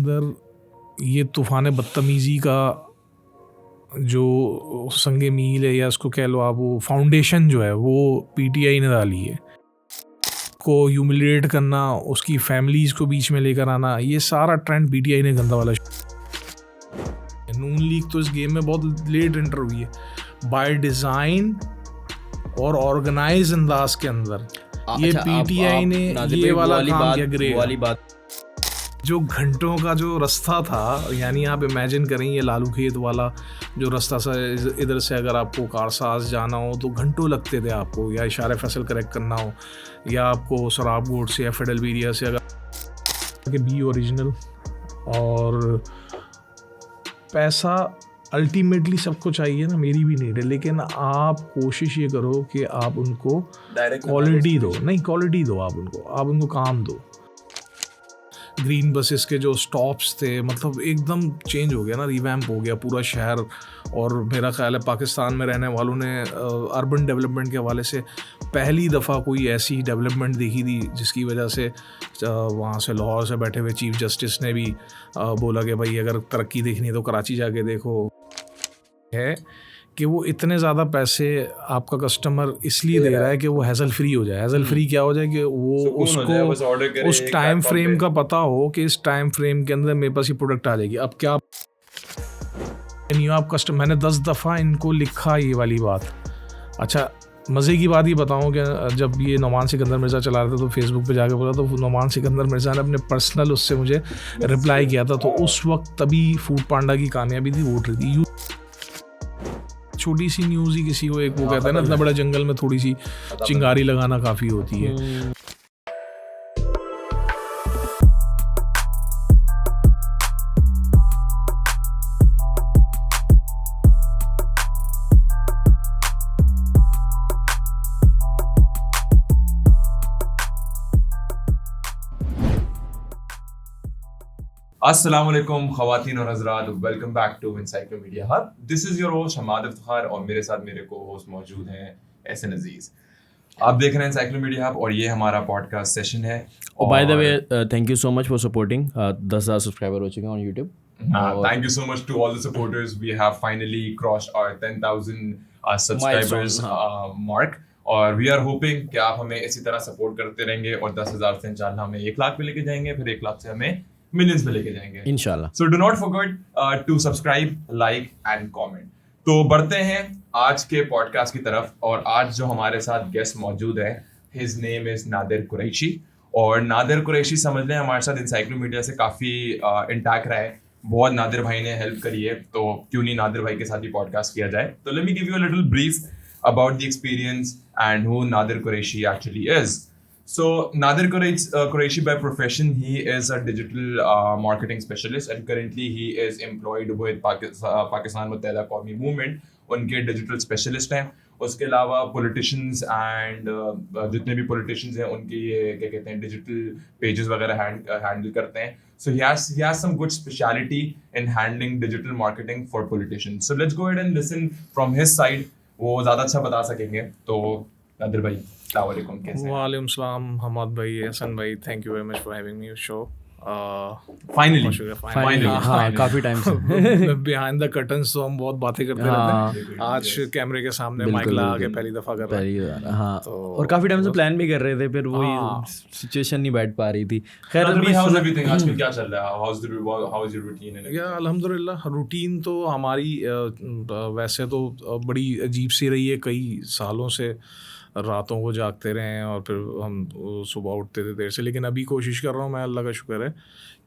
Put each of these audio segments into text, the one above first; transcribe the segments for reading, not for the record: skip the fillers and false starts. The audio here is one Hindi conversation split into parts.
अंदर ये तूफ़ान बदतमीज़ी का जो संगे मील है, या उसको कह लो आप, वो फाउंडेशन जो है वो पीटीआई ने डाली है। को ह्यूमिलिएट करना, उसकी फैमिलीज़ को बीच में लेकर आना, ये सारा ट्रेंड पीटीआई ने गंदा वाला। नून लीग तो इस गेम में बहुत लेट एंटर हुई है, बाय डिज़ाइन और ऑर्गेनाइज अंदाज के अंदर। ये पीटीआई ने ये वाला काम किया। ग्रेट जो घंटों का जो रास्ता था, यानी आप इमेजिन करें ये लालू खेत वाला जो रास्ता सा, इधर से अगर आपको कारसाज जाना हो तो घंटों लगते थे आपको, या इशारे फैसल करेक्ट करना हो, या आपको सराब गोड से या फिडेलबेरिया से अगर कि बी ओरिजिनल। और पैसा अल्टीमेटली सबको चाहिए ना, मेरी भी नीड है, लेकिन आप कोशिश ये करो कि आप उनको क्वालिटी दो। नहीं, क्वालिटी दो आप उनको काम दो। ग्रीन बसेस के जो स्टॉप्स थे, मतलब एकदम चेंज हो गया ना, रिवैम्प हो गया पूरा शहर। और मेरा ख्याल है पाकिस्तान में रहने वालों ने अर्बन डेवलपमेंट के हवाले से पहली दफ़ा कोई ऐसी डेवलपमेंट देखी थी जिसकी वजह से वहाँ से लाहौर से बैठे हुए चीफ जस्टिस ने भी बोला कि भाई अगर तरक्की देखनी है तो कराची जाके देखो। है कि वो इतने ज़्यादा पैसे आपका कस्टमर इसलिए दे रहा है कि वो हैसल फ्री हो जाए। हैसल फ्री क्या हो जाए कि वो उसको उस टाइम फ्रेम का पता हो कि इस टाइम फ्रेम के अंदर मेरे पास ये प्रोडक्ट आ जाएगी। अब क्या आप कस्टमर, मैंने 10 दफ़ा इनको लिखा ये वाली बात। अच्छा, मज़े की बात ही बताऊं कि जब ये नौमान सिकंदर मिर्ज़ा चला रहा था तो फेसबुक पे जाके बोला, तो नौमान सिकंदर मिर्ज़ा ने अपने पर्सनल उससे मुझे रिप्लाई किया था। तो उस वक्त तभी फूड पांडा की कामयाबी थी, वोट रही थी। छोटी सी न्यूज़ ही किसी को एक वो कहता है ना, इतना बड़ा जंगल में थोड़ी सी चिंगारी लगाना काफ़ी होती है। अस्सलामुअलैकुम ख़वातीन और हज़रात, welcome back to Encyclomedia hub. This is your host Hamad Iftikhar और मेरे साथ मेरे को होस्ट मौजूद हैं एहसन अजीज़। आप देख रहे हैं एनसाइक्लोमीडिया हब और ये हमारा पॉडकास्ट सेशन है। और by the way thank you so much for supporting. 10,000 subscriber हो चुके हैं on YouTube. Thank you so much to all the supporters. We have finally crossed our 10,000 subscribers mark और वी आर होपिंग कि आप हमें इसी तरह सपोर्ट करते रहेंगे और 10,000 से इंशाल्लाह हमें 1 लाख पे लेके जाएंगे, फिर 1 लाख से हमें मिलियंस पे लेके जाएंगे इंशाल्लाह। So do not forget to subscribe, like and comment. तो बढ़ते हैं आज के पॉडकास्ट की तरफ और आज जो हमारे साथ गेस्ट मौजूद है, his name is Nadir Qureshi. और नादिर कुरैशी समझ लें हमारे साथ एनसाइक्लोमीडिया से काफ़ी इंटैक्ट रहा है, बहुत नादिर भाई ने हेल्प करी है, तो क्यों नहीं नादिर भाई के साथ ही पॉडकास्ट किया जाए। तो let me give you a little brief about the experience and who Nadir Qureshi actually is. So Nadir Qureshi by profession, he is a digital marketing specialist and currently he is employed with Pakistan Muttahida Qawmi Movement. उनके digital specialist हैं। उसके अलावा politicians and जितने भी politicians हैं उनके ये क्या कहते हैं digital pages वगैरह handle करते हैं। So he has some good speciality in handling digital marketing for politicians. So let's go ahead and listen from his side. वो ज़्यादा अच्छा बता सकेंगे। तो नादिर भाई अस्सलाम वालेकुम, कैसे हैं? वालेकुम सलाम हमाद भाई, एहसन भाई, thank you very much for having me show. Finally हाँ, काफ़ी टाइम से बिहाइंड द कर्टन्स तो हम बहुत बातें करते रहते हैं, आज कैमरे के सामने माइक लगा के पहली दफ़ा कर रहे हैं। हाँ, और काफ़ी टाइम से प्लान भी कर रहे थे, फिर वही सिचुएशन नहीं बैठ पा रही थी। खैर आजकल क्या चल रहा है? How is your routine? या अल्हम्दुलिल्लाह, रूटीन तो हमारी वैसे तो बड़ी अजीब सी रही है। कई सालों से रातों को जागते रहे हैं और फिर हम सुबह उठते थे देर से, लेकिन अभी कोशिश कर रहा हूँ मैं, अल्लाह का शुक्र है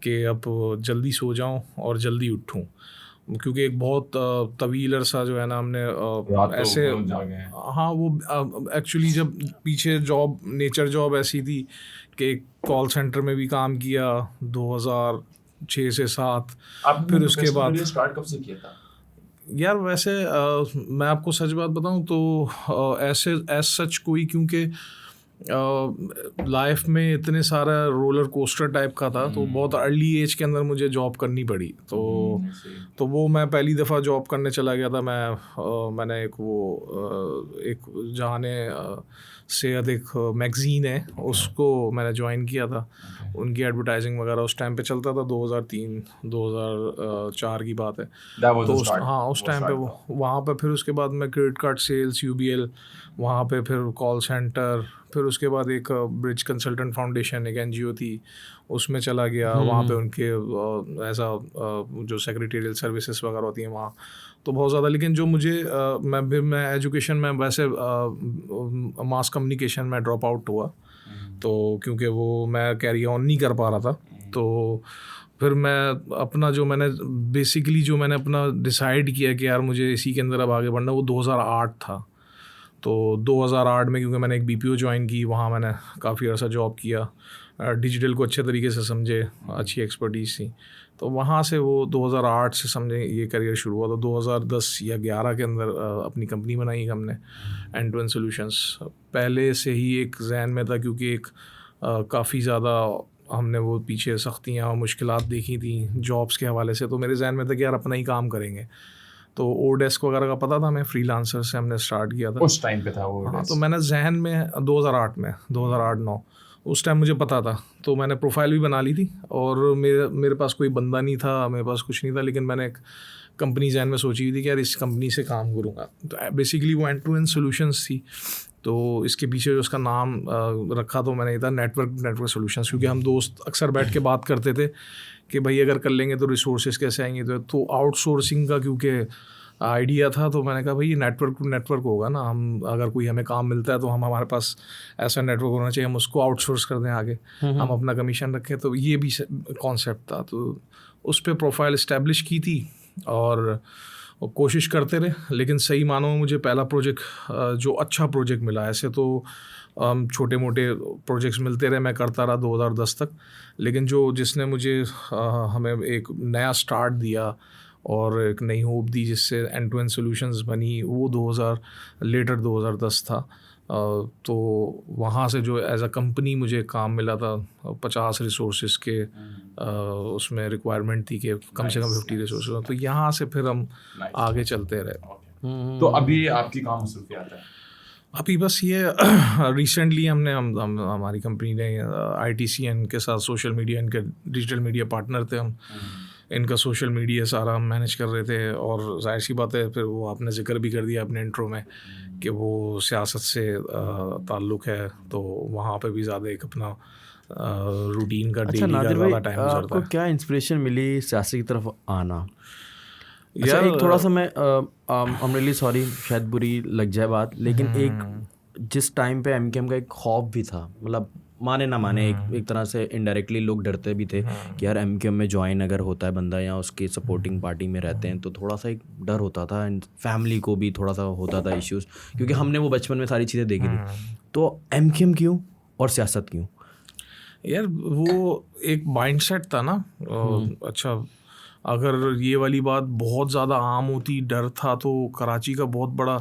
कि अब जल्दी सो जाऊँ और जल्दी उठूँ, क्योंकि एक बहुत तवील अरसा जो है ना हमने ऐसे हाँ, वो एक्चुअली जब पीछे नेचर जॉब ऐसी थी कि कॉल सेंटर में भी काम किया 2006 से 7। फिर उसके बाद स्टार्ट कब से किया था? यार वैसे मैं आपको सच बात बताऊं तो ऐसे सच कोई, क्योंकि लाइफ में इतने सारा रोलर कोस्टर टाइप का था, तो बहुत अर्ली एज के अंदर मुझे जॉब करनी पड़ी। तो वो मैं पहली दफ़ा जॉब करने चला गया था। मैंने एक जाने से अधिक मैगज़ीन है उसको मैंने ज्वाइन किया था। उनकी एडवर्टाइजिंग वगैरह उस टाइम पे चलता था, 2003-2004 की बात है। तो उस टाइम पे वो वहाँ पे, फिर उसके बाद मैं क्रेडिट कार्ड सेल्स, UBL, वहाँ पे फिर कॉल सेंटर, फिर उसके बाद एक ब्रिज कंसल्टेंट फाउंडेशन एक NGO थी, उसमें चला गया। वहाँ पे उनके ऐसा जो सेक्रेटेरियल सर्विसेज वगैरह होती हैं वहाँ, तो बहुत ज़्यादा। लेकिन जो मुझे मैं एजुकेशन में वैसे मास कम्युनिकेशन में ड्रॉप आउट हुआ, तो क्योंकि वो मैं कैरी ऑन नहीं कर पा रहा था। तो फिर मैं अपना जो मैंने अपना डिसाइड किया कि यार मुझे इसी के अंदर अब आगे बढ़ना, वो 2008 था। तो 2008 में क्योंकि मैंने एक BPO ज्वाइन की, वहाँ मैंने काफ़ी अर्सा जॉब किया, डिजिटल को अच्छे तरीके से समझे, अच्छी एक्सपर्टीज़ थी। तो वहाँ से वो 2008 से समझे ये करियर शुरू हुआ। तो 2010 या 11 के अंदर अपनी कंपनी बनाई हमने, एंड-टू-एंड सॉल्यूशंस। पहले से ही एक जहन में था, क्योंकि एक काफ़ी ज़्यादा हमने वो पीछे सख्तियाँ और मुश्किलात देखी थी जॉब्स के हवाले से, तो मेरे जहन में था कि यार अपना ही काम करेंगे। तो ओडेस्क वगैरह का पता था, मैं फ्रीलांसर से हमने स्टार्ट किया था उस टाइम पे था वो। हाँ, तो मैंने जहन में 2008-9 उस टाइम मुझे पता था, तो मैंने प्रोफाइल भी बना ली थी। और मेरे पास कोई बंदा नहीं था, मेरे पास कुछ नहीं था, लेकिन मैंने एक कंपनी जहन में सोची हुई थी कि यार इस कंपनी से काम करूँगा। तो बेसिकली वो एंड-टू-एंड सॉल्यूशंस थी। तो इसके पीछे जो उसका नाम रखा, तो मैंने ये था नेटवर्क सॉल्यूशंस, क्योंकि हम दोस्त अक्सर बैठ के बात करते थे कि भाई अगर कर लेंगे तो रिसोर्सेज कैसे आएंगे। तो आउटसोर्सिंग का क्योंकि आइडिया था, तो मैंने कहा भाई ये नेटवर्क होगा ना, हम अगर कोई हमें काम मिलता है तो हमारे पास ऐसा नेटवर्क होना चाहिए, हम उसको आउटसोर्स कर दें आगे, हम अपना कमीशन रखें। तो ये भी कॉन्सेप्ट था, तो उस पर प्रोफाइल इस्टेब्लिश की थी और कोशिश करते रहे। लेकिन सही मानो में मुझे पहला प्रोजेक्ट जो अच्छा प्रोजेक्ट मिला, ऐसे तो छोटे मोटे प्रोजेक्ट्स मिलते रहे, मैं करता रहा 2010 तक। लेकिन जिसने मुझे हमें एक नया स्टार्ट दिया और एक नई होप दी, जिससे एंड-टू-एंड सॉल्यूशंस बनी, वो 2010 था। तो वहाँ से जो एज अ कंपनी मुझे काम मिला था, 50 रिसोर्सेज के उसमें रिक्वायरमेंट थी कि कम से कम 50 रिसोर्सेज। तो यहाँ से फिर हम आगे चलते रहे। तो अभी आपकी काम मसरूफियात है? अभी बस ये रिसेंटली हमारी कंपनी ने ITCN के साथ सोशल मीडिया, इनके डिजिटल मीडिया पार्टनर थे हम, इनका सोशल मीडिया सारा हम मैनेज कर रहे थे। और जाहिर सी बात है, फिर वो आपने जिक्र भी कर दिया अपने इंट्रो में कि वो सियासत से ताल्लुक़ है, तो वहाँ पे भी ज़्यादा एक अपना रूटीन का डेली का ज़्यादा टाइम गुजरता है। आपको क्या इंस्पिरेशन मिली सियासत की तरफ आना? अच्छा, एक थोड़ा सा मैं I'm really sorry, शायद बुरी लग जाए बात, लेकिन एक जिस टाइम पे MKM का एक खौफ भी था, मतलब माने ना माने एक तरह से इनडायरेक्टली लोग डरते भी थे कि यार MKM में ज्वाइन अगर होता है बंदा या उसके सपोर्टिंग पार्टी में रहते हैं, तो थोड़ा सा एक डर होता था। एंड फैमिली को भी थोड़ा सा होता था इश्यूज़, क्योंकि हमने वो बचपन में सारी चीज़ें देखी थी। तो MKM क्यों और सियासत क्यों? यार वो एक माइंडसेट था ना। अच्छा, अगर ये वाली बात बहुत ज़्यादा आम होती, डर था, तो कराची का बहुत बड़ा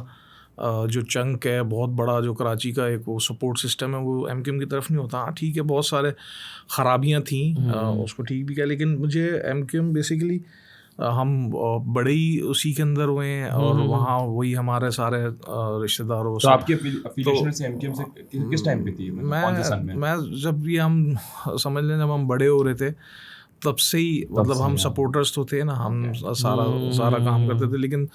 जो चंक है, बहुत बड़ा जो कराची का एक वो सपोर्ट सिस्टम है, वो MKM की तरफ नहीं होता। हाँ ठीक है, बहुत सारे ख़राबियाँ थी, उसको ठीक भी किया, लेकिन मुझे MKM बेसिकली हम बड़े ही उसी के अंदर हुए हैं, और वहाँ वही हमारे सारे रिश्तेदारों। तो आपकी अफिलिएशन से MKM से किस टाइम पे थी? कौन से साल में? मैं जब ये हम समझ लें, जब हम बड़े हो रहे थे तब से ही, मतलब हम सपोर्टर्स तो थे ना, हम सारा काम करते थे। लेकिन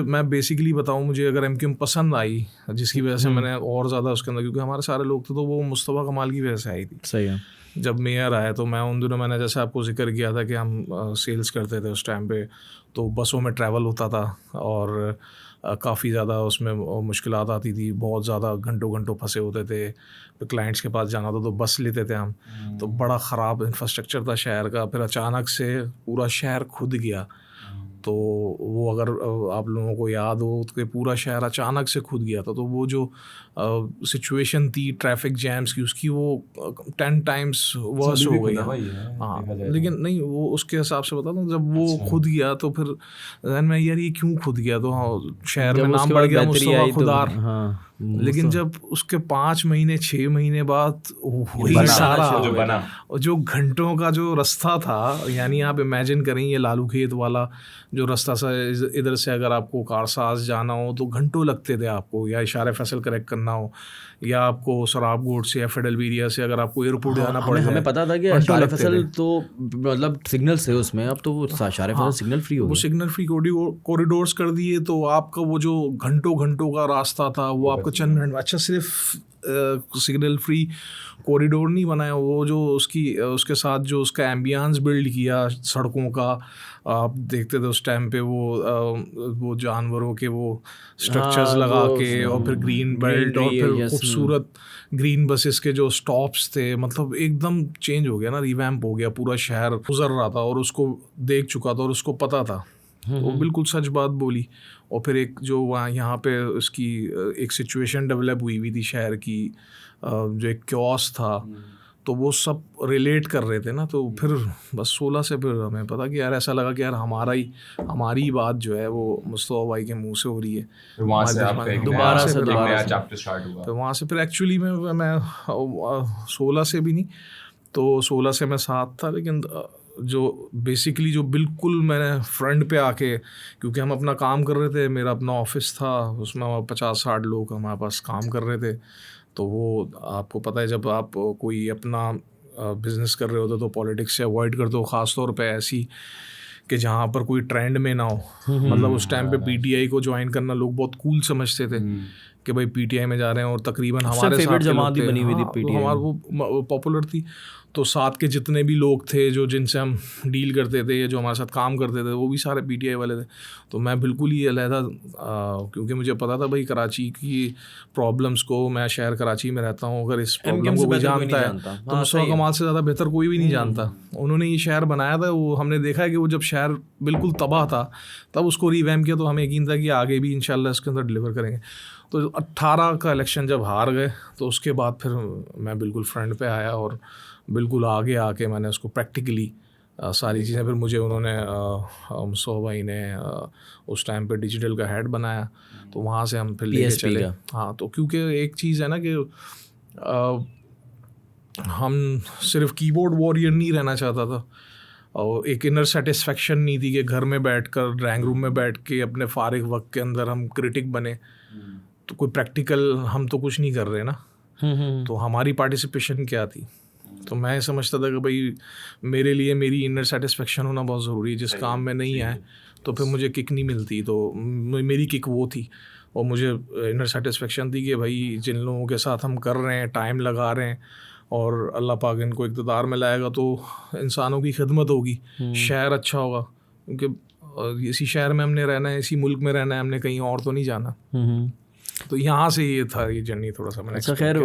मैं बेसिकली बताऊं, मुझे अगर MKM पसंद आई, जिसकी वजह से मैंने और ज़्यादा उसके अंदर, क्योंकि हमारे सारे लोग थे, तो वो मुस्तफ़ा कमाल की वजह से आई थी। सही है। जब मेयर आए तो मैं उन दिनों, मैंने जैसे आपको जिक्र किया था कि हम सेल्स करते थे उस टाइम पे, तो बसों में ट्रैवल होता था और काफ़ी ज़्यादा उसमें मुश्किलात आती थी, बहुत ज़्यादा घंटों फंसे होते थे। तो क्लाइंट्स के पास जाना था तो बस लेते थे हम, तो बड़ा ख़राब इंफ्रास्ट्रक्चर था शहर का। फिर अचानक से पूरा शहर खुद गया, तो वो अगर आप लोगों को याद हो तो पूरा शहर अचानक से खुद गया था। तो वो जो सिचुएशन थी ट्रैफिक जैम्स की, उसकी वो 10 टाइम्स वर्स हो गई। हाँ, लेकिन नहीं, वो उसके हिसाब से बता दूँ, जब वो खुद गया तो फिर जहन में यार ये क्यों खुद गया, तो हाँ शहर में नाम बढ़ गया मुस्तफा खुदार। लेकिन जब उसके 5 महीने 6 महीने बाद वही सारा जो बना, और जो घंटों का जो रास्ता था, यानी आप इमेजिन करें ये लालू खेत वाला जो रास्ता सा, इधर से अगर आपको कारसाज जाना हो तो घंटों लगते थे आपको, या इशारे फैसल करेक्ट करना हो, या आपको सराबगोट से या फिडेलबेरिया से अगर आपको एयरपोर्ट जाना पड़ जाए। हमें पता था कि इशारे फैसल तो मतलब सिग्नल से उसमें, अब तो वो इशारे फैसल सिग्नल फ्री हो गया, वो सिग्नल फ्री कॉरिडोर्स कर दिए। तो आपका वो जो घंटों का रास्ता था वो आपका चंद मिनट में, अच्छा सिर्फ सिग्नल फ्री कॉरिडोर नहीं बनाया, वो जो उसके साथ जो उसका एम्बियंस बिल्ड किया सड़कों का, आप देखते थे उस टाइम पे वो जानवरों के वो स्ट्रक्चर्स लगा के, और फिर ग्रीन बेल्ट, और फिर खूबसूरत ग्रीन बसेस के जो स्टॉप्स थे, मतलब एकदम चेंज हो गया ना, रिवैम्प हो गया। पूरा शहर गुजर रहा था और उसको देख चुका था और उसको पता था, वो बिल्कुल सच बात बोली। और फिर एक जो वहाँ यहाँ पे उसकी एक सिचुएशन डेवलप हुई थी शहर की, जो एक क्योस था, तो वो सब रिलेट कर रहे थे ना। तो फिर बस 16 से फिर हमें पता कि यार ऐसा लगा कि यार हमारी बात जो है वो मुस्तफा भाई के मुंह से हो रही है। वहाँ से आपका एक नया चैप्टर स्टार्ट हुआ। तो वहाँ से फिर एक्चुअली मैं 16 से भी नहीं, तो 16 से मैं साथ था, लेकिन जो बेसिकली जो बिल्कुल मैंने फ्रंट पे आके, क्योंकि हम अपना काम कर रहे थे, मेरा अपना ऑफिस था, उसमें 50-60 लोग हमारे पास काम कर रहे थे। तो वो आपको पता है, जब आप कोई अपना बिजनेस कर रहे होते तो पॉलिटिक्स से अवॉइड करते हो, ख़ास तौर पे ऐसी कि जहाँ पर कोई ट्रेंड में ना हो। मतलब उस टाइम पे पीटीआई को ज्वाइन करना लोग बहुत कूल समझते थे कि भाई पीटीआई में जा रहे हैं, और तकरीबन हमारे साथ जमात भी बनी हुई थी पीटीआई, हमारे वो पॉपुलर थी। तो साथ के जितने भी लोग थे जो जिनसे हम डील करते थे या जो हमारे साथ काम करते थे, वो भी सारे पीटीआई वाले थे। तो मैं बिल्कुल ही अलहदा, क्योंकि मुझे पता था भाई कराची की प्रॉब्लम्स को, मैं शहर कराची में रहता हूँ, अगर इस प्रॉब्लम को कोई जानता है तो मुस्तफा कमाल से ज़्यादा बेहतर कोई भी नहीं जानता। उन्होंने ये शहर बनाया था, वो हमने देखा है कि वो जब शहर बिल्कुल तबाह था तब उसको रिवैम्प किया, तो हमें यकीन था कि आगे भी इंशाल्लाह इसके अंदर डिलीवर करेंगे। तो 18 का इलेक्शन जब हार गए तो उसके बाद फिर मैं बिल्कुल फ्रंट पे आया और बिल्कुल आगे आके मैंने उसको प्रैक्टिकली सारी चीज़ें, फिर मुझे उन्होंने मुस्तफा भाई ने उस टाइम पे डिजिटल का हेड बनाया, तो वहाँ से हम फिर लेके चले। हाँ, तो क्योंकि एक चीज़ है ना कि हम सिर्फ कीबोर्ड वॉरियर नहीं रहना चाहता था, और एक इनर सेटिस्फेक्शन नहीं थी कि घर में बैठकर ड्राइंग रूम में बैठ के अपने फारिग वक्त के अंदर हम क्रिटिक बने। तो कोई प्रैक्टिकल हम तो कुछ नहीं कर रहे ना, तो हमारी पार्टिसिपेशन क्या थी। तो मैं समझता था कि भाई मेरे लिए मेरी इनर सेटिस्फेक्शन होना बहुत ज़रूरी है। जिस काम में नहीं आए तो फिर मुझे किक नहीं मिलती, तो मेरी किक वो थी, और मुझे इनर सेटिस्फेक्शन थी कि भाई जिन लोगों के साथ हम कर रहे हैं, टाइम लगा रहे हैं, और अल्लाह पाक इनको इक़्तिदार में लाएगा तो इंसानों की खिदमत होगी, शहर अच्छा होगा। क्योंकि इसी शहर में हमने रहना है, इसी मुल्क में रहना है, हमने कहीं और तो नहीं जाना। तो यहाँ से ये था ये जर्नी थोड़ा सा मैंने। अच्छा, खैर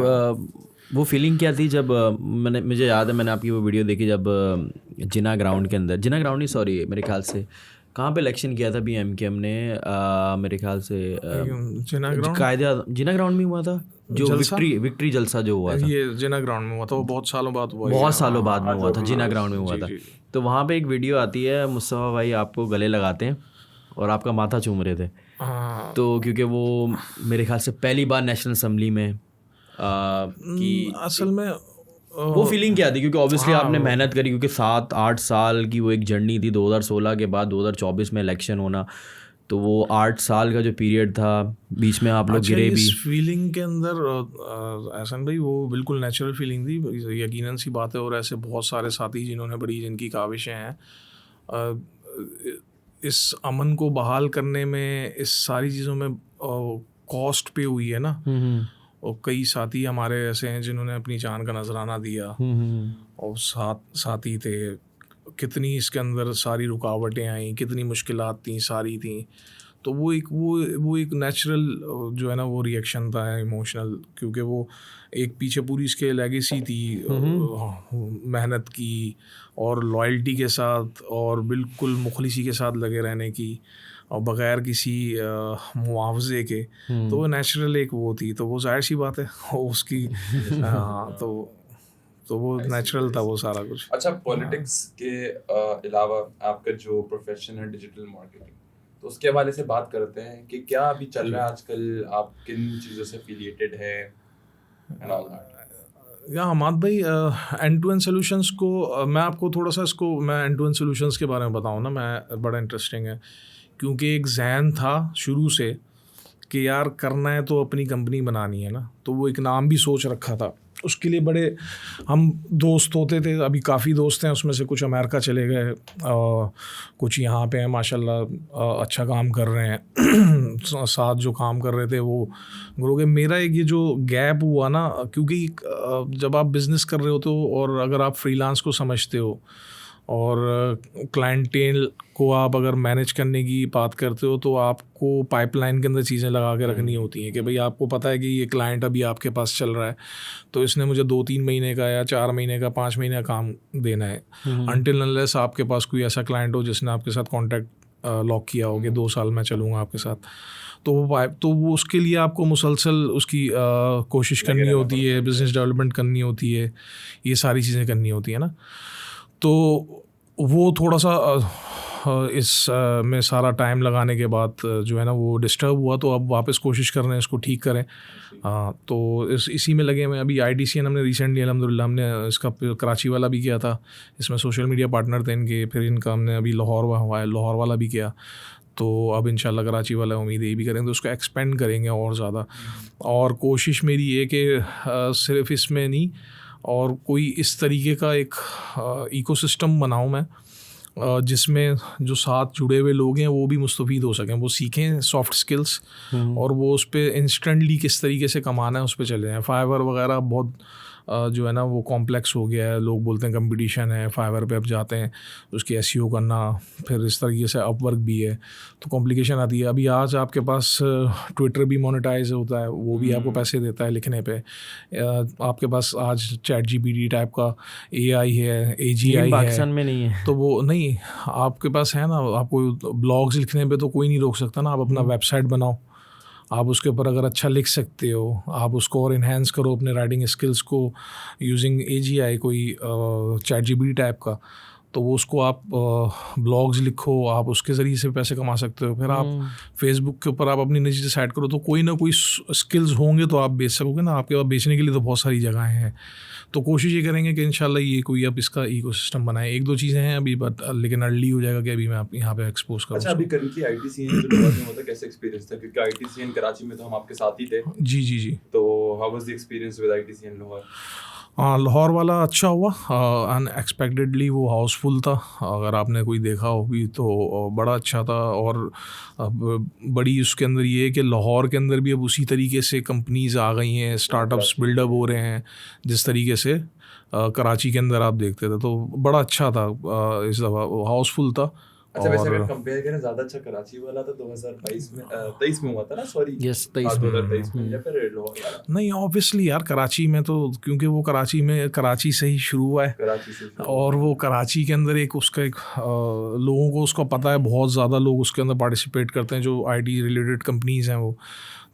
वो फीलिंग क्या थी जब मुझे याद है मैंने आपकी वो वीडियो देखी जब जिना ग्राउंड के अंदर, जिना ग्राउंड नहीं सॉरी मेरे ख्याल से कहाँ पे इलेक्शन किया था BMKM ने, मेरे ख्याल से जिना ग्राउंड में हुआ था जो विक्ट्री जलसा जो हुआ था, ये जिना ग्राउंड में हुआ था। वो बहुत सालों बाद हुआ, बहुत सालों बाद में हुआ था, जिना ग्राउंड में हुआ था। तो वहाँ पे एक वीडियो आती है, मुस्तफा भाई आपको गले लगाते हैं और आपका माथा चूम रहे थे। तो क्योंकि वो मेरे ख्याल से पहली बार नेशनल असम्बली में कि असल में वो फीलिंग क्या थी, क्योंकि ऑब्वियसली आपने मेहनत करी, क्योंकि 7-8 साल की वो एक जर्नी थी, 2016 के बाद 2024 में इलेक्शन होना, तो वो 8 साल का जो पीरियड था बीच में आप लोग गिरे भी। इस फीलिंग के अंदर एहसान भाई वो बिल्कुल नेचुरल फीलिंग थी, यकीनन सी बात है। और ऐसे बहुत सारे साथी जिन्होंने बड़ी जिनकी काविशें हैं इस अमन को बहाल करने में, इस सारी चीज़ों में कॉस्ट पे हुई है ना। और कई साथी हमारे ऐसे हैं जिन्होंने अपनी जान का नजराना दिया, और साथी थे। कितनी इसके अंदर सारी रुकावटें आई, कितनी मुश्किलात थी, सारी थी। तो वो एक नेचुरल जो है ना वो रिएक्शन था इमोशनल, क्योंकि वो एक पीछे पूरी इसके लेगेसी थी मेहनत की और लॉयल्टी के साथ और बिल्कुल मुखलिसी के साथ लगे रहने की और बग़ैर किसी मुआवजे के। तो वो नेचुरल एक वो थी, तो वो जाहिर सी बात है वो उसकी हाँ तो वो नेचुरल था वो सारा कुछ। अच्छा, पॉलिटिक्स के अलावा आपका जो प्रोफेशन है डिजिटल मार्केटिंग, तो उसके हवाले से बात करते हैं कि क्या अभी चल रहा है आजकल, आप किन चीज़ों से एफिलिएटेड है एंड ऑल दैट। या हमाद भाई, एंड टू एंड सोल्यूशंस को मैं आपको थोड़ा सा इसको मैं एंड टू एंड सोल्यूशंस के बारे में बताऊँ ना, मैं बड़ा इंटरेस्टिंग है क्योंकि एक जहन था शुरू से कि यार करना है तो अपनी कंपनी बनानी है ना, तो वो एक नाम भी सोच रखा था उसके लिए। बड़े हम दोस्त होते थे, अभी काफ़ी दोस्त हैं, उसमें से कुछ अमेरिका चले गए, कुछ यहाँ पे हैं माशाल्लाह, अच्छा काम कर रहे हैं साथ जो काम कर रहे थे वो ग्रो गए। मेरा एक ये जो गैप हुआ ना, क्योंकि जब आप बिज़नेस कर रहे होते हो और अगर आप फ्रीलांस को समझते हो और क्लाइंटेल को आप अगर मैनेज करने की बात करते हो तो आपको पाइपलाइन के अंदर चीज़ें लगा के रखनी होती हैं कि भाई आपको पता है कि ये क्लाइंट अभी आपके पास चल रहा है तो इसने मुझे 2-3 महीने का या 4 महीने का 5 महीने का काम देना है, अनटिल अनलेस आपके पास कोई ऐसा क्लाइंट हो जिसने आपके साथ कॉन्ट्रैक्ट लॉक किया हो कि 2 साल मैं चलूँगा आपके साथ, तो वो उसके लिए आपको मुसलसल उसकी कोशिश करनी होती है, बिज़नेस डेवलपमेंट करनी होती है, ये सारी चीज़ें करनी होती है ना। तो वो थोड़ा सा इस में सारा टाइम लगाने के बाद जो है ना वो डिस्टर्ब हुआ, तो अब वापस कोशिश कर रहे हैं इसको ठीक करें। तो इसी में लगे हैं। अभी ITCN हमने रिसेंटली अल्हम्दुलिल्लाह हमने इसका कराची वाला भी किया था, इसमें सोशल मीडिया पार्टनर थे इनके, फिर इनका हमने अभी लाहौर वाला भी किया, तो अब इंशाल्लाह कराची वाला उम्मीद ये भी करेंगे तो उसको एक्सपेंड करेंगे और ज़्यादा। और कोशिश मेरी ये कि सिर्फ इसमें नहीं और कोई इस तरीके का एक इकोसिस्टम बनाऊं मैं जिसमें जो साथ जुड़े हुए लोग हैं वो भी मुस्तफ़ीद हो सकें, वो सीखें सॉफ्ट स्किल्स और वो उस पर इंस्टेंटली किस तरीके से कमाना है उस पर चले जाएँ। फाइवर वगैरह बहुत जो है ना वो कॉम्प्लेक्स हो गया है, लोग बोलते हैं कंपटीशन है, फाइवर पे अब जाते हैं उसकी SEO करना, फिर इस तरीके से अपवर्क भी है तो कॉम्प्लिकेशन आती है। अभी आज आपके पास ट्विटर भी मोनेटाइज होता है, वो भी आपको पैसे देता है लिखने पे। आपके पास आज ChatGPT टाइप का AI है, AGI पाकिस्तान है, में नहीं है तो वो नहीं आपके पास है ना, आपको ब्लॉग्स लिखने पे तो कोई नहीं रोक सकता ना, आप अपना वेबसाइट बनाओ, आप उसके ऊपर अगर अच्छा लिख सकते हो, आप उसको और इन्हेंस करो अपने राइटिंग स्किल्स को यूजिंग AGI कोई ChatGPT टाइप का, तो वो उसको आप ब्लॉग्स लिखो, आप उसके ज़रिए से पैसे कमा सकते हो। फिर आप फेसबुक के ऊपर आप अपनी निजी साइट करो, तो कोई ना कोई स्किल्स होंगे तो आप बेच सकोगे ना, आपके पास बेचने के लिए तो बहुत सारी जगहें हैं। तो कोशिश ये करेंगे कि इंशाल्लाह ये कोई अब इसका इकोसिस्टम बनाए। 1-2 चीज़ें हैं अभी बट लेकिन अर्ली हो जाएगा कि अभी मैं आप यहाँ पे एक्सपोज करूँ। अच्छा, अभी करंटली ITCN जो लाहौर में होता है कैसे एक्सपीरियंस था, क्योंकि ITCN कराची में तो हम आपके साथ ही थे। जी तो how was the experience with ITCN Lahore? Lahore वाला अच्छा हुआ, अनएक्सपेक्टेडली वो हाउसफुल था, अगर आपने कोई देखा हो भी तो बड़ा अच्छा था। और बड़ी उसके अंदर ये है कि लाहौर के अंदर भी अब उसी तरीके से कंपनीज आ गई हैं, स्टार्टअप्स बिल्डअप हो रहे हैं जिस तरीके से कराची के अंदर आप देखते थे, तो बड़ा अच्छा था। इस दफ़ा हाउसफुल था। अच्छा, वैसे अगर कंपेयर करें ज़्यादा अच्छा कराची वाला था 23 में हुआ था ना, सॉरी यस 23 में, या फिर लाहौर वाला? नहीं ऑब्वियसली यार कराची में तो क्योंकि वो कराची से ही शुरू हुआ है, कराची से और वो कराची के अंदर एक उसका एक लोगों को उसका पता है, बहुत ज़्यादा लोग उसके अंदर पार्टिसिपेट करते हैं जो IT रिलेटेड कंपनीज़ हैं वो,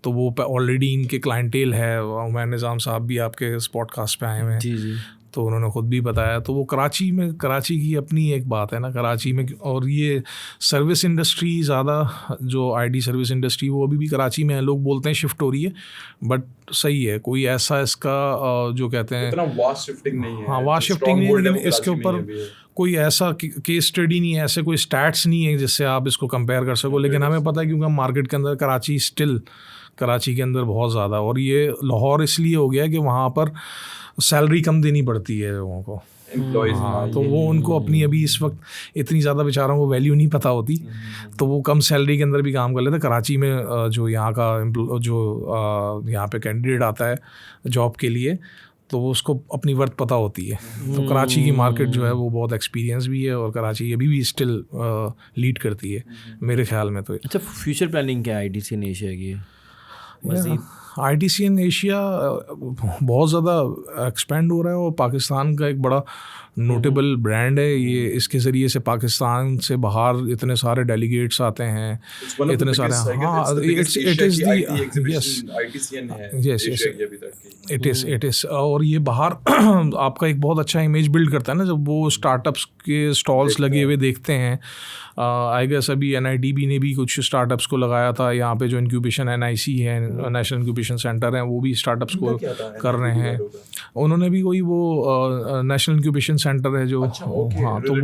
तो वो ऑलरेडी इनके क्लाइंटेल है। उमैर निज़ाम साहब भी आपके इस पॉडकास्ट पे आए हुए हैं, जी तो उन्होंने ख़ुद भी बताया। तो वो कराची की अपनी एक बात है ना कराची में, और ये सर्विस इंडस्ट्री ज़्यादा जो IT सर्विस इंडस्ट्री वो अभी भी कराची में है। लोग बोलते हैं शिफ्ट हो रही है बट सही है, कोई ऐसा इसका जो कहते हैं इतना वास्ट शिफ्टिंग नहीं है। हाँ वास्ट शिफ्टिंग नहीं है, लेकिन इसके ऊपर कोई ऐसा केस स्टडी नहीं है, ऐसे कोई स्टैट्स नहीं है जिससे आप इसको कंपेयर कर सको। लेकिन हमें पता है क्योंकि हम मार्केट के अंदर कराची के अंदर बहुत ज़्यादा, और ये लाहौर इसलिए हो गया कि वहाँ पर सैलरी कम देनी पड़ती है लोगों को, हाँ, तो वो उनको अपनी अभी इस वक्त इतनी ज़्यादा बेचारों को वैल्यू नहीं पता होती, तो वो कम सैलरी के अंदर भी काम कर लेते। कराची में जो यहाँ का जो यहाँ पे कैंडिडेट आता है जॉब के लिए, तो वो उसको अपनी वर्थ पता होती है। तो कराची की मार्केट जो है वो बहुत एक्सपीरियंस भी है और कराची अभी भी स्टिल लीड करती है मेरे ख्याल में। तो अच्छा, फ्यूचर प्लानिंग क्या है ITC इन एशिया की मज़ीद? ITC इन एशिया बहुत ज़्यादा एक्सपेंड हो रहा है और पाकिस्तान का एक बड़ा नोटेबल ब्रांड है ये। इसके ज़रिए से पाकिस्तान से बाहर इतने सारे डेलीगेट्स आते हैं, इतने सारे, हाँ, इट इज़ और ये बाहर आपका एक बहुत अच्छा इमेज बिल्ड करता है ना जब वो स्टार्टअप्स के स्टॉल्स लगे हुए देखते हैं। आई गेस अभी NIDB ने भी कुछ स्टार्टअप्स को लगाया था यहाँ पे, जो इंक्यूबेशन NIC है, नेशनल इंक्यूबेशन सेंटर है, वो भी स्टार्टअप्स को कर रहे हैं। उन्होंने भी कोई वो नेशनल इंक्यूबेशन सेंटर है जो, हाँ, तो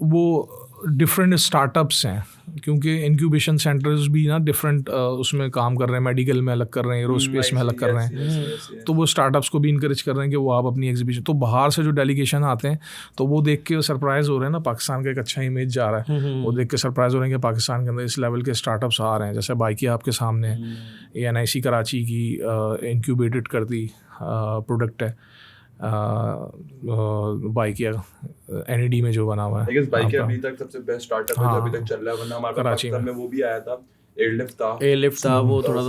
वो डिफरेंट स्टार्टअप्स हैं क्योंकि इंक्यूबेशन सेंटर्स भी ना डिफरेंट उसमें काम कर रहे हैं, मेडिकल में अलग कर रहे हैं, एरोस्पेस में अलग कर रहे हैं। तो वो स्टार्टअप्स को भी इनकरेज कर रहे हैं कि वो आप अपनी एग्जीबिशन, तो बाहर से जो डेलीगेशन आते हैं तो वो देख के सरप्राइज हो रहे हैं ना, पाकिस्तान का एक अच्छा इमेज जा रहा है, वो देख के सरप्राइज हो रहे हैं कि पाकिस्तान के अंदर इस लेवल के स्टार्टअप्स आ रहे हैं। जैसे बाइकी आपके सामने है, ये NIC कराची की इंक्यूबेटेड करती प्रोडक्ट है, बाइकिया NED में जो बना हुआ है। बाइकिया अभी तक सबसे बेस्ट स्टार्टअप है जो अभी तक चल रहा है, वरना हमारे पाकिस्तान में वो भी आया था, एयरलिफ्ट था, वो थोड़ा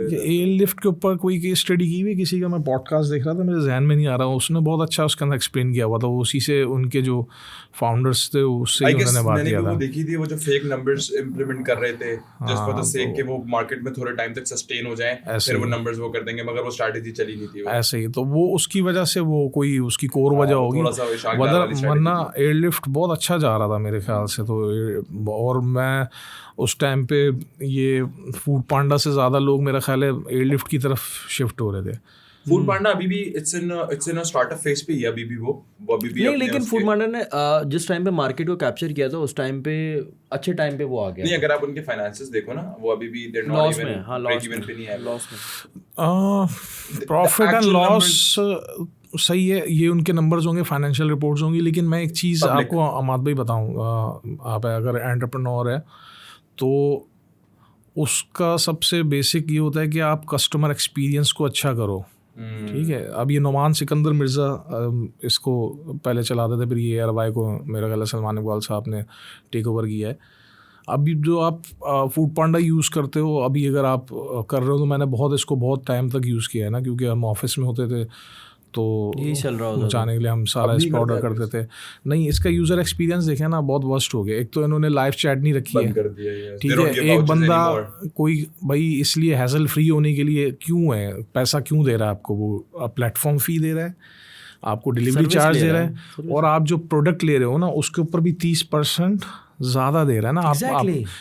एयरलिफ्ट के ऊपर कोई केस स्टडी की हुई किसी का, मैं पॉडकास्ट देख रहा था, मेरे जहन में नहीं आ रहा, उसने बहुत अच्छा उसके अंदर एक्सप्लेन किया हुआ था, उसी से उनके जो फाउंडर्स थे उससे उन्होंने बात किया था। देखी थी वो जो फेक नंबर्स इंप्लीमेंट कर रहे थे जस्ट फॉर द सेक के वो मार्केट में थोड़े टाइम तक सस्टेन हो जाए, फिर वो नंबर्स वो कर देंगे, मगर वो स्ट्रैटेजी चली नहीं थी ऐसे ही। तो वो उसकी वजह से वो कोई उसकी कोर वजह होगी, वरना एयरलिफ्ट बहुत अच्छा जा रहा था मेरे ख्याल से। तो और मैं उस टाइम पे ये फूड पांडा से ज़्यादा लोग मेरा ख्याल है एयरलिफ्ट की तरफ शिफ्ट हो रहे थे। फूड पांडा अभी भी it's in a startup phase पे है, अभी भी वो अभी भी नहीं, लेकिन फूड पांडा ने जिस टाइम पे मार्केट को कैप्चर किया था उस टाइम पे अच्छे टाइम पे वो आ गया। नहीं, अगर आप उनके फाइनेंसेस देखो ना, वो अभी भी there not even break even पे नहीं है, लॉस में। प्रॉफिट एंड लॉस सही है, ये उनके नंबर्स होंगे, फाइनेंशियल रिपोर्ट्स होंगी। लेकिन मैं एक चीज़ आपको अमाद भाई बताऊँ, आप अगर एंटरप्रेन्योर है तो उसका सबसे बेसिक ये होता है कि आप कस्टमर एक्सपीरियंस को अच्छा करो। ठीक है, अब ये नुमान सिकंदर मिर्ज़ा इसको पहले चलाते थे, फिर ये एयरवाई को मेरा ख्याल सलमान इकबाल साहब ने टेक ओवर किया है। अभी जो आप फूड पांडा यूज़ करते हो, अभी अगर आप कर रहे हो, तो मैंने इसको बहुत टाइम तक यूज़ किया है ना, क्योंकि हम ऑफिस में होते थे तो चल रहा होता जाने के लिए हम सारा इस पर ऑर्डर करते थे। नहीं, इसका यूज़र एक्सपीरियंस देखें ना, बहुत वर्स्ट हो गया। एक तो इन्होंने लाइव चैट नहीं रखी है, ठीक है, एक बंदा कोई भाई इसलिए हैसल फ्री होने के लिए क्यों है, पैसा क्यों दे रहा है आपको, वो प्लेटफॉर्म फ़ी दे रहा है, आपको डिलीवरी चार्ज दे रहा है, और आप जो प्रोडक्ट ले रहे हो ना उसके ऊपर भी 30% ज़्यादा दे रहा है ना आप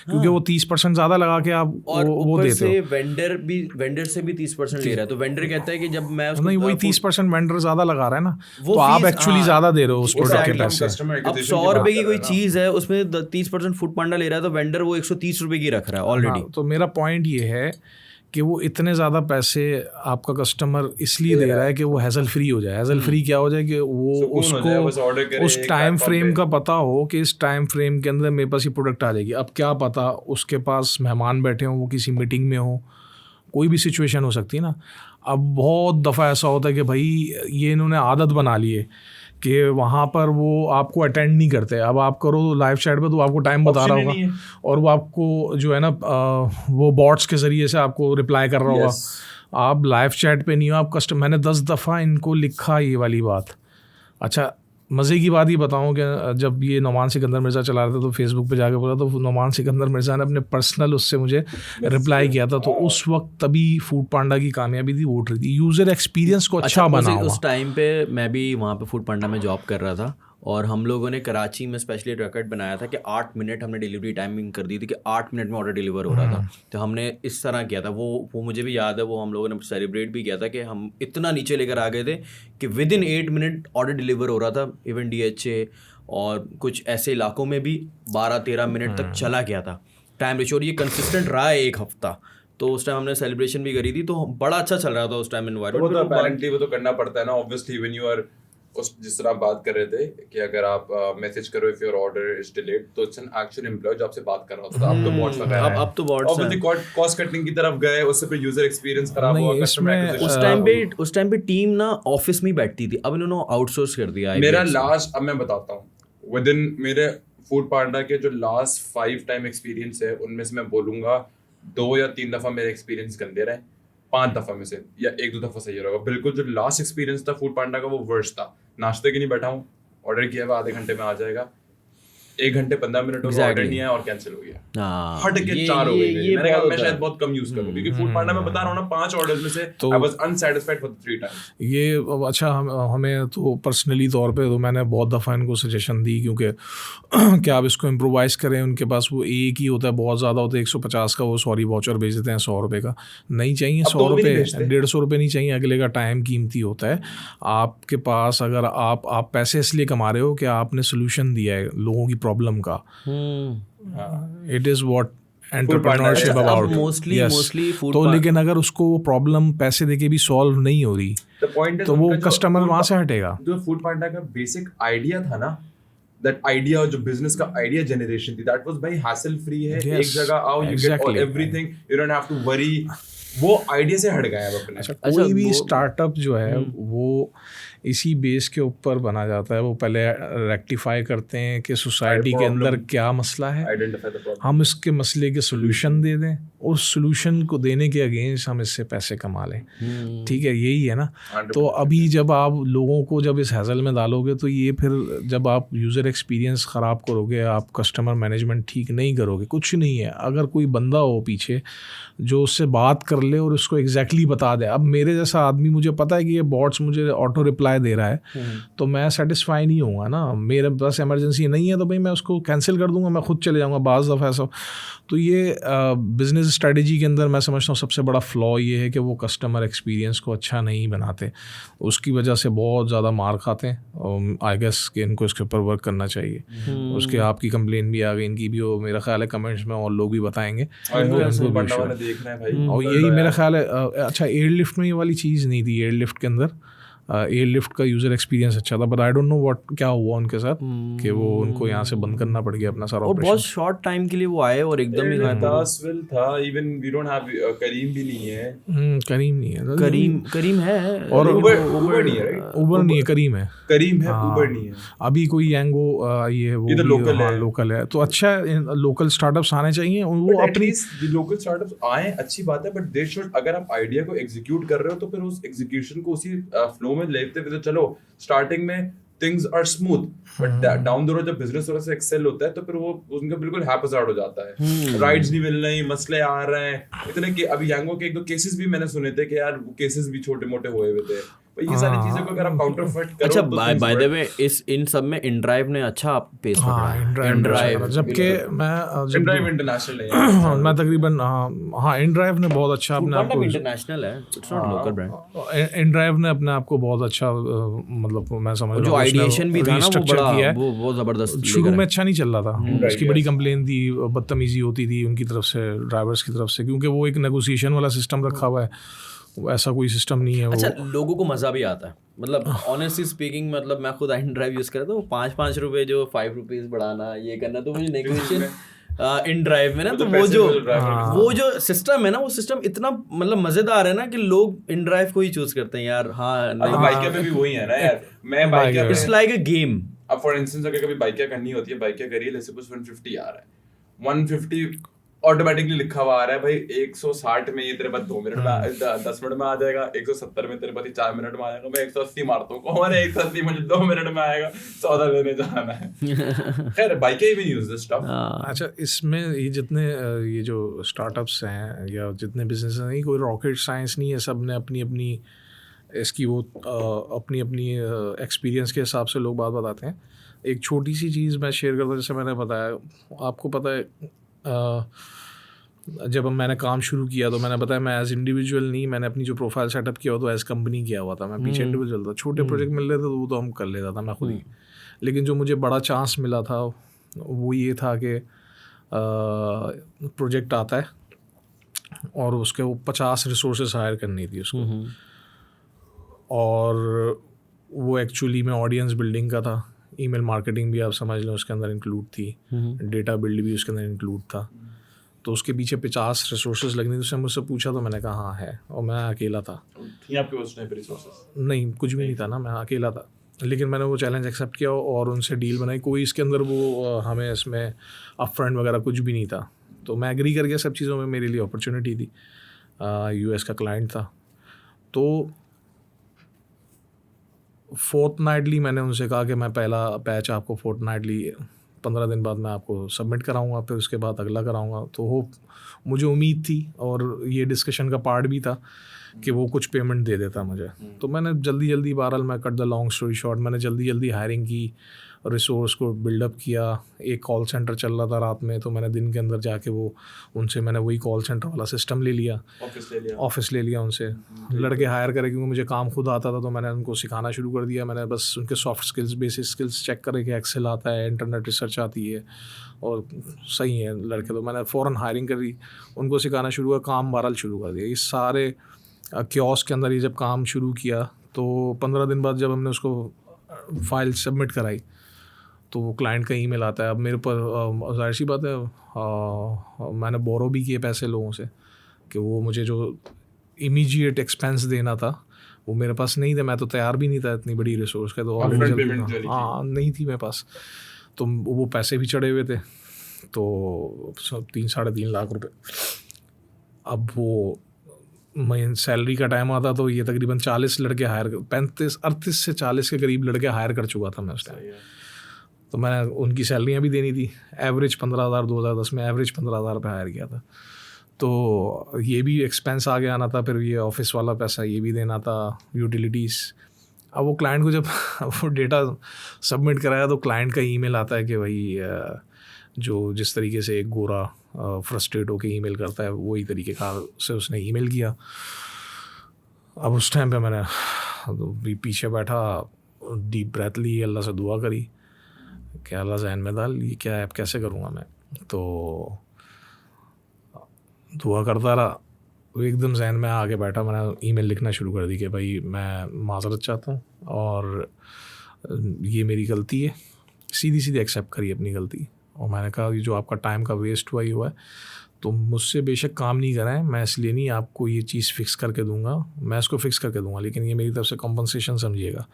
क्योंकि वो 30% ज़्यादा लगा के आप और वो देते हो। वेंडर से भी 30% ले रहा है, तो वेंडर कहता है कि जब मैं उसको नहीं, वही 30% वेंडर ज़्यादा लगा रहा है ना, तो आप एक्चुअली ज़्यादा दे रहे हो उस प्रोडक्ट के पैसे। अब 100 रुपए की कोई चीज़ है, उसमें 30% फूड पांडा ले रहा है, तो वेंडर वो 130 रुपए की रख रहा है ऑलरेडी। तो मेरा पॉइंट ये है कि वो इतने ज़्यादा पैसे आपका कस्टमर इसलिए दे रहा है कि वो हैसल फ्री हो जाए। हैसल फ्री क्या हो जाए कि वो उसको उस टाइम फ्रेम का पता हो कि इस टाइम फ्रेम के अंदर मेरे पास ये प्रोडक्ट आ जाएगी। अब क्या पता उसके पास मेहमान बैठे हों, वो किसी मीटिंग में हो, कोई भी सिचुएशन हो सकती है ना। अब बहुत दफ़ा ऐसा होता है कि भाई ये इन्होंने आदत बना ली है कि वहाँ पर वो आपको अटेंड नहीं करते। अब आप करो लाइव चैट पे तो आपको टाइम बता रहा होगा, और वो आपको जो है ना वो बॉट्स के ज़रिए से आपको रिप्लाई कर रहा होगा। आप लाइव चैट पे नहीं हो, आप मैंने 10 दफ़ा इनको लिखा ये वाली बात। अच्छा, मज़े की बात ये बताऊँ कि जब ये नुमान सिकंदर मिर्ज़ा चला रहे थे तो फेसबुक पे जाके बोला, तो नुमान सिकंदर मिर्ज़ा ने अपने पर्सनल उससे मुझे रिप्लाई किया था। तो उस वक्त तभी फूड पांडा की कामयाबी थी, वोट रही थी, यूज़र एक्सपीरियंस को अच्छा बना। उस टाइम पे मैं भी वहाँ पे फूड पांडा में जॉब कर रहा था, और हम लोगों ने कराची में स्पेशली रिकॉर्ड बनाया था कि 8 मिनट हमने डिलीवरी टाइमिंग कर दी थी कि 8 मिनट में ऑर्डर डिलीवर हो रहा था। तो हमने इस तरह किया था, वो मुझे भी याद है, वो हम लोगों ने सेलिब्रेट भी किया था कि हम इतना नीचे लेकर आ गए थे कि with in 8 minute order deliver हो रहा था। इवन DHA और कुछ ऐसे इलाकों में भी 12-13 मिनट तक चला गया था टाइम रेशियो, और ये कंसिस्टेंट रहा है 1 हफ्ता। तो उस टाइम हमने सेलिब्रेशन भी करी थी, तो बड़ा अच्छा चल रहा था उस टाइम एनवायरनमेंट। वो तो करना पड़ता है ना, ऑब्वियसली व्हेन यू आर उस जिस तरह आप बात कर रहे थे कि अगर आप मैसेज करो if your order is delayed, तो इट्स एन एक्चुअल एम्प्लॉय जो आपसे बात कर रहा होता था। अब तो बॉट्स वगैरह हैं, अब तो bots ऑब्वियसली कॉस्ट कटिंग की तरफ गए, उससे फिर यूजर एक्सपीरियंस खराब नहीं, हुआ, कस्टमर इसमें, एक्विजिशन। उस टाइम पे टीम ना ऑफिस में ही बैठती थी, अब इन्होंने आउटसोर्स कर दिया मेरा IBX से। लास्ट, अब मैं बताता हूँ, विद इन मेरे फूड पांडा के जो लास्ट 5 टाइम एक्सपीरियंस है, उनमें से मैं बोलूंगा 2 या 3 दफा मेरे एक्सपीरियंस गंदे रहे, 5 दफा में से या 1-2 दफा सही रहेगा। बिल्कुल जो लास्ट एक्सपीरियंस था फूड पांडा का वो वर्स्ट था। नाश्ते के लिए बैठा हूँ, ऑर्डर किया हुआ आधे घंटे में आ जाएगा, 1 घंटे 15 मिनट और ऑर्डर नहीं आया और कैंसिल हो गया। हट के 4 हो गई मेरी। मैंने कहा मैं शायद बहुत कम यूज करूं, क्योंकि फूड पांडा में बता रहा हूं ना 5 ऑर्डर्स में से I was unsatisfied for 3 times. ये अच्छा, हमें तो पर्सनली तौर पे तो मैंने बहुत दफ़ा इनको सजेशन दी, क्योंकि क्या आप इसको इम्प्रोवाइज़ करें। उनके पास वो एक ही होता है, बहुत ज़्यादा होता है, 150 का वो सॉरी वाउचर भेज देते हैं 100 रुपये का। नहीं चाहिए 100 रुपये, 150 रुपये नहीं चाहिए, अगले का टाइम कीमती होता है आपके पास। अगर आप पैसे इसलिए कमा रहे हो कि आपने सोल्यूशन दिया है लोगों की प्रॉब्लम का। It is what entrepreneurship about mostly तो लेकिन अगर उसको वो प्रॉब्लम पैसे देके भी सॉल्व नहीं हो रही, तो वो कस्टमर वहाँ से हटेगा। जो फूड पांडा का बेसिक आइडिया था ना, दैट आइडिया, जो बिजनेस का आइडिया जनरेशन थी, दैट वाज भाई हैसल फ्री है, एक जगह आओ, you get everything, you don't have to worry. वो आइडिया से हट गया है अपने। कोई भी स्टार्टअप जो है वो इसी बेस के ऊपर बना जाता है। वो पहले रेक्टिफाई करते हैं कि सोसाइटी के अंदर क्या मसला है, हम इसके मसले के सोल्यूशन दे दें, और सोल्यूशन को देने के अगेंस्ट हम इससे पैसे कमा लें। ठीक है, यही है ना। तो अभी जब आप लोगों को जब इस हैजल में डालोगे, तो ये फिर जब आप यूज़र एक्सपीरियंस ख़राब करोगे, आप कस्टमर मैनेजमेंट ठीक नहीं करोगे, कुछ नहीं है। अगर कोई बंदा हो पीछे जो उससे बात कर ले और उसको एग्जैक्टली बता दे। अब मेरे जैसा आदमी, मुझे पता है कि ये बॉट्स मुझे ऑटो रिप्लाई दे रहा है, तो मैं सेटिस्फाई नहीं होऊंगा ना। मेरे पास इमरजेंसी नहीं है तो भाई मैं उसको कैंसिल कर दूंगा, मैं खुद चले जाऊंगा बाज़ दफ़ा ऐसा। तो ये बिज़नेस स्ट्रेटजी के अंदर मैं समझता हूँ सबसे बड़ा फ्लॉ ये है कि वो कस्टमर एक्सपीरियंस को अच्छा नहीं बनाते। उसकी वजह से बहुत ज़्यादा मार खाते हैं। आई गेस कि इनको इसके ऊपर वर्क करना चाहिए। उसके आपकी कंप्लेन भी आ गई, इनकी भी हो, मेरा ख्याल है कमेंट्स में और लोग भी बताएंगे। और यही मेरा ख्याल है। अच्छा, एयरलिफ्ट में ये वाली चीज़ नहीं थी। एयरलिफ्ट के अंदर एयरलिफ्ट का यूज़र एक्सपीरियंस अच्छा था, but I don't know what क्या हुआ उनके साथ कि वो उनको यहाँ से बंद करना पड़ गया अपना सारा और बहुत शॉर्ट टाइम के लिए वो आए और एकदम ही गायब हो गए था। इवन वी डोंट हैव करीम भी नहीं है। करीम नहीं है, करीम है, और उबर नहीं है, राइट? उबर नहीं है, करीम है, उबर नहीं है। अभी कोई यांगो ये वो लोकल है, तो अच्छा लोकल स्टार्टअप्स आने चाहिए। वो अपनी लोकल स्टार्टअप्स आए, अच्छी बात है, बट दे शुड, अगर आप आइडिया को एग्जीक्यूट कर रहे हो तो फिर उस एग्जीक्यूशन को उसी फ्लो में लेते हुए, तो चलो स्टार्टिंग में things are smooth, but down the road जब बिजनेस थोड़ा सा एक्सेल होता है तो फिर वो उनका बिल्कुल हैपजार्ड हो जाता है। राइड्स नहीं मिल रही, मसले आ रहे हैं इतने कि अभी यांगो के 1-2 केसेस भी मैंने सुने थे कि यार वो केसेस भी छोटे मोटे हुए थे। ये सारी चीजों को अगर आप काउंटर फिट करो। अच्छा, बाय द वे इन सब में इनड्राइव ने अच्छा पेस पकड़ा है। इनड्राइव, जबकि इनड्राइव इंटरनेशनल है, मैं तकरीबन इनड्राइव ने बहुत अच्छा अपने आप को, इंटरनेशनल है, it's not local brand. InDrive ने अपने आप को बहुत अच्छा, मतलब मैं समझ रहा हूं जो आइडिएशन भी था ना वो जबरदस्त। शुरू में अच्छा नहीं चल रहा था, उसकी बड़ी कंप्लेन थी, बदतमीजी होती थी उनकी तरफ से, ड्राइवर्स की तरफ से, क्योंकि वो एक नेगोशिएशन वाला सिस्टम रखा हुआ है, ऐसा कोई सिस्टम नहीं है। अच्छा, लोगों को मज़ा भी आता है, मतलब ऑनेस्टली स्पीकिंग, मतलब मैं खुद इनड्राइव यूज़ कर रहा था, वो 5-5 रुपए जो 5 रुपीज़ बढ़ाना, ये करना, तो मुझे नेगोशिएशन इनड्राइव में ना, तो वो जो सिस्टम है ना, वो सिस्टम इतना मतलब मज़ेदार है ना कि लोग इनड्राइव को ही चूज़ करते हैं यार। हाँ, बाइकिया पे भी वही है ना यार, मैं Bykea, it's like a game. अब फॉर इंस्टेंस अगर कभी बाइकिया करनी होती है, बाइकिया करिए, लेट्स सपोज 150 आ रहा है, 150 ऑटोमेटिकली लिखा हुआ आ रहा है भाई 160 में ये तेरे पास 2 मिनट में 10 मिनट में आ जाएगा, 170 में तेरे पास 4 मिनट में आ जाएगा, मैं 180 मारता हूँ, कौन है 180 मुझे 2 मिनट में आएगा, सौदा लेने जाना है। खैर बाइक ही भी यूज दिस स्टफ। अच्छा, इसमें ये जितने ये जो स्टार्टअप्स हैं या जितने बिजनेस हैं, कोई रॉकेट साइंस नहीं है, सब ने अपनी अपनी इसकी वो अपनी अपनी एक्सपीरियंस के हिसाब से लोग बात बताते हैं। एक छोटी सी चीज़ मैं शेयर करता हूँ, जैसे मैंने बताया, आपको पता है जब मैंने काम शुरू किया तो मैंने बताया मैं एज इंडिविजुअल नहीं, मैंने अपनी जो प्रोफाइल सेटअप किया हुआ तो एज कंपनी किया हुआ था। मैं पीछे इंडिविजुअल था, छोटे प्रोजेक्ट मिल रहे थे तो वो तो हम कर लेता था मैं खुद ही। लेकिन जो मुझे बड़ा चांस मिला था वो ये था कि प्रोजेक्ट आता है और उसके वो 50 रिसोर्सेज हायर करनी थी उसको, और वो एक्चुअली में ऑडियंस बिल्डिंग का था, ईमेल मार्केटिंग भी आप समझ लो उसके अंदर इंक्लूड थी, डेटा बिल्ड भी उसके अंदर इंक्लूड था। तो उसके पीछे 50 रिसोर्सेज लगनी थी। उसने मुझसे पूछा तो मैंने कहा हाँ है, और मैं अकेला था। थी आपके पास उसने रिसोर्सेज? नहीं, कुछ भी नहीं था ना, मैं अकेला था। लेकिन मैंने वो चैलेंज एक्सेप्ट किया और उनसे डील बनाई। कोई इसके अंदर वो हमें इसमें अपफ्रंट वगैरह कुछ भी नहीं था। तो मैं एग्री कर गया सब चीज़ों में, मेरे लिए अपॉर्चुनिटी थी। यूएस का क्लाइंट था। तो फोर्टनाइटली मैंने उनसे कहा कि मैं पहला पैच आपको फोर्टनाइटली 15 दिन बाद मैं आपको सबमिट कराऊंगा, फिर उसके बाद अगला कराऊंगा। तो वो मुझे उम्मीद थी और ये डिस्कशन का पार्ट भी था कि वो कुछ पेमेंट दे देता मुझे। तो मैंने जल्दी बहरहाल, मैं cut the long story short, मैंने जल्दी हायरिंग की, रिसोर्स को बिल्डअप किया। एक कॉल सेंटर चल रहा था रात में, तो मैंने दिन के अंदर जाके वो उनसे मैंने वही कॉल सेंटर वाला सिस्टम ले लिया, ऑफिस ले लिया उनसे, लड़के हायर करे क्योंकि मुझे काम खुद आता था। तो मैंने उनको सिखाना शुरू कर दिया। मैंने बस उनके soft skills, basic skills check करे कि एक्सेल आता है, इंटरनेट रिसर्च आती है और सही है लड़के। तो मैंने फ़ौरन हायरिंग करी, उनको सिखाना शुरू किया, काम बहरहाल शुरू कर दिया। ये सारे क्योस के अंदर ये जब काम शुरू किया तो 15 दिन बाद जब हमने उसको फाइल सबमिट कराई तो वो क्लाइंट का ईमेल आता है। अब मेरे पर जाहिर सी बात है, मैंने बोरो भी किए पैसे लोगों से कि वो मुझे जो इमीडिएट एक्सपेंस देना था वो मेरे पास नहीं था। मैं तो तैयार भी नहीं था इतनी बड़ी रिसोर्स का, तो ऑलरेडी हाँ नहीं थी मेरे पास। तो वो पैसे भी चढ़े हुए थे, तो 3-3.5 लाख रुपए। अब वो महीने सैलरी का टाइम आता तो ये तकरीबन 40 लड़के हायर, 35-38 से 40 के करीब लड़के हायर कर चुका था मैं उस टाइम। तो मैंने उनकी सैलरियाँ भी देनी थी। एवरेज 15,000, 2010 में एवरेज 15,000 पे हायर किया था। तो ये भी एक्सपेंस आगे आना था, फिर ये ऑफिस वाला पैसा ये भी देना था, यूटिलिटीज़। अब वो क्लाइंट को जब वो डेटा सबमिट कराया तो क्लाइंट का ईमेल आता है कि भाई जो जिस तरीके से एक गोरा फ्रस्ट्रेट होकर ईमेल करता है वही तरीके का से उसने ईमेल किया। अब उस टाइम पे मैंने भी पीछे बैठा, डीप ब्रेथ ली, अल्लाह से दुआ करी कि अल्लाह जहन में डाल ये क्या है, कैसे करूँगा मैं। तो दुआ करता रहा, एकदम जहन में आके बैठा, मैंने ईमेल लिखना शुरू कर दी कि भाई मैं माज़रत चाहता हूँ और ये मेरी गलती है। सीधी एक्सेप्ट करी अपनी गलती। और मैंने कहा ये जो आपका टाइम का वेस्ट हुआ है तो मुझसे बेशक काम नहीं कराएं, मैं इसलिए नहीं आपको ये चीज़ फ़िक्स करके दूंगा, मैं इसको फ़िक्स करके दूंगा, लेकिन ये मेरी तरफ से कॉम्पनसेशन समझिएगा।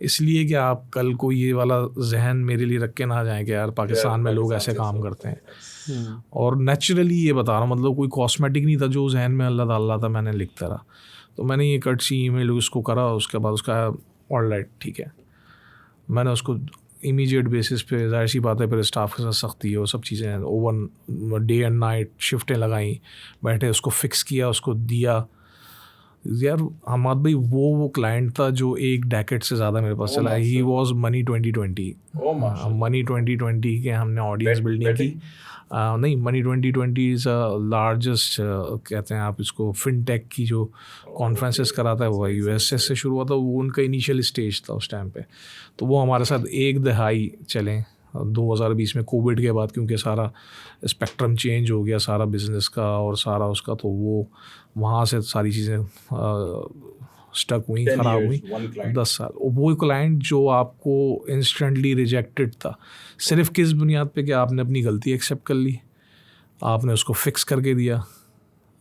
इसलिए कि आप कल को ये वाला जहन मेरे लिए रख के ना जाएं कि यार पाकिस्तान में लोग ऐसे काम करते हैं। और नेचुरली ये बता रहा हूँ, मतलब कोई कॉस्मेटिक नहीं था जो जहन में अल्लाह डाल रहा था, मैंने लिखता रहा। तो मैंने ये कट सी ईमेल उसको करा, उसके बाद उसका ऑलराइट ठीक है। मैंने उसको इमीडिएट बेसिस पे, जाहिर सी बात है फिर स्टाफ के साथ सख्ती है, वो सब चीज़ें ओवर डे एंड नाइट शिफ्टें लगाई, बैठे उसको फ़िक्स किया, उसको दिया। यार हमाद भाई वो क्लाइंट था जो 1 डेकेड से ज़्यादा मेरे पास चला। He was money 2020। मनी 2020 के हमने ऑडियंस बिल्डिंग की। नहीं, मनी 2020 इज़ लार्जेस्ट कहते हैं आप इसको, फिनटेक की जो कॉन्फ्रेंसेस कराता है वो यूएसए से शुरू हुआ था। वो उनका इनिशियल स्टेज था उस टाइम पे। तो वो हमारे साथ 1 दहाई चले 2020 में कोविड के बाद, क्योंकि सारा स्पेक्ट्रम चेंज हो गया सारा बिज़नेस का और सारा उसका। तो वो वहाँ से सारी चीज़ें स्टक हुई, ख़राब हुई 10 साल। वो क्लाइंट जो आपको इंस्टेंटली रिजेक्टेड था, सिर्फ किस बुनियाद पे कि आपने अपनी गलती एक्सेप्ट कर ली, आपने उसको फिक्स करके दिया,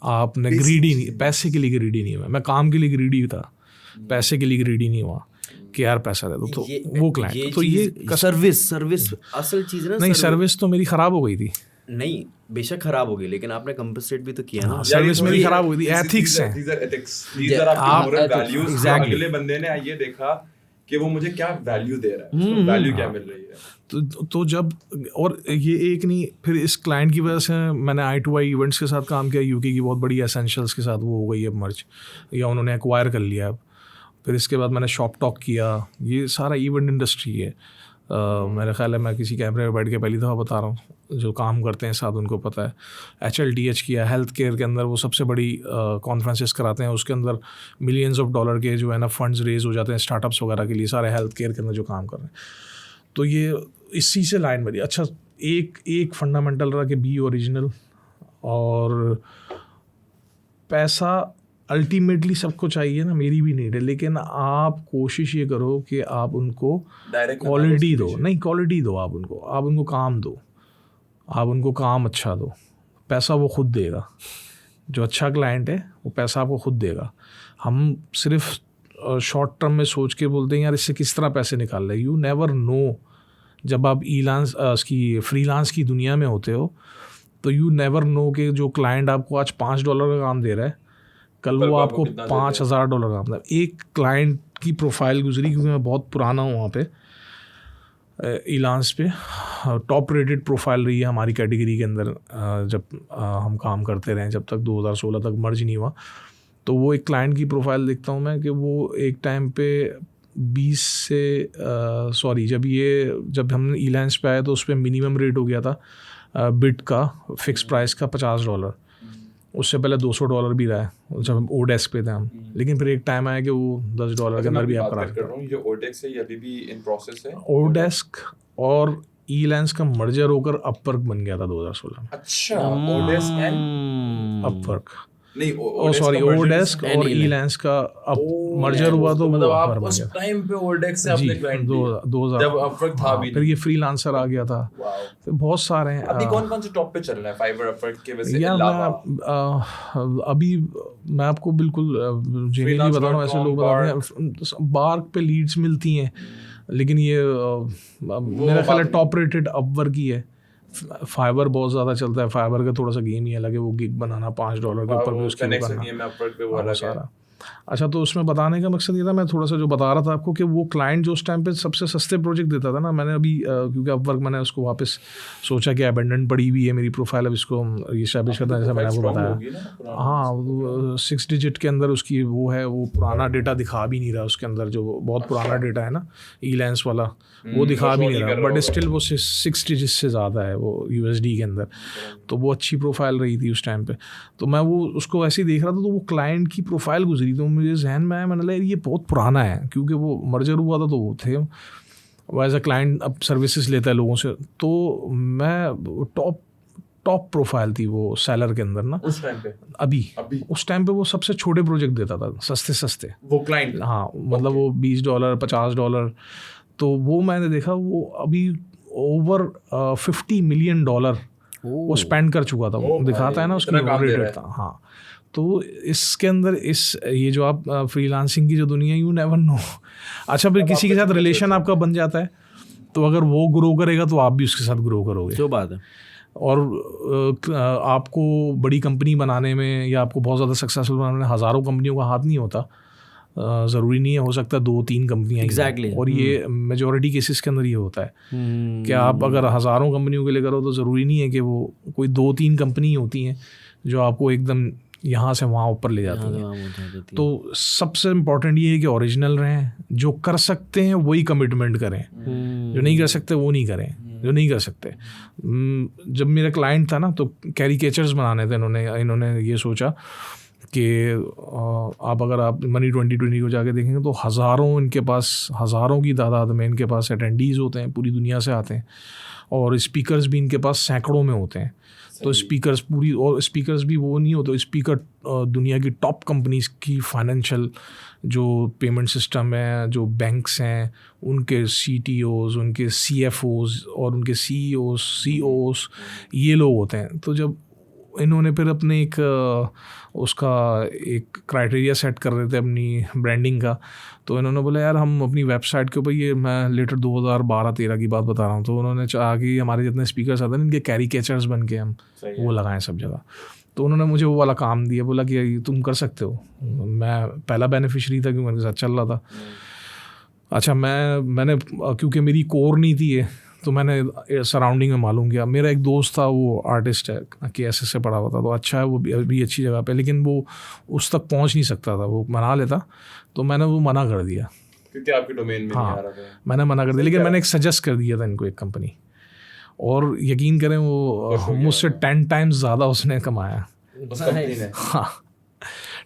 आपने ग्रीडी नहीं, पैसे के लिए ग्रीडी नहीं हुआ। मैं काम के लिए ग्रीडी था, पैसे के लिए ग्रीडी नहीं हुआ कि यार पैसा दे दो। तो वो क्लाइंट, तो ये सर्विस असल चीज़ ना। नहीं, सर्विस तो मेरी ख़राब हो गई थी। नहीं, बेशक खराब हो गई, लेकिन आपने कंपनसेट भी तो किया ना। सर्विस मेरी खराब हुई थी। एथिक्स है, अगले बंदे ने ये देखा कि वो मुझे क्या वैल्यू दे रहा है, वैल्यू क्या मिल रही है। तो जब, और ये एक नहीं, फिर इस क्लाइंट की वजह से मैंने I2I इवेंट्स के साथ काम किया, यूके की बहुत बड़ी एसेंशियल्स के साथ वो हो गई अब मर्ज, या उन्होंने एक्वायर कर लिया अब। फिर इसके बाद मैंने शॉप टॉक किया, ये सारा इवेंट इंडस्ट्री है। मेरा ख्याल है मैं किसी कैमरे में बैठ के पहली दफ़ा बता रहा हूँ, जो काम करते हैं साथ उनको पता है। HLTH किया, हेल्थ केयर के अंदर वो सबसे बड़ी कॉन्फ्रेंसेस कराते हैं, उसके अंदर मिलियंस ऑफ डॉलर के जो है ना फंड्स रेज हो जाते हैं स्टार्टअप्स वगैरह के लिए, सारे हेल्थ केयर के अंदर जो काम कर रहे हैं। तो ये इसी से लाइन बनी। अच्छा, एक फंडामेंटल रहा कि बी ओरिजिनल, और पैसा अल्टीमेटली सबको चाहिए ना, मेरी भी नीड है, लेकिन आप कोशिश ये करो कि आप उनको क्वालिटी दो, नहीं क्वालिटी दो, आप उनको काम दो, आप उनको काम अच्छा दो, पैसा वो खुद देगा। जो अच्छा क्लाइंट है वो पैसा आपको खुद देगा। हम सिर्फ शॉर्ट टर्म में सोच के बोलते हैं यार इससे किस तरह पैसे निकाल रहे, यू नेवर नो। जब आप इसकी फ्रीलांस की दुनिया में होते हो तो यू नेवर नो कि जो क्लाइंट आपको आज $5 का काम दे रहा है, कल वो आपको $5,000 का काम दे। एक क्लाइंट की प्रोफाइल गुजरी, क्योंकि मैं बहुत पुराना हूँ वहाँ पे इलांस पे, टॉप रेटेड प्रोफाइल रही है हमारी कैटेगरी के अंदर जब हम काम करते रहे, जब तक 2016 तक मर्ज नहीं हुआ। तो वो एक क्लाइंट की प्रोफाइल देखता हूँ मैं कि वो एक टाइम पे 20 से जब हम इलांस पे आए तो उस पर मिनिमम रेट हो गया था बिट का फिक्स प्राइस का $50। उससे पहले $200 भी रहा है जब हम ओडेस्क पे थे हम, लेकिन फिर एक टाइम आया कि वो $10 के अंदर भी आप करा सकते। ओडेस्क और ईलांस का मर्जर होकर अपवर्क बन गया था 2016 में। अच्छा, ओडेस्क एंड अपवर्क नहीं, ओडेस्क और ईलांस का मर्जर हुआ तो मतलब वो आप उस टाइम पे ओडेस्क से आपने क्लाइंट लिया जब अपवर्क था भी, फिर ये फ्रीलांसर आ गया था। तो बहुत सारे हैं। अभी कौन-कौन से टॉप पे चल रहा है फाइवर अपवर्क के वैसे अलावा? अभी मैं आपको बिल्कुल जेन्युइनली बता रहा हूँ, ऐसे लोग बताते हैं बार्क पे लीड्स मिलती हैं, लेकिन ये मेरा ख्याल है टॉप रेटेड अपवर्क ही है। फाइबर बहुत ज़्यादा चलता है, फाइबर का थोड़ा सा गेम ही अलग है, वो गिग बनाना $5 के ऊपर भी उसकी करना सारा। अच्छा, तो उसमें बताने का मकसद ये था, मैं थोड़ा सा जो बता रहा था आपको कि वो क्लाइंट जो उस टाइम पे सबसे सस्ते प्रोजेक्ट देता था ना, मैंने अभी क्योंकि अपवर्क मैंने उसको वापस सोचा कि अबेंडन पड़ी हुई है मेरी प्रोफाइल, अब इसको इस्टेब्लिश करना है, जैसा मैंने आपको बताया। हाँ, 6 डिजिट के अंदर उसकी वो है, वो पुराना डेटा दिखा भी नहीं रहा उसके अंदर, जो बहुत पुराना डेटा है ना ईलांस वाला, वो दिखा भी नहीं रहा, बट स्टिल वो 6 डिजिट से ज़्यादा है वो USD के अंदर। तो वो अच्छी प्रोफाइल रही थी उस टाइम पे। तो मैं वो उसको ऐसे ही देख रहा था, तो वो क्लाइंट की प्रोफाइल गुजरी, तो मुझे जहन में आया, मैंने लगा ये बहुत पुराना है, क्योंकि वो मर्जर हुआ था तो वो थे, वो एज अ क्लाइंट अब सर्विसेज लेता है लोगों से। तो मैं टॉप प्रोफाइल थी वो सेलर के अंदर ना उस टाइम पे। अभी उस टाइम पे वो सबसे छोटे प्रोजेक्ट देता था, सस्ते वो क्लाइंट। हाँ, मतलब वो $20 $50। तो वो मैंने देखा वो अभी ओवर $50 मिलियन वो स्पेंड कर चुका था। वो दिखाता है ना उसकी रेट था। हाँ, तो इसके अंदर ये जो आप फ्रीलांसिंग की जो दुनिया, यू नेवर नो। अच्छा, फिर किसी के साथ रिलेशन आपका बन जाता है, तो अगर वो ग्रो करेगा तो आप भी उसके साथ ग्रो करोगे, जो बात है। और आपको बड़ी कंपनी बनाने में या आपको बहुत ज़्यादा सक्सेसफुल बनाने में हज़ारों कंपनियों का हाथ नहीं होता, ज़रूरी नहीं है, हो सकता है 2-3 कंपनियाँ एग्जैक्टली। और ये मेजॉरिटी केसेस के अंदर ये होता है कि आप अगर हज़ारों कंपनियों के लिए करो तो ज़रूरी नहीं है कि वो कोई 2-3 कंपनी होती हैं जो आपको एकदम यहाँ से वहाँ ऊपर ले जाती हैं। तो सबसे इम्पोर्टेंट ये है कि ओरिजिनल रहें, जो कर सकते हैं वही कमिटमेंट करें, जो नहीं कर सकते वो नहीं करें, जो नहीं कर सकते। जब मेरा क्लाइंट था ना, तो कैरिकेचर्स बनाने थे इन्होंने ये सोचा कि अगर आप मनी 2020 को जाके देखेंगे तो हज़ारों की तादाद में इनके पास अटेंडीज़ होते हैं, पूरी दुनिया से आते हैं, और स्पीकर्स भी इनके पास सैकड़ों में होते हैं। तो स्पीकर्स भी वो नहीं होते, स्पीकर दुनिया की टॉप कंपनीज की फाइनेंशियल जो पेमेंट सिस्टम है, जो बैंक्स हैं, उनके CTOs, उनके CFOs और उनके CEOs ये लोग होते हैं। तो जब इन्होंने फिर अपने उसका एक क्राइटेरिया सेट कर रहे थे अपनी ब्रांडिंग का, तो इन्होंने बोला यार हम अपनी वेबसाइट के ऊपर, ये मैं लेटर 2012-13 की बात बता रहा हूँ, तो उन्होंने चाहा कि हमारे जितने स्पीकर्स आते हैं इनके कैरिकेचर्स बन के हम वो लगाएं सब जगह। तो उन्होंने मुझे वो वाला काम दिया, बोला कि तुम कर सकते हो। मैं पहला बेनिफिशरी था क्योंकि मेरे साथ चल रहा था। अच्छा, मैंने क्योंकि मेरी कोर नहीं थी ये, तो मैंने सराउंडिंग में मालूम किया। मेरा एक दोस्त था, वो आर्टिस्ट है, KSS से पढ़ा हुआ था, तो अच्छा है, वो भी अच्छी जगह पे, लेकिन वो उस तक पहुंच नहीं सकता था, वो मना लेता, तो मैंने वो मना कर दिया क्योंकि आपके डोमेन में नहीं आ रहा था। मैंने मना कर दिया, लेकिन मैंने एक सजेस्ट कर दिया था इनको एक कंपनी, और यकीन करें वो मुझसे 10 टाइम्स ज़्यादा उसने कमाया। उस कंपनी ने? हाँ,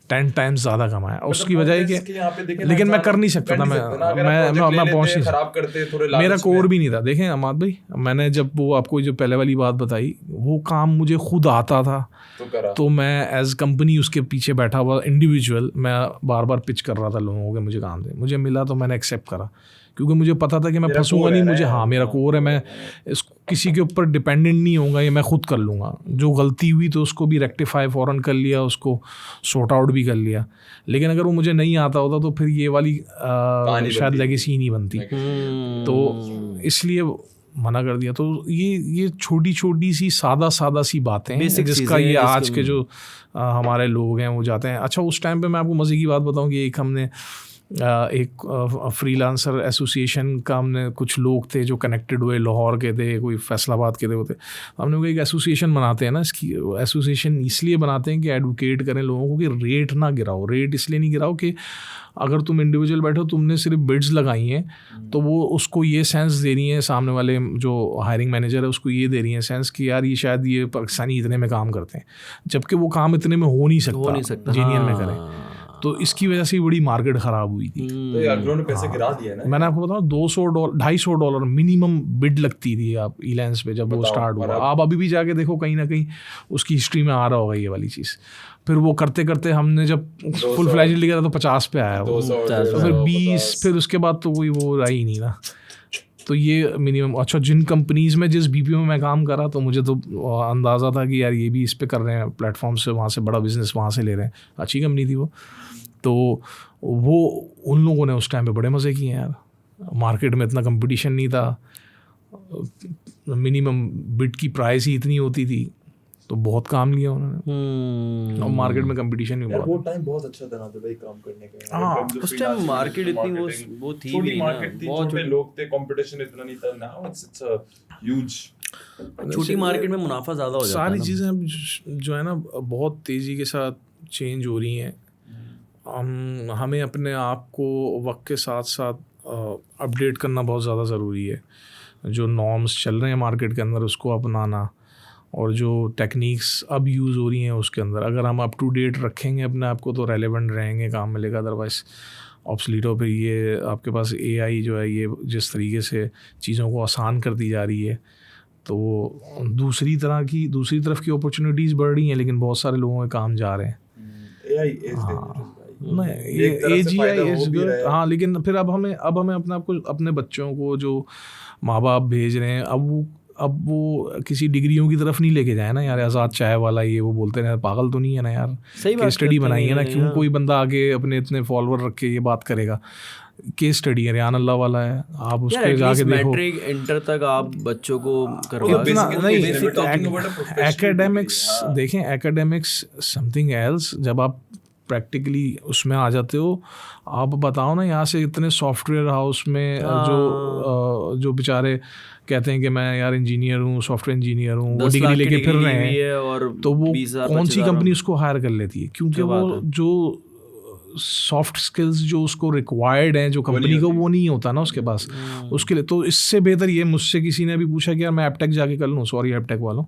10 टाइम्स ज़्यादा कमाया। उसकी वजह है कि यहाँ पे देखें ना, लेकिन मैं इंसान कर नहीं सकता था, मैं पहुंच नहीं खराब करते थोड़े मेरा लालच कोर में। भी नहीं था। देखें अमाद भाई, मैंने जब वो आपको जो पहले वाली बात बताई, वो काम मुझे खुद आता था तो करा। तो मैं एज कंपनी उसके पीछे बैठा हुआ इंडिविजुअल, मैं बार बार पिच कर रहा था लोगों को कि मुझे काम दे, मुझे मिला तो मैंने एक्सेप्ट करा, क्योंकि मुझे पता था कि मैं मेरा फंसूंगा core नहीं। है ना मुझे यार, हाँ मेरा कोर है, मैं किसी के ऊपर डिपेंडेंट नहीं होऊंगा, ये मैं खुद कर लूँगा। जो गलती हुई तो उसको भी रेक्टिफाई फ़ौरन कर लिया, उसको सॉर्ट आउट भी कर लिया। लेकिन अगर वो मुझे नहीं आता होता तो फिर ये वाली शायद लेगेसी नहीं बनती, तो इसलिए मना कर दिया। तो ये छोटी छोटी सी सादा सी बातें हैं जिसका ये आज के जो हमारे लोग हैं वो जाते हैं। अच्छा, उस टाइम पे मैं आपको मज़े की बात बताऊं कि एक हमने एक फ्रीलांसर एसोसिएशन का, हमने कुछ लोग थे जो कनेक्टेड हुए, लाहौर के थे, कोई फैसलाबाद के थे, होते हमने वो एक एसोसिएशन बनाते हैं ना। इसकी एसोसिएशन इसलिए बनाते हैं कि एडवोकेट करें लोगों को कि रेट ना गिराओ। रेट इसलिए नहीं गिराओ कि अगर तुम इंडिविजुअल बैठो, तुमने सिर्फ बिड्स लगाई हैं तो वो उसको ये सेंस दे रही हैं, सामने वाले जो हायरिंग मैनेजर है उसको ये दे रही हैं सेंस कि यार ये शायद ये पाकिस्तानी इतने में काम करते हैं, जबकि वो काम इतने में हो नहीं सकता जीनियन में करें। तो इसकी वजह से बड़ी मार्केट ख़राब हुई थी। तो यार उन्होंने पैसे गिरा दिए ना। मैंने आपको बताऊँ $200 $250 मिनिमम बिड लगती थी आप इलेंस पे जब वो स्टार्ट हुआ। आप अभी भी जाके देखो, कहीं ना कहीं उसकी हिस्ट्री में आ रहा होगा ये वाली चीज़। फिर वो करते करते हमने जब फुल फ्लैज लिया तो 50 पे आया वो, तो फिर 20, फिर उसके बाद तो कोई वो रहा ही नहीं ना। तो ये मिनिमम। अच्छा, जिन कंपनीज़ में जिस बीपीओ में मैं काम करा तो मुझे तो अंदाज़ा था कि यार ये भी इस पे कर रहे हैं, प्लेटफॉर्म से वहाँ से बड़ा बिजनेस वहाँ से ले रहे हैं। अच्छी कंपनी थी वो। तो वो उन लोगों ने उस टाइम पे बड़े मज़े किए यार। मार्केट में इतना कंपटीशन नहीं था, मिनिमम बिड की प्राइस ही इतनी होती थी, तो बहुत काम लिया उन्होंने। और मार्केट में कंपटीशन भी यार वो बहुत। टाइम बहुत अच्छा था ना भाई काम करने का। हाँ, उस टाइम मार्केट इतनी वो थी छोटी भी ना, मार्केट थी, छोटे लोग थे, कंपटीशन इतना नहीं था। Now it's a huge. छोटी मार्केट में मुनाफा ज़्यादा हो जाता है। सारी चीज़ें जो है ना बहुत तेज़ी के साथ चेंज हो रही हैं। हमें अपने आप को वक्त के साथ साथ अपडेट करना बहुत ज़्यादा ज़रूरी है। जो नॉर्म्स चल रहे हैं मार्केट के अंदर उसको अपनाना, और जो टेक्निक्स अब यूज़ हो रही हैं उसके अंदर अगर हम अप टू डेट रखेंगे अपने आप को तो रेलेवेंट रहेंगे, काम मिलेगा। अदरवाइज़ ऑब्सलीटो पे ये आपके पास AI जो है ये जिस तरीके से चीज़ों को आसान करती जा रही है, तो दूसरी तरफ की अपॉर्चुनिटीज़ बढ़ रही हैं, लेकिन बहुत सारे लोगों के काम जा रहे हैं। AI is dangerous। AGI is good. हाँ, लेकिन फिर अब हमें अपने आप को, अपने बच्चों को जो माँ बाप भेज रहे हैं, अब वो किसी डिग्रियों की तरफ नहीं लेके जाए ना यार। आज़ाद चाय वाला ये वो बोलते हैं, पागल तो नहीं है ना यार। सही बात, स्टडी बनाई है ना, क्यों कोई बंदा आगे अपने इतने फॉलोअर रख के ये बात करेगा। केस स्टडी है, रियान अल्लाह वाला है, आप उसके जाके देखो। मैट्रिक इंटर तक आप बच्चों को करवा नहीं। एकेडमिक्स देखें, एकेडमिक्स समथिंग एल्स। जब आप प्रैक्टिकली उसमें आ जाते हो, आप बताओ ना, यहाँ से इतने सॉफ्टवेयर हाउस में जो बेचारे कहते हैं कि मैं यार इंजीनियर हूँ, सॉफ्टवेयर इंजीनियर हूँ, वो डिग्री लेके फिर रहे हैं, और तो वो कौन सी कंपनी उसको हायर कर लेती है? क्योंकि वो जो सॉफ्ट स्किल्स जो उसको रिक्वायर्ड हैं जो कंपनी को, वो नहीं होता ना उसके पास उसके लिए। तो इससे बेहतर ये, मुझसे किसी ने भी पूछा कि यार मैं एपटेक जाके कर लूँ, सॉरी एपटेक वालों,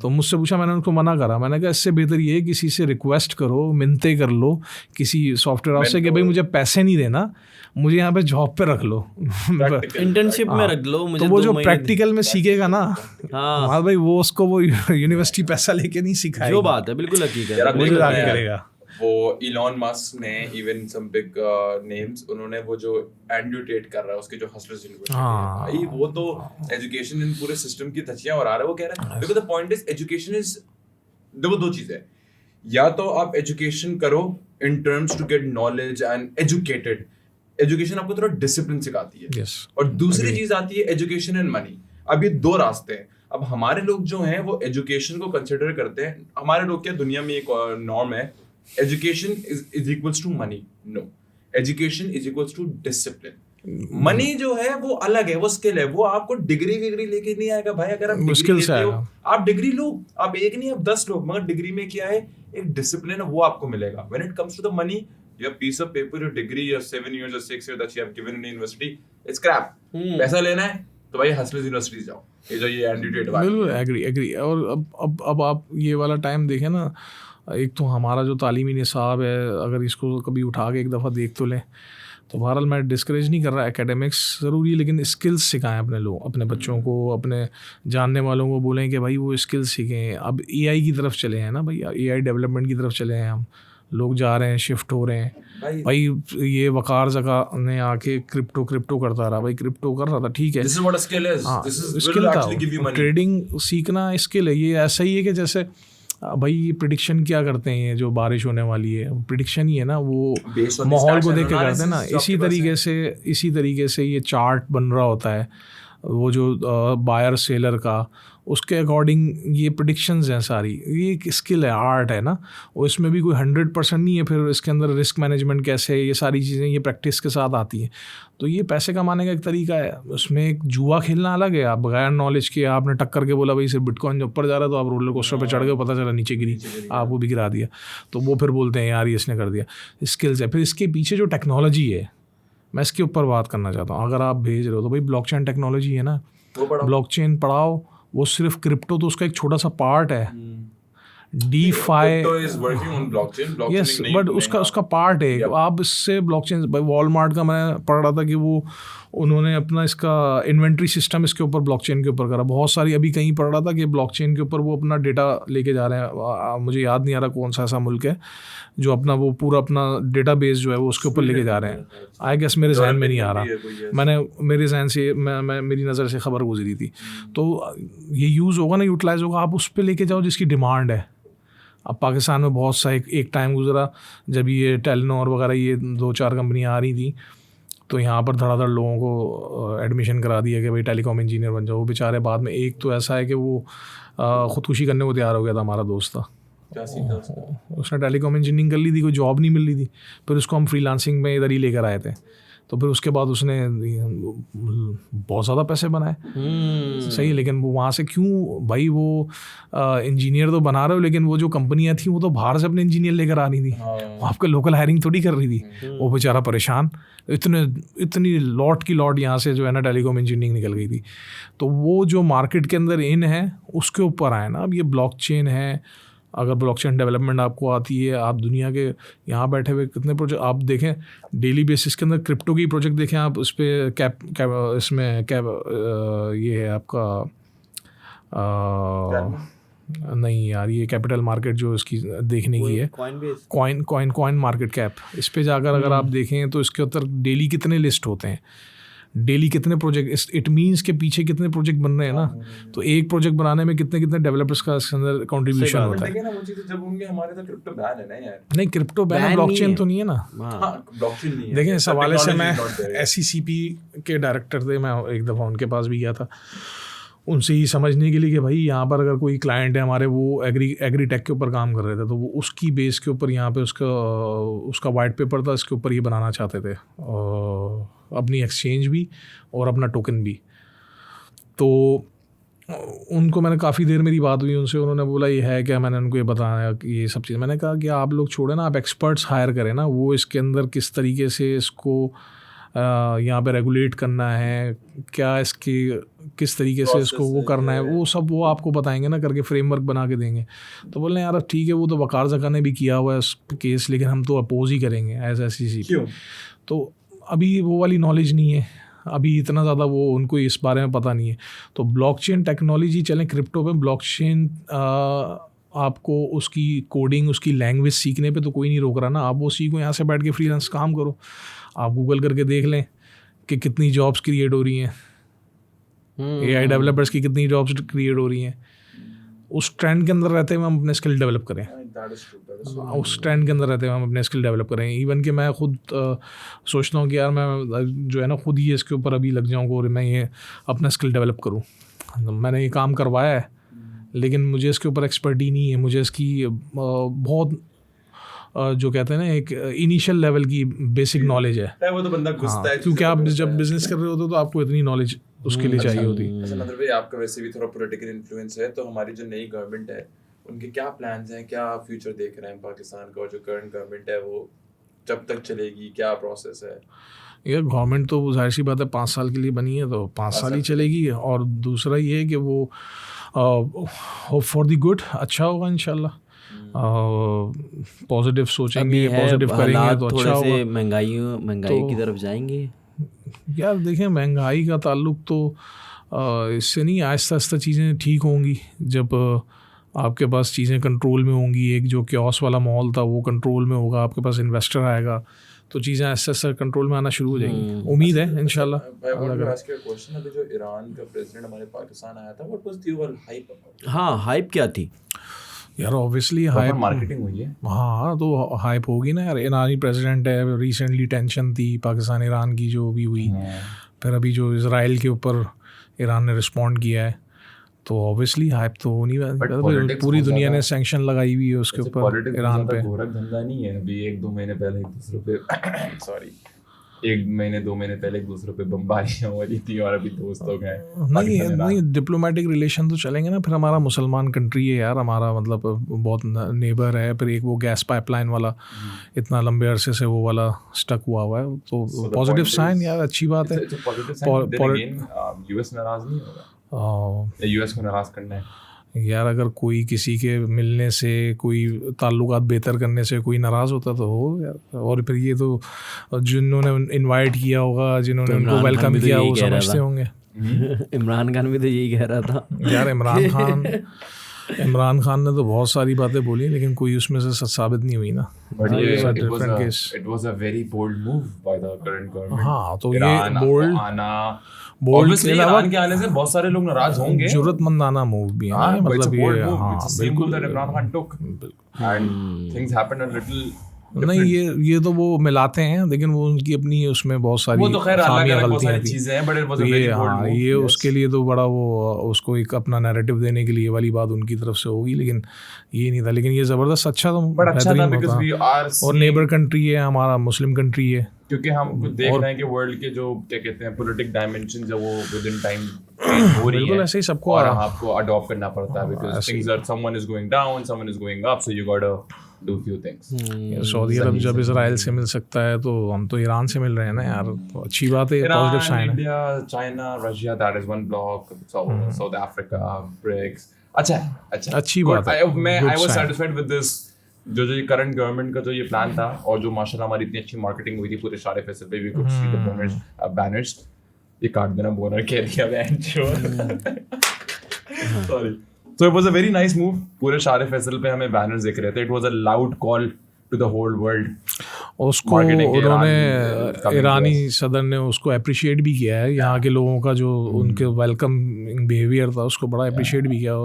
तो मुझसे पूछा, मैंने उनको मना करा। मैंने कहा इससे बेहतर ये किसी से रिक्वेस्ट करो, मिन्नतें कर लो किसी सॉफ्टवेयर हाउस से कि भाई मुझे पैसे नहीं देना, मुझे यहाँ पे जॉब पे रख लो, इंटर्नशिप में रख लो मुझे। तो वो जो प्रैक्टिकल में सीखेगा ना, हाँ भाई वो उसको वो यूनिवर्सिटी पैसा लेके नहीं सिखाएगा। जो बात है बिल्कुल हकीकत है, मुझे आगे करेगा। वो इलॉन मस्क ने, इवन सम बिग नेम्स, उन्होंने वो जो एंड्रयू टेट कर रहा है उसके जो हसलर्स यूनिवर्सिटी है भाई, वो तो एजुकेशन इन पूरे सिस्टम की धज्जियां उड़ा रहा है। वो कह रहा है, देखो the point is education is, देखो दो चीजें, या तो आप एजुकेशन करो in terms to get knowledge and educated, education आपको थोड़ा डिसिप्लिन सिखाती है, और दूसरी चीज आती है एजुकेशन एंड मनी। अब ये दो रास्ते हैं। अब हमारे लोग जो हैं वो एजुकेशन को कंसिडर करते हैं, हमारे लोग क्या, दुनिया में एक नॉर्म है, education is equals to money. No, education is equals to discipline. Money जो है वो अलग है, वो स्किल है, वो आपको डिग्री लेके नहीं आएगा भाई। अगर आप डिग्री लेते हो, आप डिग्री लो, आप एक नहीं आप 10 लोग, मगर डिग्री में क्या है, एक डिसिप्लिन है, वो आपको मिलेगा। When it comes to the money, your piece of paper, your degree, your 7 years or 6 years that you have given in university, it's crap. पैसा लेना है तो भाई हसलर्स यूनिवर्सिटी जाओ, ये जो ये एंड्रयू टेट वाला। बिल्कुल एग्री। और अब आप ये वाला टाइम देखें ना, एक तो हमारा जो तालीमी निसाब है, अगर इसको कभी उठा के एक दफ़ा देख तो लें, तो बहरहाल मैं डिस्करेज नहीं कर रहा, एकेडमिक्स ज़रूरी है लेकिन स्किल्स सिखाएं अपने लोग, अपने बच्चों को, अपने जानने वालों को बोलें कि भाई वो स्किल्स सीखें। अब AI की तरफ चले हैं ना भाई, AI डेवलपमेंट की तरफ चले हैं हम, लोग जा रहे हैं, शिफ्ट हो रहे हैं भाई। ये वकार जका ने आके क्रिप्टो करता रहा भाई, क्रिप्टो कर रहा था, ठीक है, This is what a skill is. हाँ, This is स्किल will था, actually give you money. Trading सीखना स्किल है। ये ऐसा ही है कि जैसे भाई ये प्रिडिक्शन क्या करते हैं, ये जो बारिश होने वाली है प्रिडिक्शन ही है ना, वो Based on the माहौल stats को and देख के करते हैं ना। analysis जो इसी तरीके से ये चार्ट बन रहा होता है, वो जो बायर सेलर का, उसके अकॉर्डिंग ये प्रिडिक्शंस हैं सारी। ये एक स्किल है, आर्ट है ना, और इसमें भी कोई 100% नहीं है। फिर इसके अंदर रिस्क मैनेजमेंट कैसे है, ये सारी चीज़ें ये प्रैक्टिस के साथ आती हैं। तो ये पैसे कमाने का एक तरीका है, उसमें एक जुआ खेलना अलग है। आप बगैर नॉलेज के आपने टक्कर के बोला भाई सिर्फ बिटकॉइन ऊपर जा रहा है, तो आप रोलर कोस्टर पे चढ़ गए, पता चला नीचे गिरी, आपको भी गिरा दिया, तो वो फिर बोलते हैं यार ये इसने कर दिया। स्किल्स है। फिर इसके पीछे जो टेक्नोलॉजी है, मैं इसके ऊपर बात करना चाहता हूँ। अगर आप भेज रहे हो तो भाई ब्लॉकचेन टेक्नोलॉजी है ना, ब्लॉकचेन पढ़ाओ। वो सिर्फ क्रिप्टो तो उसका एक छोटा सा पार्ट है, DeFi यस, बट उसका पार्ट है। आप इससे ब्लॉकचेन, वॉलमार्ट का मैं पढ़ रहा था कि वो उन्होंने अपना इसका इन्वेंट्री सिस्टम इसके ऊपर ब्लॉकचेन के ऊपर करा। बहुत सारी अभी कहीं पढ़ रहा था कि ब्लॉकचेन के ऊपर वो अपना डेटा लेके जा रहे हैं, मुझे याद नहीं आ रहा कौन सा ऐसा मुल्क है जो अपना वो पूरा अपना डेटा बेस जो है वो उसके ऊपर लेके जा रहे हैं। आई गेस मेरे जहन में नहीं आ रहा, मेरे जहन से मेरी नज़र से खबर गुजरी थी। तो ये यूज़ होगा ना, यूटिलाइज़ होगा, आप उस पर लेके जाओ जिसकी डिमांड है। अब पाकिस्तान में बहुत सा एक टाइम गुजरा जब ये टेलीनॉर वगैरह ये 2-4 कंपनियां आ रही थी, तो यहाँ पर धड़ाधड़ लोगों को एडमिशन करा दिया कि भाई टेलीकॉम इंजीनियर बन जाओ। वो बेचारे बाद में, एक तो ऐसा है कि वो ख़ुदकुशी करने को तैयार हो गया था, हमारा दोस्त था, उसने टेलीकॉम इंजीनियरिंग कर ली थी, कोई जॉब नहीं मिल रही थी, फिर उसको हम फ्रीलांसिंग में इधर ही लेकर आए थे। तो फिर उसके बाद उसने बहुत ज़्यादा पैसे बनाए, सही। लेकिन वो वहाँ से क्यों भाई, वो इंजीनियर तो बना रहे हो, लेकिन वो जो कंपनियाँ थी वो तो बाहर से अपने इंजीनियर लेकर आ रही थी, वो आपका लोकल हायरिंग थोड़ी कर रही थी। वो बेचारा परेशान, इतनी लॉट की लॉट यहाँ से जो है ना टेलीकॉम इंजीनियरिंग निकल गई थी। तो वो जो मार्केट के अंदर इन है उसके ऊपर आए ना। अब ये ब्लॉकचेन है, अगर ब्लॉकचेन डेवलपमेंट आपको आती है, आप दुनिया के यहाँ बैठे हुए कितने प्रोजेक्ट आप देखें डेली बेसिस के अंदर, क्रिप्टो की प्रोजेक्ट देखें आप, उस पर इसमें ये है आपका नहीं यार, ये कैपिटल मार्केट जो इसकी देखने की है, कॉइन मार्केट कैप, इस पे जाकर अगर आप देखें तो इसके ऊपर डेली कितने लिस्ट होते हैं, डेली कितने प्रोजेक्ट, इट मीन्स के पीछे कितने प्रोजेक्ट बन रहे हैं ना। तो एक प्रोजेक्ट बनाने में कितने डेवलपर्स का इसके अंदर कंट्रीब्यूशन होता है। नहीं, क्रिप्टो बैन है, ब्लॉकचेन तो नहीं है ना। देखें, इस हवाले से मैं SECP के डायरेक्टर थे, मैं एक दफ़ा उनके पास भी गया था, उनसे ही समझने के लिए कि भाई यहाँ पर अगर कोई क्लाइंट है हमारे, वो एग्री टेक के ऊपर काम कर रहे थे, तो वो उसकी बेस के ऊपर यहाँ पे उसका वाइट पेपर था, इसके ऊपर ये बनाना चाहते थे, अपनी एक्सचेंज भी और अपना टोकन भी। तो उनको मैंने काफ़ी देर मेरी बात हुई उनसे, उन्होंने बोला ये है क्या, मैंने उनको ये बताया कि ये सब चीज़। मैंने कहा कि आप लोग छोड़े ना, आप एक्सपर्ट्स हायर करें ना, वो इसके अंदर किस तरीके से इसको यहाँ पे रेगुलेट करना है, क्या इसके किस तरीके से इसको वो करना है, वो सब वो आपको बताएंगे ना, करके फ्रेमवर्क बना के देंगे। तो बोले यार ठीक है, वो तो वकार जका ने भी किया हुआ है केस, लेकिन हम तो अपोज ही करेंगे एज SECP। तो अभी वो वाली नॉलेज नहीं है, अभी इतना ज़्यादा वो उनको इस बारे में पता नहीं है। तो ब्लॉकचेन टेक्नोलॉजी चलें क्रिप्टो पे, ब्लॉकचेन आपको उसकी कोडिंग, उसकी लैंग्वेज सीखने पे तो कोई नहीं रोक रहा ना, आप वो सीखो, यहाँ से बैठ के फ्रीलांस काम करो। आप गूगल करके देख लें कि कितनी जॉब्स क्रिएट हो रही हैं, AI डेवलपर्स की कितनी जॉब्स क्रिएट हो रही हैं। उस ट्रेंड के अंदर रहते हुए हम अपने स्किल डेवलप करें, उस ट्रेंड के अंदर रहते हुए हम अपने स्किल डेवलप करें। इवन कि मैं खुद सोचता हूँ कि यार मैं जो है ना खुद ही इसके ऊपर अभी लग जाऊँ और मैं ये अपना स्किल डेवलप करूँ। मैंने ये काम करवाया है, लेकिन मुझे इसके ऊपर एक्सपर्टी नहीं है, मुझे इसकी बहुत जो कहते हैं ना एक इनिशियल लेवल की बेसिक नॉलेज है, वो तो बंदा घुसता है, क्योंकि आप जब बिजनेस कर रहे होते हो तो आपको इतनी नॉलेज उसके लिए चाहिए होती है। अच्छा नदर भाई, आपका वैसे भी थोड़ा पॉलिटिकल इन्फ्लुएंस है, तो हमारी जो नई गवर्नमेंट है उनके क्या प्लान्स हैं, क्या फ्यूचर देख रहे हैं पाकिस्तान का, और जो करंट गवर्नमेंट है वो जब तक चलेगी, क्या प्रोसेस है? ये गवर्नमेंट तो जाहिर सी बात है 5 साल के लिए बनी है, तो 5 साल ही चलेगी। और दूसरा ये है कि वो होप फॉर द गुड, अच्छा होगा इंशाल्लाह। पॉजिटिव सोचेंगे, पॉजिटिव करेंगे तो अच्छा होगा। महंगाई की तरफ जाएंगे यार देखिए, महंगाई का ताल्लुक तो इससे नहीं, आहिस्ता आहिस्ता चीज़ें ठीक होंगी जब आपके पास चीज़ें कंट्रोल में होंगी। एक जो क्योस वाला माहौल था वो कंट्रोल में होगा, आपके पास इन्वेस्टर आएगा तो चीज़ें आहिस्ता आहिस्ता कंट्रोल में आना शुरू हो जाएंगी। उम्मीद है इंशाल्लाह। क्वेश्चन जो ईरान का प्रेसिडेंट हमारे पाकिस्तान आया था, what was the overall hype? हाँ, हाइप क्या थी यार? ऑब्वियसली हाइप, मार्केटिंग हुई है। हाँ तो हाइप होगी ना यार। ईरानी प्रेसिडेंट है, रिसेंटली टेंशन थी पाकिस्तान ईरान की जो भी हुई, फिर अभी जो इजराइल के ऊपर ईरान ने रिस्पॉन्ड किया है, तो ऑब्वियसली हाइप तो होनी है। पूरी दुनिया ने सैंक्शन लगाई हुई है उसके ऊपर, ईरान पे। गोरख धंधा नहीं है। अभी 1-2 महीने पहले एक दूसरे पे सॉरी 1-2 महीने पहले एक दूसरे पे बमबारियां हो रही थी और अभी दोस्त हो गए। नहीं, डिप्लोमेटिक रिलेशन तो चलेंगे ना। फिर हमारा मुसलमान कंट्री है यार, हमारा मतलब बहुत नेबर है। फिर एक वो गैस पाइपलाइन वाला इतना लंबे अरसे से वो वाला स्टक हुआ है, तो पॉजिटिव साइन यार, अच्छी बात है। यूएस नाराज नहीं होगा, यूएस को नाराज करना है यार। अगर कोई किसी के मिलने से, कोई ताल्लुकात बेहतर करने से कोई नाराज़ होता तो हो यार। और फिर ये तो जिन्होंने इन्वाइट किया होगा, जिन्होंने उनको वेलकम किया, वो समझते होंगे। इमरान खान भी तो यही कह रहा था यार। इमरान खान ने तो बहुत सारी बातें बोली, लेकिन कोई उसमें से सच साबित नहीं हुई ना। It was a very bold move by the current government। हाँ, तो ये Obviously ईरान के आने से बहुत सारे लोग नाराज होंगे। जुर्रतमंदाना मूव भी है ना, मतलब ये बिल्कुल Imran Khan took and things happened a little नहीं, ये तो वो मिलाते हैं, लेकिन वो उनकी अपनी उसमें बहुत सारी वो तो खैर खामियां गलतियां चीजें हैं, but it was a very bold move. ये उसके लिए तो बड़ा वो उसको एक अपना नैरेटिव देने के लिए वाली बात उनकी तरफ से होगी, लेकिन ये नहीं था। लेकिन ये जबरदस्त अच्छा था, और नेबर कंट्री है हमारा, मुस्लिम कंट्री है, क्योंकि हम देख रहे हैं कि वर्ल्ड के जो क्या कहते हैं पॉलिटिक डायमेंशन जो वो विद इन टाइम हो रही है। बिल्कुल ऐसे ही सबको और आपको अडॉप्ट करना पड़ता है, because things are someone is going down, someone is going up, so you got to do few things. सऊदी अरब जब इजराइल से मिल सकता है तो हम तो ईरान से मिल रहे हैं ना यार, तो अच्छी बात है, पॉजिटिव साइन है। India, China, Russia, that is one block, South Africa, BRICS. अच्छा अच्छी बात है। मैं I was satisfied with this जो करंट गवर्नमेंट का जो ये प्लान था, और जो माशाल्लाह हमारी इतनी अच्छी मार्केटिंग हुई थी पूरे सारे फैसल पे, we could see the banners. ये काट देना, बोनर कह दिया sorry. So it was a very nice move। पूरे सारे फैसल पे हमें बैनर्स दिख रहे थे। It was a loud call to the whole world। उसको उन्होंने ईरानी सदर ने उसको अप्रिशिएट भी किया है। यहाँ के लोगों का जो उनके वेलकमिंग बिहेवियर था उसको बड़ा अप्रिशिएट भी किया।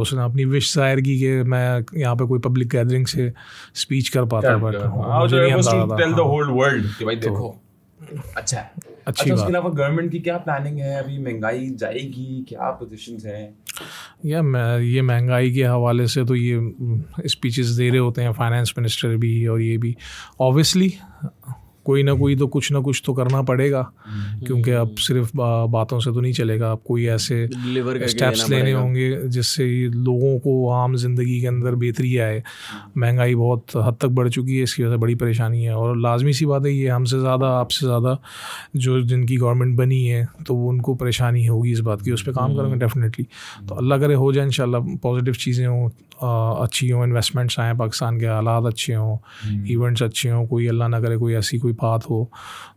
उसने अपनी विश जाहिर की कि मैं यहाँ पे कोई पब्लिक गैदरिंग से स्पीच कर पाता, बट मुझे नहीं आता था। टेल द होल वर्ल्ड कि भाई देखो अच्छा है। अच्छा, उसके अलावा गवर्नमेंट की क्या प्लानिंग है? अभी महंगाई जाएगी, क्या पोजीशंस हैं? ये महंगाई के हवाले से तो ये स्पीचेस दे रहे होते हैं फाइनेंस मिनिस्टर भी, और ये भी ऑब्वियसली कोई ना कोई तो कुछ ना कुछ तो करना पड़ेगा, क्योंकि अब सिर्फ बातों से तो नहीं चलेगा। अब कोई ऐसे स्टेप्स लेने होंगे जिससे लोगों को आम जिंदगी के अंदर बेहतरी आए। महंगाई बहुत हद तक बढ़ चुकी है, इसकी वजह से बड़ी परेशानी है, और लाजमी सी बात है ये हमसे ज़्यादा आपसे ज़्यादा जो जिनकी गवर्नमेंट बनी है तो उनको परेशानी होगी इस बात की। उस पर काम करेंगे डेफिनेटली। तो अल्लाह करे हो जाए इंशाल्लाह, पॉजिटिव चीज़ें हों, अच्छी हों, इन्वेस्टमेंट्स आएँ, पाकिस्तान के हालात अच्छे हों, इवेंट्स अच्छे हों, कोई अल्लाह ना करे कोई ऐसी कोई बात हो,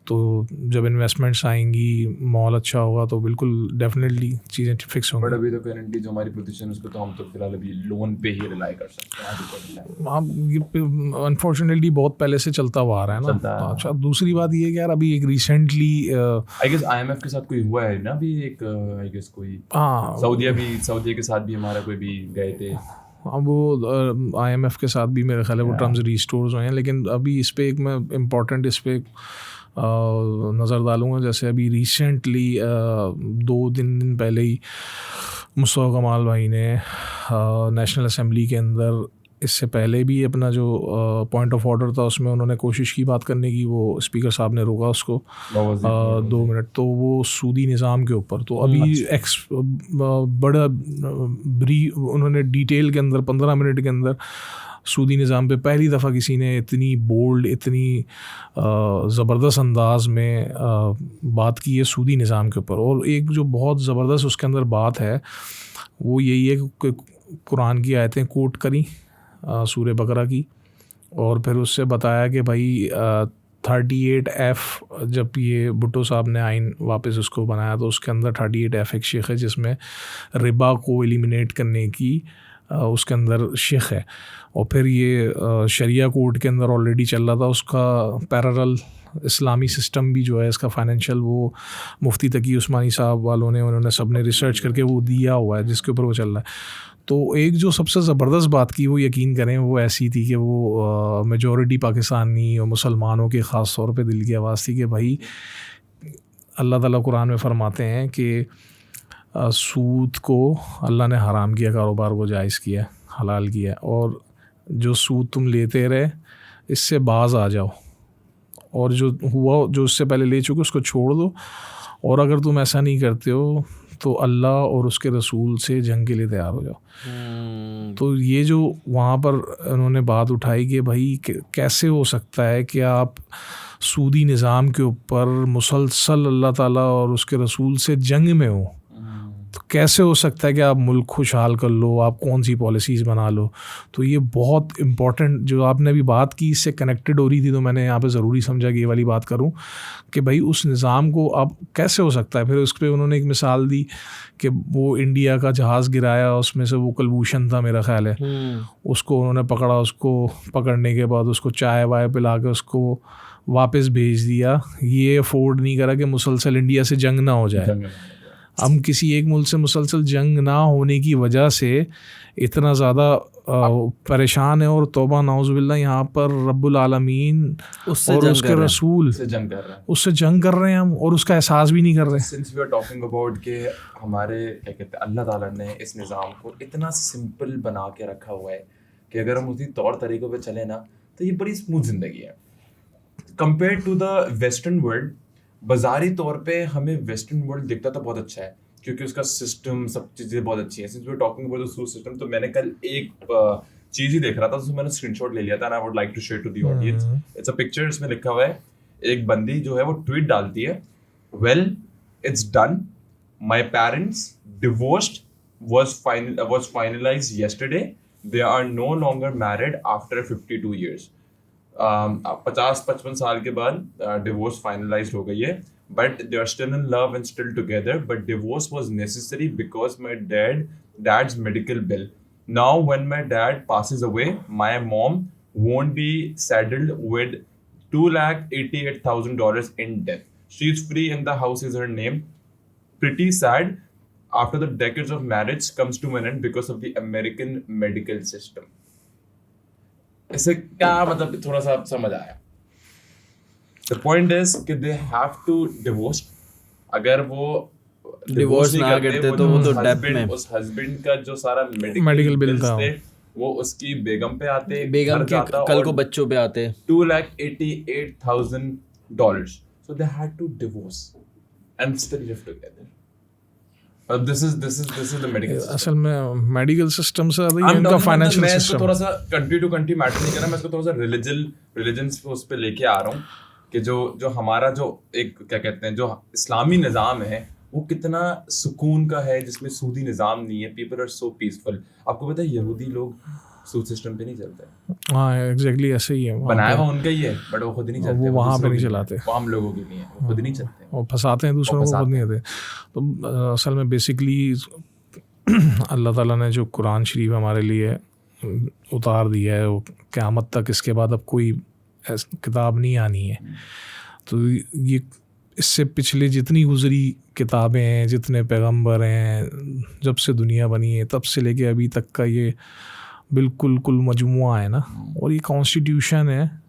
तो जब इन्वेस्टमेंट्स आएंगी, माहौल अच्छा होगा, तो बिल्कुल डेफिनेटली चीज़ें फिक्स होंगी। बट अभी तो करंटली जो हमारी पोजीशन है उस पर तो हम तो फिलहाल अभी लोन पे ही रिलाई कर सकते हैं। हाँ, ये अनफॉर्चुनेटली बहुत पहले से चलता हुआ आ रहा है ना। अच्छा, दूसरी बात ये है कि यार अभी एक रिसेंटली आई गेस IMF के साथ कोई हुआ है ना अभी एक, आई गेस कोई, हाँ सऊदी के साथ भी हमारा कोई भी गए थे। अब वो IMF के साथ भी मेरे ख्याल है वो टर्म्स रिस्टोर्स हुए हैं, लेकिन अभी इस पर एक मैं इम्पॉर्टेंट इस पर नज़र डालूँगा। जैसे अभी रिसेंटली 2 दिन पहले ही मुस्तफ़ा कमाल भाई ने नेशनल असम्बली के अंदर, इससे पहले भी अपना जो पॉइंट ऑफ ऑर्डर था उसमें उन्होंने कोशिश की बात करने की, वो स्पीकर साहब ने रोका उसको 2 मिनट, तो वो सूदी निज़ाम के ऊपर। तो अभी बड़ा उन्होंने डिटेल के अंदर 15 मिनट के अंदर सूदी निज़ाम पे पहली दफ़ा किसी ने इतनी बोल्ड, इतनी ज़बरदस्त अंदाज में बात की है सूदी निज़ाम के ऊपर। और एक जो बहुत ज़बरदस्त उसके अंदर बात है वो यही है कि कुरान की आयतें कोट करी सूरह बकरा की, और फिर उससे बताया कि भाई 38F जब ये भुट्टो साहब ने आइन वापस उसको बनाया तो उसके अंदर 38F एक शेख है जिसमें रिबा को एलिमिनेट करने की उसके अंदर शेख है। और फिर ये शरिया कोड के अंदर ऑलरेडी चल रहा था उसका पैरेलल इस्लामी सिस्टम भी जो है इसका फाइनेंशियल, वो मुफ्ती तकी उस्मानी साहब वालों ने, उन्होंने सब ने रिसर्च करके वो दिया हुआ है जिसके ऊपर वो चल रहा है। तो एक जो सबसे ज़बरदस्त बात की वो यकीन करें वो ऐसी थी कि वो मेजॉरिटी पाकिस्तानी और मुसलमानों के ख़ास तौर पे दिल की आवाज़ थी कि भाई अल्लाह ताला कुरान में फ़रमाते हैं कि सूद को अल्लाह ने हराम किया, कारोबार को जायज़ किया, हलाल किया, और जो सूद तुम लेते रहे इससे बाज आ जाओ, और जो हुआ जो उससे पहले ले चुके उसको छोड़ दो, और अगर तुम ऐसा नहीं करते हो तो अल्लाह और उसके रसूल से जंग के लिए तैयार हो जाओ। तो ये जो वहाँ पर उन्होंने बात उठाई कि भाई कैसे हो सकता है कि आप सूदी निज़ाम के ऊपर मुसलसल अल्लाह ताला और उसके रसूल से जंग में हो, तो कैसे हो सकता है कि आप मुल्क खुशहाल कर लो, आप कौन सी पॉलिसीज़ बना लो। तो ये बहुत इम्पॉर्टेंट जो आपने अभी बात की इससे कनेक्टेड हो रही थी, तो मैंने यहाँ पे ज़रूरी समझा कि ये वाली बात करूँ कि भाई उस निज़ाम को अब कैसे हो सकता है। फिर उस पर उन्होंने एक मिसाल दी कि वो इंडिया का जहाज़ गिराया, उसमें से वो कुलभूषण था मेरा ख्याल है, उसको उन्होंने पकड़ा, उसको पकड़ने के बाद उसको चाय वाय पिला के उसको वापस भेज दिया। ये अफोर्ड नहीं करा कि मुसलसल इंडिया से जंग ना हो जाए। हम किसी एक मुल्क से मुसलसल जंग ना होने की वजह से इतना ज़्यादा परेशान है, और तौबा नाउज़ुबिल्लाह यहाँ पर रब्बुल आलमीन और उसके रसूल उससे जंग कर रहे हैं हम, और उसका एहसास भी नहीं कर रहे। Since we are talking about कि हमारे क्या कहते हैं अल्लाह ताला ने इस निज़ाम को इतना सिंपल बना के रखा हुआ है कि अगर हम उसी तौर तरीक़ों पे चले ना तो ये बड़ी स्मूथ ज़िंदगी है compare to the western world. बाजारी तौर पे हमें वेस्टर्न वर्ल्ड दिखता तो बहुत अच्छा है क्योंकि उसका सिस्टम सब चीज़ें बहुत अच्छी हैं। Since we are talking about the सूद सिस्टम, तो मैंने कल एक चीज़ ही देख रहा था, तो मैंने स्क्रीनशॉट ले लिया था, and I would like to share to the audience. It's a picture, इसमें लिखा हुआ है, एक बंदी जो है वो ट्वीट डालती है, well it's done, my parents divorced was finalized yesterday, they are no longer married after 52 years। 50-55 साल के बाद डिवोर्स फाइनलाइज्ड हो गई है, but they are still in love and still together, but divorce was necessary because my dad's medical bill. Now when my dad passes away, my mom won't be saddled with $288,000 in debt. She's free and the house is her name. Pretty sad. After the decades of marriage comes to an end because of the American medical system. इससे क्या मतलब थोड़ा सा समझ आया? The point is कि they have to divorce. अगर वो डिवोर्स ना करते तो वो तो डेथ में, उस हस्बैंड का जो सारा मेडिकल बिल था वो उसकी बेगम पे आते, बेगम के कल को बच्चों पे आते, $288,000. So they had to divorce and still live together. This is the medical system. असल में मेडिकल सिस्टम से ज़्यादा इनका फाइनेंशियल सिस्टम। मैं सिस्टम थोड़ा सा कंट्री टू कंट्री मैटर नहीं कर रहा, मैं इसको थोड़ा सा रिलीजन्स पे उस पे लेके आ रहा हूँ कि जो हमारा जो एक क्या कहते हैं जो इस्लामी निज़ाम है वो कितना सुकून का है, जिसमें सूदी निज़ाम नहीं है। People are so peaceful. आपको पता है यहूदी लोग सूद सिस्टम पे नहीं चलते। हाँ एग्जैक्टली ऐसे ही है, बनाया हुआ उनका ही है बट वो खुद नहीं चलते, वो वहाँ पे नहीं चलाते, वो हम लोगों के लिए है, वो खुद नहीं चलते और फंसाते हैं दूसरों को, खुद नहीं आते। तो असल में बेसिकली अल्लाह ताला ने जो कुरान शरीफ हमारे लिए उतार दिया है वो क़यामत तक, इसके बाद अब कोई किताब नहीं आनी है। तो ये इससे पिछले जितनी गुज़री किताबें हैं, जितने पैगंबर हैं, जब से दुनिया बनी है तब से लेके अभी तक का ये बिल्कुल कुल मजमुआ है ना। और ये कॉन्स्टिट्यूशन है,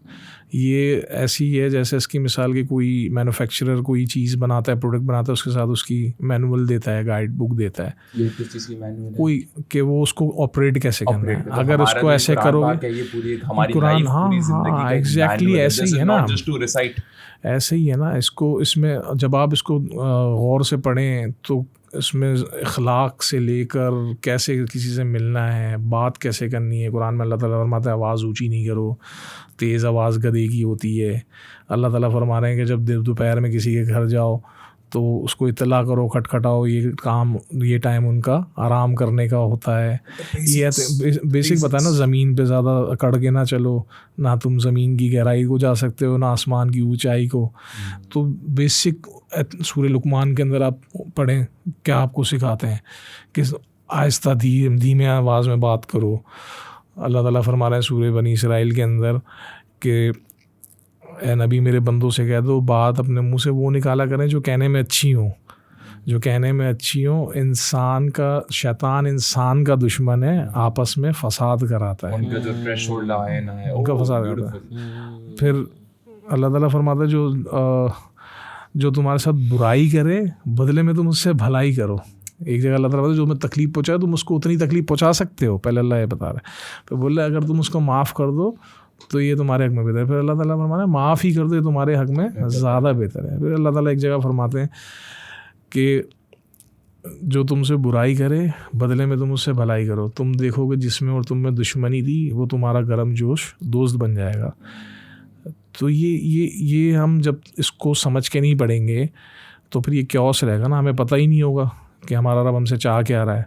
ये ऐसी है जैसे इसकी मिसाल के कोई मैन्युफैक्चरर कोई चीज़ बनाता है, प्रोडक्ट बनाता है, उसके साथ उसकी मैनुअल देता है, गाइड बुक देता है, ये किस चीज़ की मैनुअल है? कोई कि वो उसको ऑपरेट कैसे करना है। अगर उसको ऐसे करोगे कुरान, हाँ एग्जैक्टली ऐसे ही है ना, ऐसे ही है ना। इसमें जब आप इसको गौर से पढ़ें तो इसमें इखलाक से लेकर कैसे किसी से मिलना है, बात कैसे करनी है। कुरान में अल्लाह ताला फरमाता है आवाज़ ऊंची नहीं करो, तेज़ आवाज़ गधे की होती है। अल्लाह ताला फरमा रहे हैं कि जब दोपहर में किसी के घर जाओ तो उसको इत्तला करो, खटखटाओ, ये टाइम उनका आराम करने का होता है। ये बेसिक पता है ना, ज़मीन पे ज़्यादा अकड़ के ना चलो, ना तुम ज़मीन की गहराई को जा सकते हो, ना आसमान की ऊंचाई को। तो बेसिक सूरह लुकमान के अंदर आप पढ़ें, क्या आपको सिखाते हैं कि आहिस्ता धीमे आवाज़ में बात करो। अल्लाह ताला फरमा रहे हैं सूरह बनी इसराइल के अंदर कि ए नबी मेरे बंदों से कह दो, बात अपने मुंह से वो निकाला करें जो कहने में अच्छी हो, जो कहने में अच्छी हो। शैतान इंसान का दुश्मन है, आपस में फसाद कराता है, उनका जो थ्रेशोल्ड है उनका फसाद कराता है। फिर अल्लाह ताला फरमाता है जो तुम्हारे साथ बुराई करे बदले में तुम उससे भलाई करो। एक जगह अल्लाह ताला जो मैं तकलीफ़ पहुँचाए तुम उसको उतनी तकलीफ़ पहुँचा सकते हो, पहले अल्लाह ये बता रहा है। तो बोल रहा है अगर तुम उसको माफ़ कर दो तो ये तुम्हारे हक में बेहतर है। फिर अल्लाह ताला फरमाना है माफ़ ही कर दो, ये तुम्हारे हक में ज़्यादा बेहतर है। फिर अल्लाह ताला एक जगह फरमाते हैं कि जो तुमसे बुराई करे बदले में तुम उससे भलाई करो। तुम देखोगे जिसमें और तुम में दुश्मनी थी वो तुम्हारा गर्म जोश दोस्त बन जाएगा। तो ये हम जब इसको समझ के नहीं पढ़ेंगे तो फिर ये क्योस रहेगा ना, हमें पता ही नहीं होगा कि हमारा रब हमसे चाह क्या रहा है।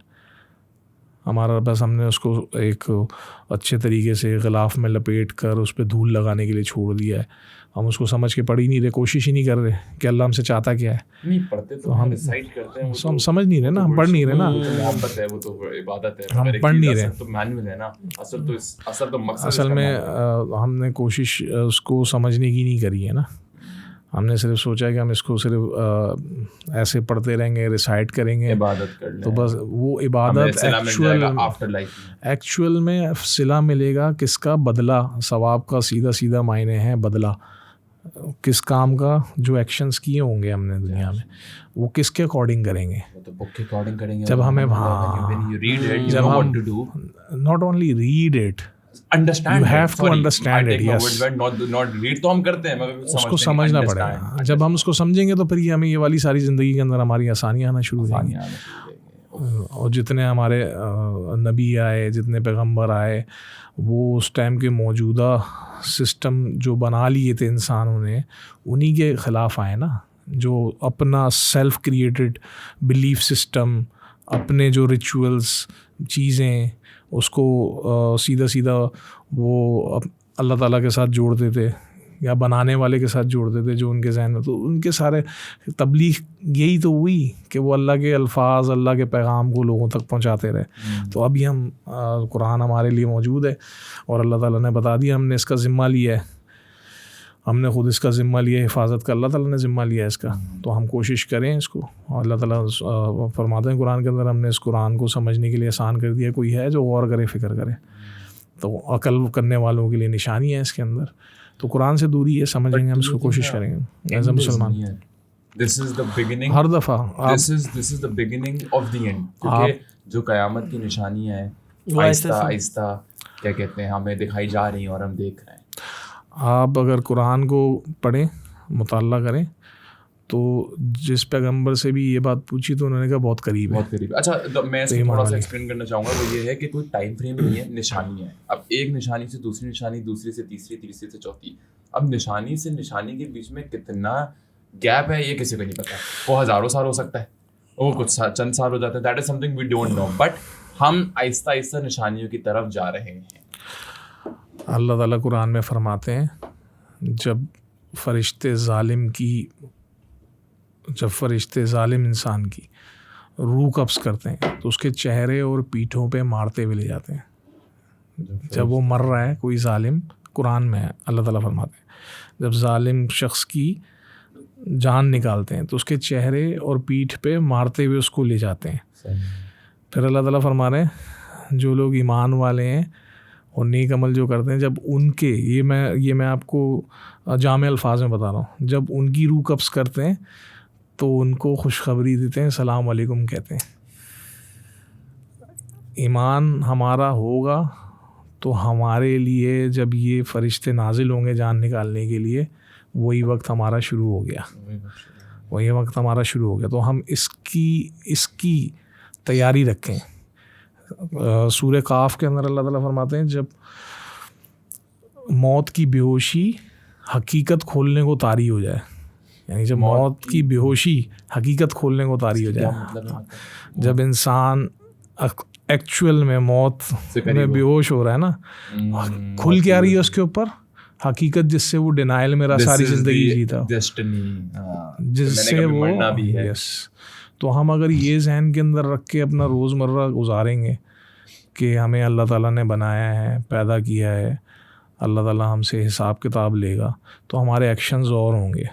हमारा बस हमने उसको एक अच्छे तरीके से गिलाफ में लपेट कर उस पर धूल लगाने के लिए छोड़ दिया है। हम उसको समझ के पढ़ ही नहीं रहे, कोशिश ही नहीं कर रहे कि अल्लाह हमसे चाहता क्या है। नहीं पढ़ते तो हम डिसाइड करते हैं, हम समझ नहीं रहे ना, हम पढ़ नहीं रहे ना, मोहब्बत है, वो तो इबादत है, हम पढ़ नहीं रहे। तो मैनुअल है ना, असल तो मकसद असल में हमने कोशिश उसको समझने की नहीं करी है ना। हमने सिर्फ सोचा कि हम इसको सिर्फ ऐसे पढ़ते रहेंगे, रिसाइट करेंगे, इबादत कर लें, तो बस वो इबादत एक्चुअल में सिला मिलेगा किसका? बदला, सवाब का सीधा मायने है बदला। किस काम का? जो एक्शंस किए होंगे हमने दुनिया में वो किसके अकॉर्डिंग करेंगे? तो बुक के अकॉर्डिंग करेंगे। जब हमें जब हम not only read it, understand, you have to understand it, yes, not read तो हम करते हैं, मगर उसको समझना पड़ेगा। जब हम उसको समझेंगे तो फिर ये हमें ये वाली सारी ज़िंदगी के अंदर हमारी आसानियाँ आना शुरू हो जाएंगी। और जितने हमारे नबी आए, जितने पैगंबर आए, वो उस टाइम के मौजूदा सिस्टम जो बना लिए थे इंसानों ने, उन्हीं के ख़िलाफ़ आए ना। जो अपना सेल्फ क्रिएटेड बिलीफ सिस्टम, अपने जो रिचुअल्स चीज़ें, उसको सीधा वो अल्लाह ताला के साथ जोड़ते थे या बनाने वाले के साथ जोड़ते थे जो उनके जहन में। तो उनके सारे तबलीग यही तो हुई कि वो अल्लाह के अल्फाज, अल्लाह के पैगाम को लोगों तक पहुंचाते रहे। तो अभी हम कुरान हमारे लिए मौजूद है और अल्लाह ताला ने बता दिया, हमने इसका ज़िम्मा लिया है, हमने ख़ुद इसका ज़िम्मा लिया है, हिफाजत का अल्लाह ताला ने ज़िम्मा लिया है इसका। तो हम कोशिश करें इसको। और अल्लाह ताला फरमाते हैं कुरान के अंदर, हमने इस कुरान को समझने के लिए आसान कर दिया। कोई है जो गौर करे, फ़िक्र करे, तो अकल करने वालों के लिए निशानी है इसके अंदर। तो कुरान से दूरी है, समझेंगे हम इसको, कोशिश करेंगे एज अ मुसलमान। This is the beginning, हर दफ़ा this is the beginning of the end, क्योंकि जो क़यामत की निशानियाँ हैं आहिस्ता क्या कहते हैं हमें दिखाई जा रही हैं और हम देख रहे हैं। आप अगर कुरान को पढ़ें, मुताल्ला करें, तो जिस पैगंबर से भी ये बात पूछी तो उन्होंने कहा बहुत करीब है। अच्छा, तो मैं इसको थोड़ा सा एक्सप्लेन करना चाहूँगा। वो ये है कि कोई टाइम फ्रेम नहीं है, निशानी है। अब एक निशानी से दूसरी निशानी, दूसरी से तीसरी, तीसरी से चौथी। अब निशानी से निशानी के बीच में कितना गैप है ये किसी को नहीं पता। वो हज़ारों साल हो सकता है, वो कुछ चंद साल हो जाते हैं। That is something we don't know, but हम आहिस्ता आहिस्ता निशानियों की तरफ जा रहे हैं। अल्लाह ताला कुरान में फरमाते हैं, जब फरिश्ते ज़ालिम इंसान की रूह कब्ज़ करते हैं तो उसके चेहरे और पीठों पे मारते हुए ले जाते हैं। जब वो मर रहा है कोई ज़ालिम, कुरान में है, अल्लाह ताला फरमाते हैं जब ज़ालिम शख्स की जान निकालते हैं तो उसके चेहरे और पीठ पे मारते हुए उसको ले जाते हैं। फिर अल्लाह ताला फरमा रहे हैं जो लोग ईमान वाले हैं और नेक अमल जो करते हैं, जब उनके ये मैं आपको जामे अल्फाज में बता रहा हूँ, जब उनकी रूह कब्ज़ करते हैं तो उनको खुशखबरी देते हैं, सलाम वालेकुम कहते हैं। ईमान हमारा होगा तो हमारे लिए जब ये फ़रिश्ते नाजिल होंगे जान निकालने के लिए, वही वक्त हमारा शुरू हो गया, वही वक्त हमारा शुरू हो गया। तो हम इसकी तैयारी रखें। सूरह काफ के अंदर अल्लाह ताला फरमाते हैं जब मौत की बेहोशी हकीकत खोलने को तारी हो जाए, यानी जब मौत की बेहोशी हकीकत खोलने को तारी हो जाए, मतलब जब इंसान एक्चुअल में मौत में बेहोश हो रहा है ना, खुल के आ रही है उसके ऊपर हकीकत, जिससे वो डिनाइल में रहा सारी जिंदगी जीता, जिससे वो यस। तो हम अगर ये जहन के अंदर रख के अपना रोज़मर्रा गुजारेंगे कि हमें अल्लाह ताला ने बनाया है, पैदा किया है, अल्लाह ताला हमसे हिसाब किताब लेगा, तो हमारे एक्शंस और होंगे,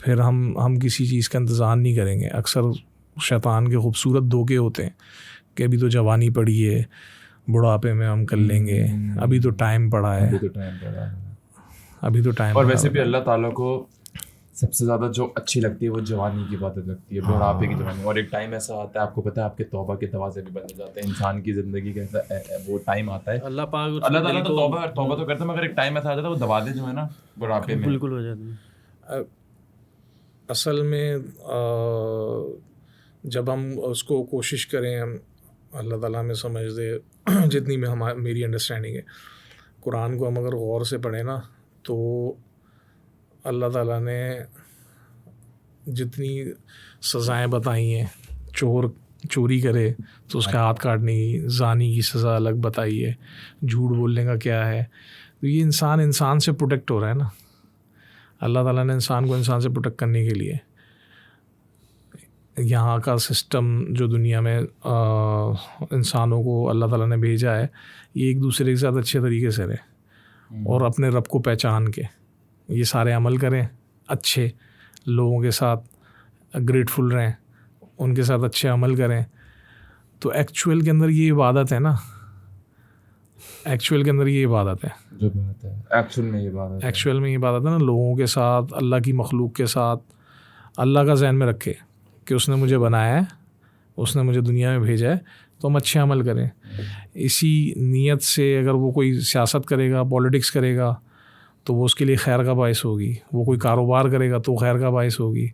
फिर हम किसी चीज़ का इंतज़ार नहीं करेंगे। अक्सर शैतान के खूबसूरत धोखे होते हैं कि अभी तो जवानी पड़ी है, बुढ़ापे में हम कर लेंगे, अभी तो टाइम पड़ा है, अभी तो टाइम। और वैसे भी अल्लाह ताला को सबसे ज़्यादा जो अच्छी लगती है वो जवानी की बात लगती है, बुढ़ापे की जवानी। और एक टाइम ऐसा आता है, आपको पता है, आपके तौबा के दरवाजे भी बंद हो जाते हैं, इंसान की ज़िंदगी का ऐसा वो टाइम आता है। अल्लाह ताला तो तौबा तो करता है, मगर एक टाइम ऐसा आ जाता है वो दरवाजे जो है ना बुढ़ापे में बिल्कुल हो जाते हैं। असल में जब हम उसको कोशिश करें, हम अल्लाह ताला में समझ दे जितनी में मेरी अंडरस्टैंडिंग है, कुरान को हम अगर गौर से पढ़ें ना, तो अल्लाह ताला ने जितनी सज़ाएं बताई हैं, चोरी करे तो उसका हाथ काटने की, ज़ानी की सज़ा अलग बताई है, झूठ बोलने का क्या है। तो ये इंसान से प्रोटेक्ट हो रहा है ना, अल्लाह ताला ने इंसान को इंसान से प्रोटेक्ट करने के लिए यहाँ का सिस्टम जो दुनिया में इंसानों को अल्लाह ताला ने भेजा है, ये एक दूसरे के साथ अच्छे तरीके से रहे और अपने रब को पहचान के ये सारे अमल करें, अच्छे लोगों के साथ ग्रेटफुल रहें, उनके साथ अच्छे अमल करें। तो एक्चुअल के अंदर ये इबादत है ना, एक्चुअल में ये इबादत है ना, लोगों के साथ, अल्लाह की मखलूक के साथ अल्लाह का ज़हन में रखे कि उसने मुझे बनाया है, उसने मुझे दुनिया में भेजा है, तो हम अच्छे अमल करें। इसी नीयत से अगर वो कोई सियासत करेगा, पॉलिटिक्स करेगा, तो वो उसके लिए खैर का बाइस होगी। वो कोई कारोबार करेगा तो खैर का बाइस होगी।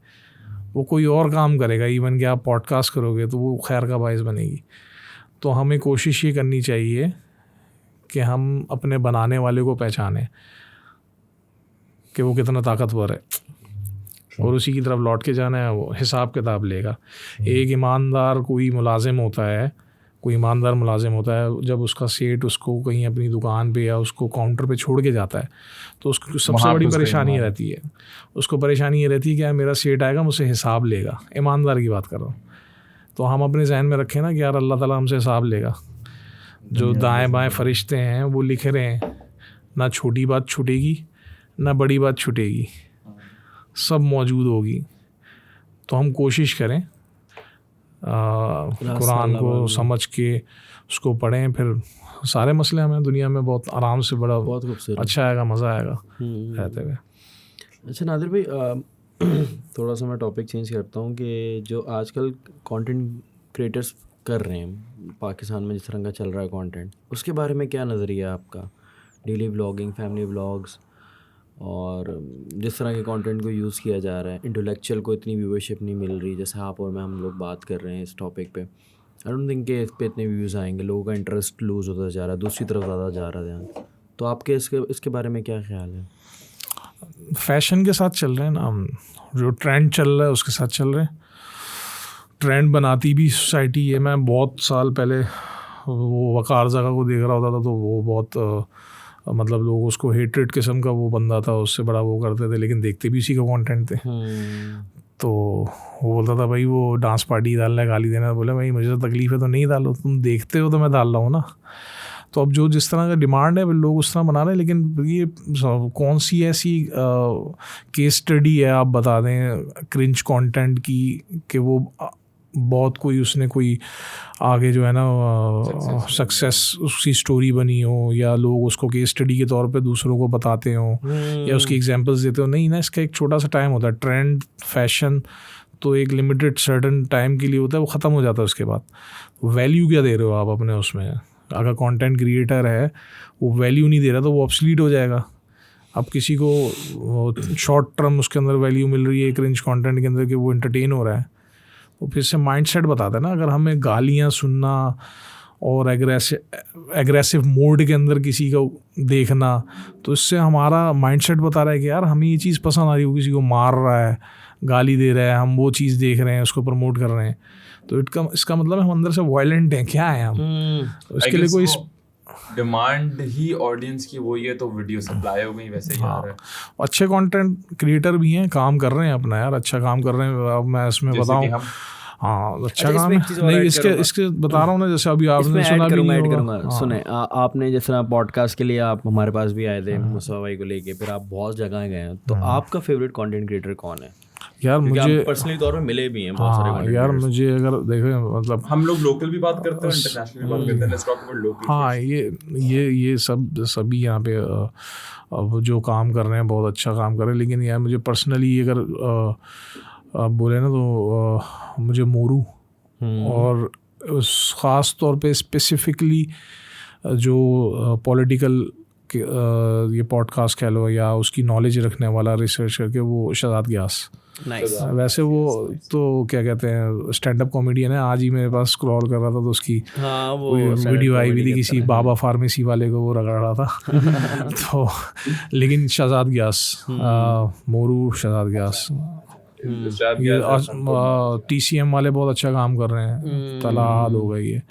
वो कोई और काम करेगा, इवन कि आप पॉडकास्ट करोगे तो वो खैर का बाइस बनेगी। तो हमें कोशिश ये करनी चाहिए कि हम अपने बनाने वाले को पहचानें कि वो कितना ताकतवर है, और उसी की तरफ लौट के जाना है। वो हिसाब किताब लेगा। एक ईमानदार कोई मुलाजिम होता है, जब उसका सेठ उसको कहीं अपनी दुकान पे या उसको काउंटर पे छोड़ के जाता है, तो उसको सबसे बड़ी परेशानी रहती है, उसको परेशानी ये रहती है कि यार मेरा सेठ आएगा, मुझसे हिसाब लेगा। ईमानदार की बात कर रहा हूँ। तो हम अपने जहन में रखें ना कि यार अल्लाह ताला हमसे हिसाब लेगा। जो दाएं बाएं फरिश्ते हैं वो लिख रहे हैं, ना छोटी बात छूटेगी ना बड़ी बात छूटेगी, सब मौजूद होगी। तो हम कोशिश करें कुरान को समझ के उसको पढ़ें, फिर सारे मसले हमें दुनिया में बहुत आराम से बहुत अच्छा आएगा, मज़ा आएगा रहते हुए। अच्छा नादिर भाई, थोड़ा सा मैं टॉपिक चेंज करता हूँ कि जो आजकल कंटेंट क्रिएटर्स कर रहे हैं पाकिस्तान में, जिस तरह का चल रहा है कंटेंट, उसके बारे में क्या नज़रिया है आपका? डेली व्लॉगिंग, फैमिली व्लॉग्स, और जिस तरह के कंटेंट को यूज़ किया जा रहा है, इंटेलेक्चुअल को इतनी व्यूअरशिप नहीं मिल रही, जैसे आप और मैं हम लोग बात कर रहे हैं इस टॉपिक पे। आई डोंट थिंक कि इस पे इतने व्यूज़ आएंगे, लोगों का इंटरेस्ट लूज़ होता जा रहा है, दूसरी तरफ ज़्यादा जा रहा है ध्यान। तो आपके इसके बारे में क्या ख्याल है? फैशन के साथ चल रहे हैं ना हम, जो ट्रेंड चल रहा है उसके साथ चल रहे हैं। ट्रेंड बनाती भी सोसाइटी है। मैं बहुत साल पहले वो वकार जगह को देख रहा होता था, तो वो बहुत मतलब लोग उसको हेट्रेड किस्म का वो बंदा था, उससे बड़ा वो करते थे, लेकिन देखते भी उसी का कंटेंट थे। तो वो बोलता था भाई वो डांस पार्टी डालना है, गाली देना। बोले भाई मुझे तो तकलीफ़ है तो नहीं डालो, तुम देखते हो तो मैं डाल रहा हूँ ना। तो अब जो जिस तरह का डिमांड है लोग उस तरह बना रहे हैं। लेकिन ये कौन सी ऐसी केस स्टडी है आप बता दें क्रिंज कंटेंट की कि वो बहुत उसने कोई आगे जो है ना सक्सेस उसकी स्टोरी बनी हो, या लोग उसको केस स्टडी के तौर पे दूसरों को बताते हो या उसकी एग्जांपल्स देते हो। नहीं ना, इसका एक छोटा सा टाइम होता है। ट्रेंड फैशन तो एक लिमिटेड सर्टन टाइम के लिए होता है, वो ख़त्म हो जाता है। उसके बाद वैल्यू क्या दे रहे हो आप अपने उसमें? अगर कंटेंट क्रिएटर है वो वैल्यू नहीं दे रहा तो वो ऑब्सलीट हो जाएगा। अब किसी को शॉर्ट टर्म उसके अंदर वैल्यू मिल रही है क्रिंज कंटेंट के अंदर कि वो एंटरटेन हो रहा है, वो फिर से माइंडसेट बताता है ना। अगर हमें गालियाँ सुनना और एग्रेसिव मोड के अंदर किसी को देखना, तो इससे हमारा माइंडसेट बता रहा है कि यार हमें ये चीज़ पसंद आ रही है, वो किसी को मार रहा है, गाली दे रहा है, हम वो चीज़ देख रहे हैं, उसको प्रमोट कर रहे हैं, तो इसका मतलब हम अंदर से वायलेंट हैं, क्या है हम? तो इसके लिए कोई डिमांड ही ऑडियंस की वही है, तो वीडियो सप्लाई हो गई वैसे ही आ रहा है। अच्छे कंटेंट क्रिएटर भी हैं, काम कर रहे हैं अपना यार, अच्छा काम कर रहे हैं। अब मैं इसमें बताऊं, हाँ अच्छा काम है। नहीं इसके बता रहा हूँ ना, जैसे अभी आपने सुना भी नहीं होगा। सुने आपने जैसे पॉडकास्ट के लिए आप हमारे पास भी आए थे मुस्तफा भाई को लेके, फिर आप बहुत जगह गए हैं, तो आपका फेवरेट कंटेंट क्रिएटर कौन है? यार मुझे पर्सनली तौर पे मिले भी हैं बहुत सारे यार, मुझे अगर देखें मतलब हम लोग लोकल भी बात करते हैं, इंटरनेशनल भी बात करते हैं, लेट्स टॉक अबाउट लोकल। हाँ, ये सभी यहाँ पे अब जो काम कर रहे हैं बहुत अच्छा काम कर रहे हैं, लेकिन यार मुझे पर्सनली अगर बोले ना तो मुझे मोरू और ख़ास तौर पे स्पेसिफिकली जो पॉलिटिकल ये पॉडकास्ट कह लो या उसकी नॉलेज रखने वाला रिसर्च करके, वो शहजाद ग्यास। वैसे वो तो क्या कहते हैं स्टैंड अप कॉमेडियन है। आज ही मेरे पास स्क्रॉल कर रहा था तो उसकी वो वीडियो आई हुई थी, किसी बाबा फार्मेसी वाले को वो रगड़ रहा था तो लेकिन शहजाद ग्यास, मोरू शहजाद ग्यास, ये TCM वाले बहुत अच्छा काम कर रहे हैं। तलाद हो गई है,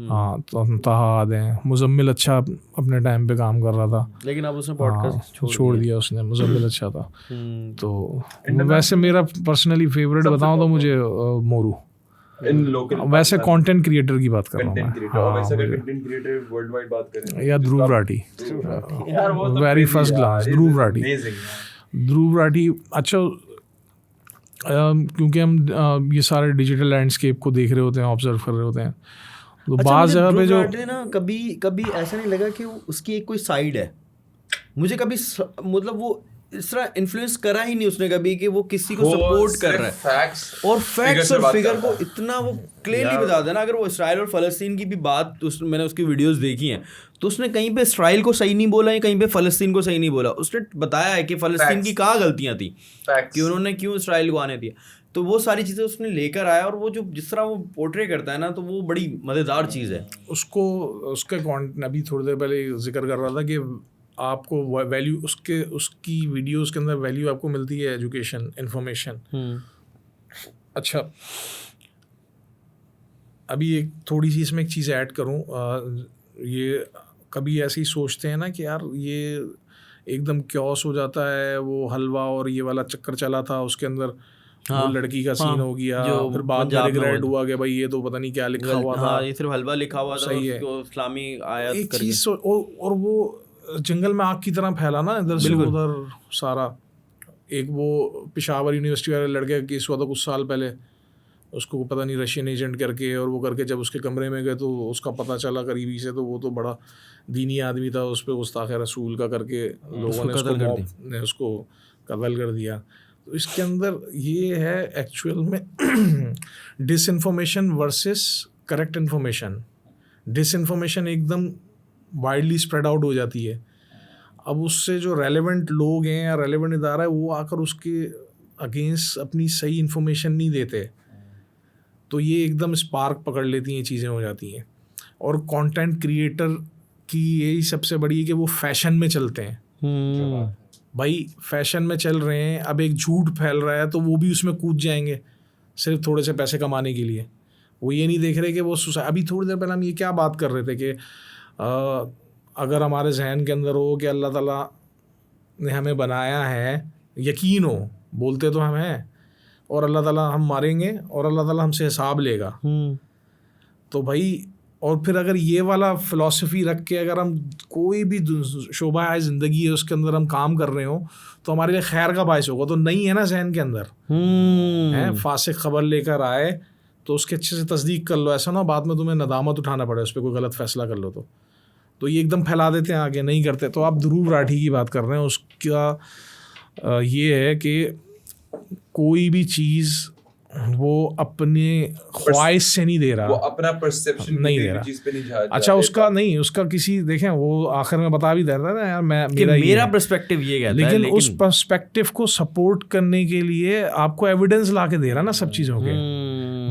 हाँ तहाद है। मुजम्मिल अच्छा अपने टाइम पे काम कर रहा था, लेकिन अब उसने पॉडकास्ट छोड़ दिया उसने। मुजम्मिल अच्छा था। तो वैसे मेरा पर्सनली फेवरेट बताऊं तो मुझे मोरू। वैसे कंटेंट क्रिएटर की बात कर रहा हूँ, या Dhruv Rathee, very first class Dhruv Rathee. अच्छा, क्योंकि हम ये सारे डिजिटल लैंडस्केप को देख रहे होते हैं, ऑब्जर्व कर रहे होते हैं, तो बाज़ जगह पे जो ना कभी ऐसा नहीं लगा कि उसकी एक कोई साइड है। मुझे कभी मतलब वो इस तरह इन्फ्लुएंस करा ही नहीं उसने कभी कि वो किसी को सपोर्ट कर रहा है। फैक्ट्स और फिगर को इतना वो क्लियरली बता देना। अगर वो इसराइल और फ़लस्तीन की भी बात, मैंने उसकी वीडियोस देखी हैं, तो उसने कहीं पे इसराइल को सही नहीं बोला है, कहीं पे फ़लस्तीन को सही नहीं बोला। उसने बताया है कि फ़लस्तीन की कहाँ गलतियाँ थी, कि उन्होंने क्यों इसराइल को आने दिया। तो वो सारी चीज़ें उसने लेकर आया, और वो जो जिस तरह वो पोर्ट्रे करता है ना, तो वो बड़ी मज़ेदार चीज़ है। उसको उसके अभी थोड़ी देर पहले जिक्र कर रहा था कि आपको वैल्यू उसकी वीडियोस के अंदर वैल्यू आपको मिलती है, एजुकेशन, इन्फॉर्मेशन। अच्छा, अभी एक थोड़ी सी इसमें एक चीज़ ऐड करूँ। ये कभी ऐसे ही सोचते हैं ना कि यार ये एकदम क्योस हो जाता है, वो हलवा और ये वाला चक्कर चला था उसके अंदर, वो लड़की का सीन हो गया, फिर बाद में रिग्रेट हुआ कि भाई ये तो पता नहीं क्या लिखा हुआ था, ये सिर्फ हलवा लिखा हुआ था, सही है, इस्लामी आयत एक चीज़। और वो जंगल में आग की तरह फैला ना, इधर से उधर सारा। एक वो पेशावर यूनिवर्सिटी वाले लड़के का केस हुआ था कुछ साल पहले, उसको पता नहीं रशियन एजेंट करके, और वो करके जब उसके कमरे में गए तो उसका पता चला करीबी से, तो वो तो बड़ा दीनी आदमी था, उस पर गुस्ताखे रसूल का करके लोगों ने उसको कत्ल कर दिया। तो इसके अंदर ये है एक्चुअल में disinformation versus correct information. Disinformation एकदम वाइडली स्प्रेड आउट हो जाती है। अब उससे जो रेलेवेंट लोग हैं या रेलेवेंट इदारा है, वो आकर उसके अगेंस्ट अपनी सही इन्फॉर्मेशन नहीं देते, तो ये एकदम स्पार्क पकड़ लेती हैं, चीज़ें हो जाती हैं। और कंटेंट क्रिएटर की यही सबसे बड़ी है कि वो फैशन में चलते हैं। भाई फैशन में चल रहे हैं, अब एक झूठ फैल रहा है तो वो भी उसमें कूद जाएंगे सिर्फ थोड़े से पैसे कमाने के लिए। वो ये नहीं देख रहे कि वो अभी थोड़ी देर पहले हम ये क्या बात कर रहे थे कि अगर हमारे जहन के अंदर हो कि अल्लाह ताला ने हमें बनाया है, यकीन हो, बोलते तो हम हैं, और अल्लाह ताला हम मारेंगे और अल्लाह ताला हमसे हिसाब लेगा, तो भाई, और फिर अगर ये वाला फ़िलॉसफी रख के अगर हम कोई भी शोबा है ज़िंदगी है उसके अंदर हम काम कर रहे हो तो हमारे लिए खैर का बायस होगा। तो नहीं है ना जहन के अंदर, है फासिक ख़बर लेकर आए तो उसके अच्छे से तस्दीक कर लो, ऐसा ना बाद में तुम्हें नदामत उठाना पड़े उस पर कोई गलत फ़ैसला कर लो तो ये एकदम फैला देते हैं, आगे नहीं करते। तो आप ध्रुव राठी की बात कर रहे हैं, उसका ये है कि कोई भी चीज़ वो अपने ख्वाहिश से नहीं दे रहा, वो अपना परसेप्शन नहीं दे रहा चीज़ पे नहीं जा अच्छा उसका नहीं, उसका किसी देखें वो आखिर में बता भी दे रहा है ना यार, मेरा पर्सपेक्टिव ये कहता है, लेकिन उस पर्सपेक्टिव को सपोर्ट करने के लिए आपको एविडेंस ला के दे रहा ना सब चीज़ों के।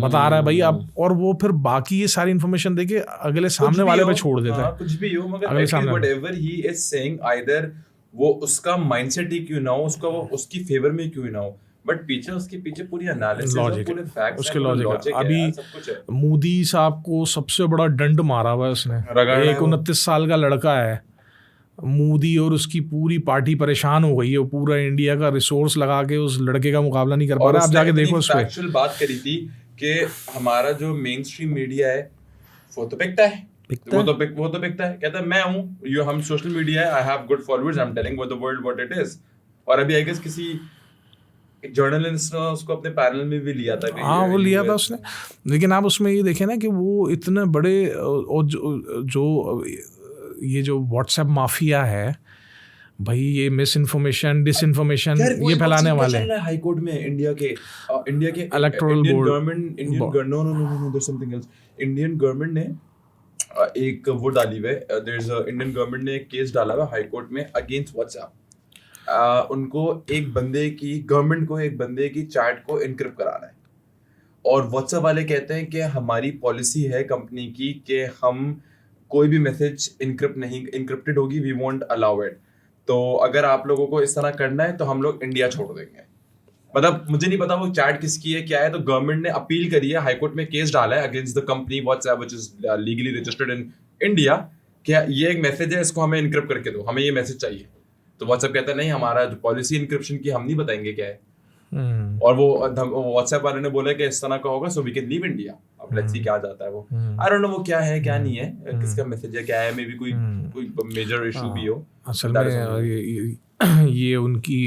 बता रहा है भाई आप, और वो फिर बाकी ये सारी इन्फॉर्मेशन देके अगले सामने वाले पे छोड़ देता है। कुछ भी हो, मगर अगले सामने whatever he is saying, either वो उसका माइंडसेट ही क्यों ना हो, उसका वो उसकी फेवर में क्यों ना हो, बट पीछे उसके पीछे पूरी एनालिसिस और पूरे फैक्ट्स उसके लॉजिक है। अभी मोदी साहब को सबसे बड़ा दंड मारा हुआ है उसने, एक 29 साल का लड़का है, मोदी और उसकी पूरी पार्टी परेशान हो गई है, वो पूरा इंडिया का रिसोर्स लगा के उस लड़के का मुकाबला नहीं कर पा रहा। आप जाके देखो उस पे एक्चुअल बात करी थी कि हमारा जो मेन स्ट्रीम मीडिया है वो तो पिकता है, वो तो पिकता है, कहता है मैं हूँ, हम सोशल मीडिया है, I have good followers, I am telling the world what it is. और अभी आई गेस किसी जर्नलिस्ट ने उसको अपने पैनल में भी लिया था। हाँ वो लिया था उसने, लेकिन आप उसमें ये देखें ना कि वो इतने बड़े और जो ये जो व्हाट्सएप माफिया है भाई, ये मिस इन्फॉर्मेशन डिसइन्फॉर्मेशन ये फैलाने वाले हैं। हाई कोर्ट में इंडिया के इलेक्टोरल बोर्ड, इंडियन गवर्नमेंट ने एक वो डाली हुई है, देयर इज इंडियन गवर्नमेंट ने एक केस डाला हुआ हाई कोर्ट में अगेंस्ट व्हाट्सएप। उनको एक बंदे की चैट को इनक्रिप्ट कराना है, और व्हाट्सएप वाले कहते हैं कि हमारी पॉलिसी है कंपनी की कि हम कोई भी मैसेज इनक्रिप्टेड होगी, वी वोंट अलाउ इट। तो अगर आप लोगों को इस तरह करना है तो हम लोग इंडिया छोड़ देंगे। मतलब मुझे नहीं पता वो चैट किसकी है क्या है, तो गवर्नमेंट ने अपील करी है, हाईकोर्ट में केस डाला है against the company WhatsApp which is legally registered in India, क्या ये एक मैसेज है, इसको हमें इनक्रिप्ट करके दो, हमें ये मैसेज चाहिए। तो व्हाट्सएप कहता है नहीं, हमारा जो पॉलिसी इनक्रिप्शन की हम नहीं बताएंगे क्या है। और वो व्हाट्सएप वाले ने बोला कि इस तरह का होगा, so we can leave India. अब लेट्स सी क्या जाता है वो, आई डोंट नो वो क्या है क्या नहीं है, किसका मैसेज है क्या है, मे बी कोई मेजर इशू भी हो। असल में ये उनकी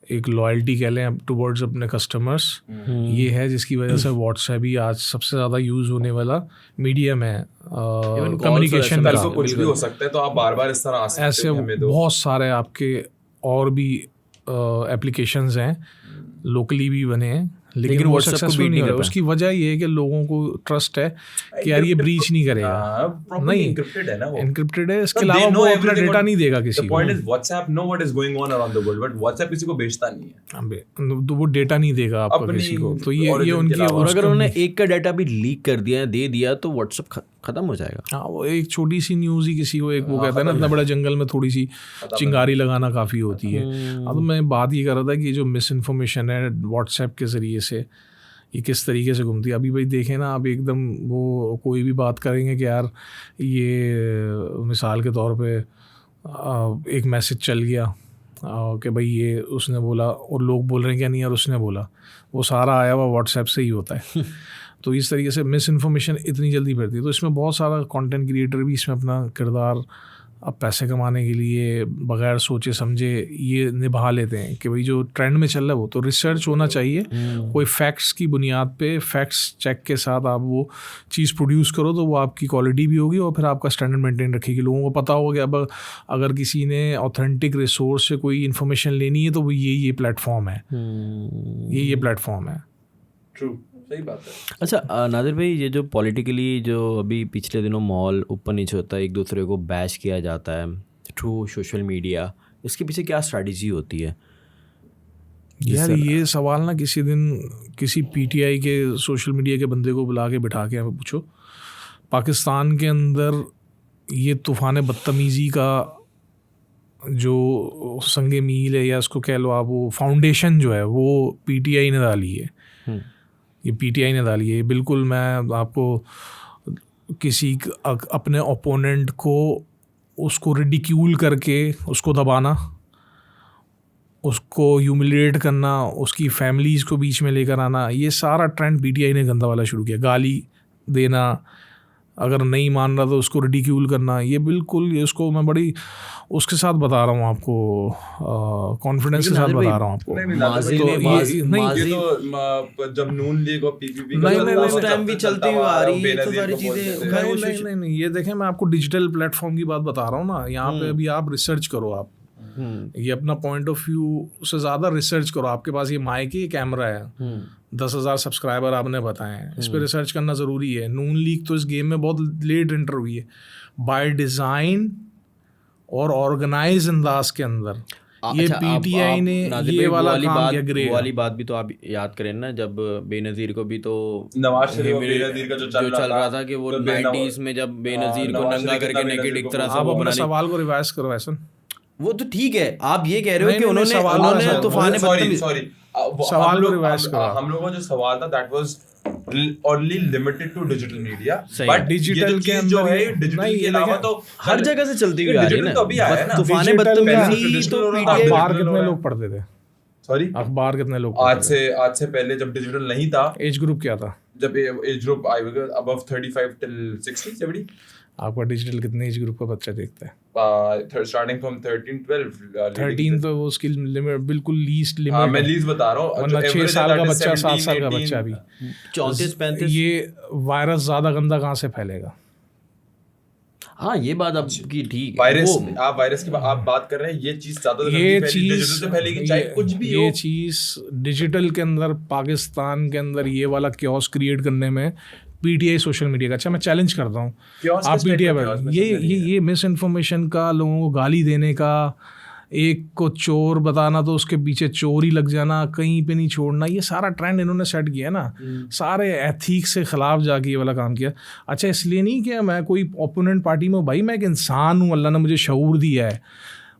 एक लॉयल्टी कह लें टुवर्ड्स अपने कस्टमर्स, ये है जिसकी वजह से व्हाट्सएप ही आज सबसे ज़्यादा यूज़ होने वाला मीडियम है कम्युनिकेशन का। कुछ भी हो सकता है, तो आप बार बार इस तरह आ सकते ऐसे बहुत सारे आपके और भी एप्लीकेशंस हैं, लोकली भी बने हैं, लेकिन वो सक्सेसफुल नहीं हो रहा। उसकी वजह ये है कि लोगों को ट्रस्ट है कि यार ये ब्रीच नहीं करेगा, नहीं इनक्रिप्टेड है ना वो, इनक्रिप्टेड है, इसके अलावा वो अपना डेटा नहीं देगा किसी को। The point is WhatsApp know what is going on around the world, but WhatsApp किसी को बेचता नहीं है, तो वो डेटा नहीं देगा आपका किसी को। तो ये उनकी, और अगर उन्होंने एक का डाटा भी लीक कर दिया दे दिया तो व्हाट्सएप खत्म हो जाएगा। हाँ, वो एक छोटी सी न्यूज़ ही किसी को, एक वो कहता है ना इतना बड़ा जंगल में थोड़ी सी चिंगारी लगाना काफ़ी होती है। अब मैं बात ये कर रहा था कि जो मिस इन्फॉर्मेशन है व्हाट्सएप के ज़रिए से ये किस तरीके से घूमती है। अभी भाई देखें ना, आप एकदम वो कोई भी बात करेंगे कि यार ये मिसाल के तौर पे एक मैसेज चल गया कि भाई ये उसने बोला, और लोग बोल रहे हैं कि नहीं यार उसने बोला, वो सारा आया हुआ व्हाट्सएप से ही होता है। तो इस तरीके से मिस इन्फॉर्मेशन इतनी जल्दी फैलती है। तो इसमें बहुत सारा कंटेंट क्रिएटर भी इसमें अपना किरदार अब पैसे कमाने के लिए बगैर सोचे समझे ये निभा लेते हैं कि भाई जो ट्रेंड में चल रहा है वो तो रिसर्च होना चाहिए, कोई फैक्ट्स की बुनियाद पे फैक्ट्स चेक के साथ आप वो चीज़ प्रोड्यूस करो तो वो आपकी क्वालिटी भी होगी और फिर आपका स्टैंडर्ड मेंटेन रखेगी। लोगों को पता होगा कि अब अगर किसी ने ऑथेंटिक रिसोर्स से कोई इन्फॉर्मेशन लेनी है तो वो ये प्लेटफॉर्म है, ये प्लेटफॉर्म है। ट्रू, सही बात है। अच्छा नादिर भाई, ये जो पॉलिटिकली जो अभी पिछले दिनों माहौल ऊपर नीचे होता है, एक दूसरे को बैश किया जाता है थ्रू सोशल मीडिया, इसके पीछे क्या स्ट्रैटेजी होती है यार? ये सवाल ना किसी दिन किसी पीटीआई के सोशल मीडिया के बंदे को बुला के बिठा के हमें पूछो। पाकिस्तान के अंदर ये तूफ़ान बदतमीज़ी का जो संगे मील है, या उसको कह लो आप, वो फाउंडेशन जो है वो पीटीआई ने डाली है। ये पीटीआई ने डाली है बिल्कुल। मैं आपको किसी अपने ओपोनेंट को उसको रिडिक्यूल करके उसको दबाना, उसको ह्यूमिलिएट करना, उसकी फैमिलीज़ को बीच में लेकर आना, ये सारा ट्रेंड पीटीआई ने गंदा वाला शुरू किया। गाली देना, अगर नहीं मान रहा तो उसको रिडिक्यूल करना, ये बिल्कुल, ये उसको मैं बड़ी उसके साथ बता रहा हूँ आपको, कॉन्फिडेंस के साथ बता रहा हूँ आपको। जब नून लीग और पीपीपी भी चलती हुई आ रही है तो सारी चीजें नहीं, ये देखें मैं आपको डिजिटल प्लेटफॉर्म की बात बता रहा हूँ ना। यहाँ पे अभी आप रिसर्च करो, आप ये अपना पॉइंट ऑफ व्यू से ज़्यादा रिसर्च करो। आपके पास ये माइक है, कैमरा है, 10,000 सब्सक्राइबर आपने बताए हैं, इस पर रिसर्च करना ज़रूरी है। नून लीग तो इस गेम में बहुत लेट एंटर हुई है, बाय डिज़ाइन और ऑर्गेनाइज अंदाज के अंदर ये पीटीआई ने ये वाला काम किया ग्रे वाली बात भी तो आप याद करें ना, जब बेनज़ीर को भी तो नवाज शरीफ और बेनज़ीर का जो चल रहा था कि वो 90s में जब बेनज़ीर को नंगा करके नेकेड एक तरह से आप अपने सवाल को रिवाइज करो ऐसा। वो तो ठीक है, आप ये कह रहे हो कि उन्होंने तूफान सॉरी सवाल को रिवाइज करो। हम लोगों का जो सवाल था that was only limited to digital media, but digital के अंदर जो है डिजिटल के अलावा तो हर जगह से चलती हुई आ रही है ना। तो अभी आया ना तूफान बदतमीजी तो अखबार कितने लोग पढ़ते थे? सॉरी अखबार कितने लोग? आज से पहले जब डिजिटल नहीं था, एज ग्रुप क्या था? जब एज ग्रुप आई होगा अबव 35 till 60 70। आपका डिजिटल कितने एज ग्रुप का बच्चा देखता है? स्टार्टिंग फ्रॉम 13 12 13 तो वो उसकी लिमिट बिल्कुल लीस्ट लिमिट। मैं लीस्ट बता रहा हूँ, वरना 6 साल का बच्चा 7 साल का बच्चा भी 34 35। ये वायरस ज्यादा गंदा कहाँ से फैलेगा? हाँ ये बात आपकी ठीक है। वायरस आप वायरस की आप बात कर रहे हैं, ये चीज ज्यादा डिजिटल से फैलेगी चाहे कुछ भी हो। ये चीज डिजिटल के अंदर पाकिस्तान के अंदर ये वाला क्योस क्रिएट करने में पीटीआई सोशल मीडिया का, अच्छा मैं चैलेंज करता हूँ आप पीटीआई ये मिस इन्फॉर्मेशन का, लोगों को गाली देने का, एक को चोर बताना तो उसके पीछे चोर ही लग जाना, कहीं पे नहीं छोड़ना, ये सारा ट्रेंड इन्होंने सेट किया ना। सारे एथिक्स से खिलाफ जाके ये वाला काम किया। अच्छा इसलिए नहीं किया मैं कोई ओपोनेंट पार्टी में, भाई मैं एक इंसान हूँ, अल्लाह ने मुझे शऊर दिया है।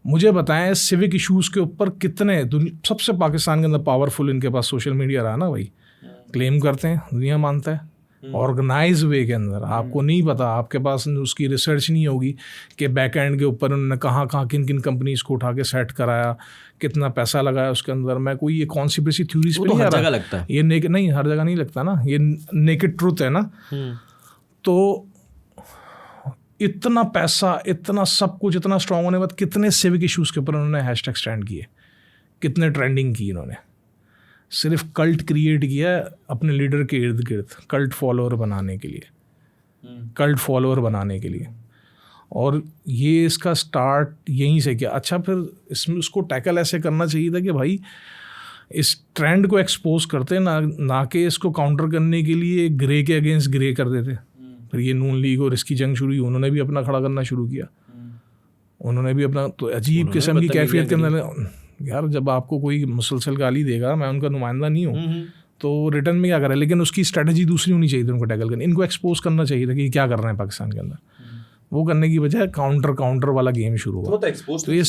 मुझे बताएं सिविक इश्यूज़ के ऊपर कितने सबसे पाकिस्तान के अंदर पावरफुल इनके पास सोशल मीडिया रहा ना भाई, क्लेम करते हैं, दुनिया मानता है ऑर्गेनाइज वे के अंदर। आपको नहीं पता, आपके पास उसकी रिसर्च नहीं होगी कि बैक एंड के ऊपर उन्होंने कहाँ किन किन कंपनीज को उठा के सेट कराया, कितना पैसा लगाया उसके अंदर। मैं कोई ये कॉन्स्पिरेसी थ्योरीज पे नहीं जा रहा, लगता है ये नहीं हर जगह नहीं लगता ना, ये नेकेड ट्रुथ है ना। तो इतना पैसा, इतना सब कुछ, इतना स्ट्रांग होने के बाद कितने सिविक इश्यूज़ के ऊपर उन्होंने हैशटैग स्टैंड किए, कितने ट्रेंडिंग की इन्होंने। सिर्फ कल्ट क्रिएट किया अपने लीडर के इर्द गिर्द, कल्ट फॉलोअर बनाने के लिए, और ये इसका स्टार्ट यहीं से किया। अच्छा फिर इसमें उसको टैकल ऐसे करना चाहिए था कि भाई इस ट्रेंड को एक्सपोज करते ना कि इसको काउंटर करने के लिए ग्रे के अगेंस्ट ग्रे कर देते। फिर ये नून लीग और इसकी जंग शुरू हुई, उन्होंने भी अपना खड़ा करना शुरू किया, उन्होंने भी अपना, तो अजीब किस्म की कैफियत के अंदर। यार जब आपको कोई मुसलसल गाली देगा, मैं उनका नुमाइंदा नहीं हूँ, तो रिटर्न में क्या करें, लेकिन उसकी स्ट्रेटजी दूसरी होनी चाहिए थी उनको टैकल करनी। इनको एक्सपोज करना चाहिए था कि क्या कर रहे हैं पाकिस्तान के अंदर। वो करने की बजाय काउंटर वाला गेम शुरू हुआ। तो ये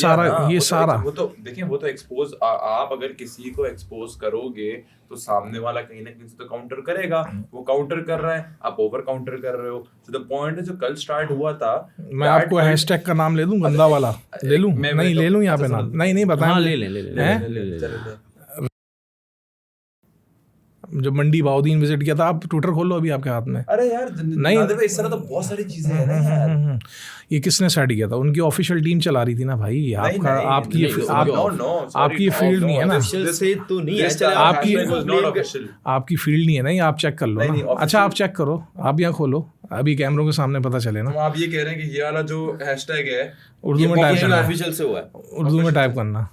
सारा वो तो देखिए, वो तो एक्सपोज, आप अगर किसी को एक्सपोज करोगे तो सामने वाला कहीं ना कहीं से तो काउंटर करेगा। वो काउंटर कर रहा है, आप ओवर काउंटर कर रहे हो। सो द पॉइंट है जो कल स्टार्ट हुआ था, मैं आपको हैशटैग का नाम ले दूं, गंदा वाला ले लूं? नहीं ले लूं यहाँ पे नाम? नहीं बताया, ले। जब मंडी बाउद्दीन विजिट किया था, आप ट्विटर खोलो अभी आपके हाथ में। अरे यार नहीं, इस तरह तो बहुत सारी चीजें हैं ना यार। ये किसने सेट किया था? उनकी ऑफिशियल टीम चला रही थी ना भाई। आपकी फील्ड नहीं है ना, आपकी फील्ड नहीं है ना, ये आप चेक कर लो ना। अच्छा आप चेक करो, आप यहाँ खोलो, अभी कैमरों के सामने पता चले ना। आप ये कह रहे हैं कि ये वाला जो हैशटैग है उर्दू में टाइप करना, ऑफिशियल से हुआ है, उर्दू में टाइप करना।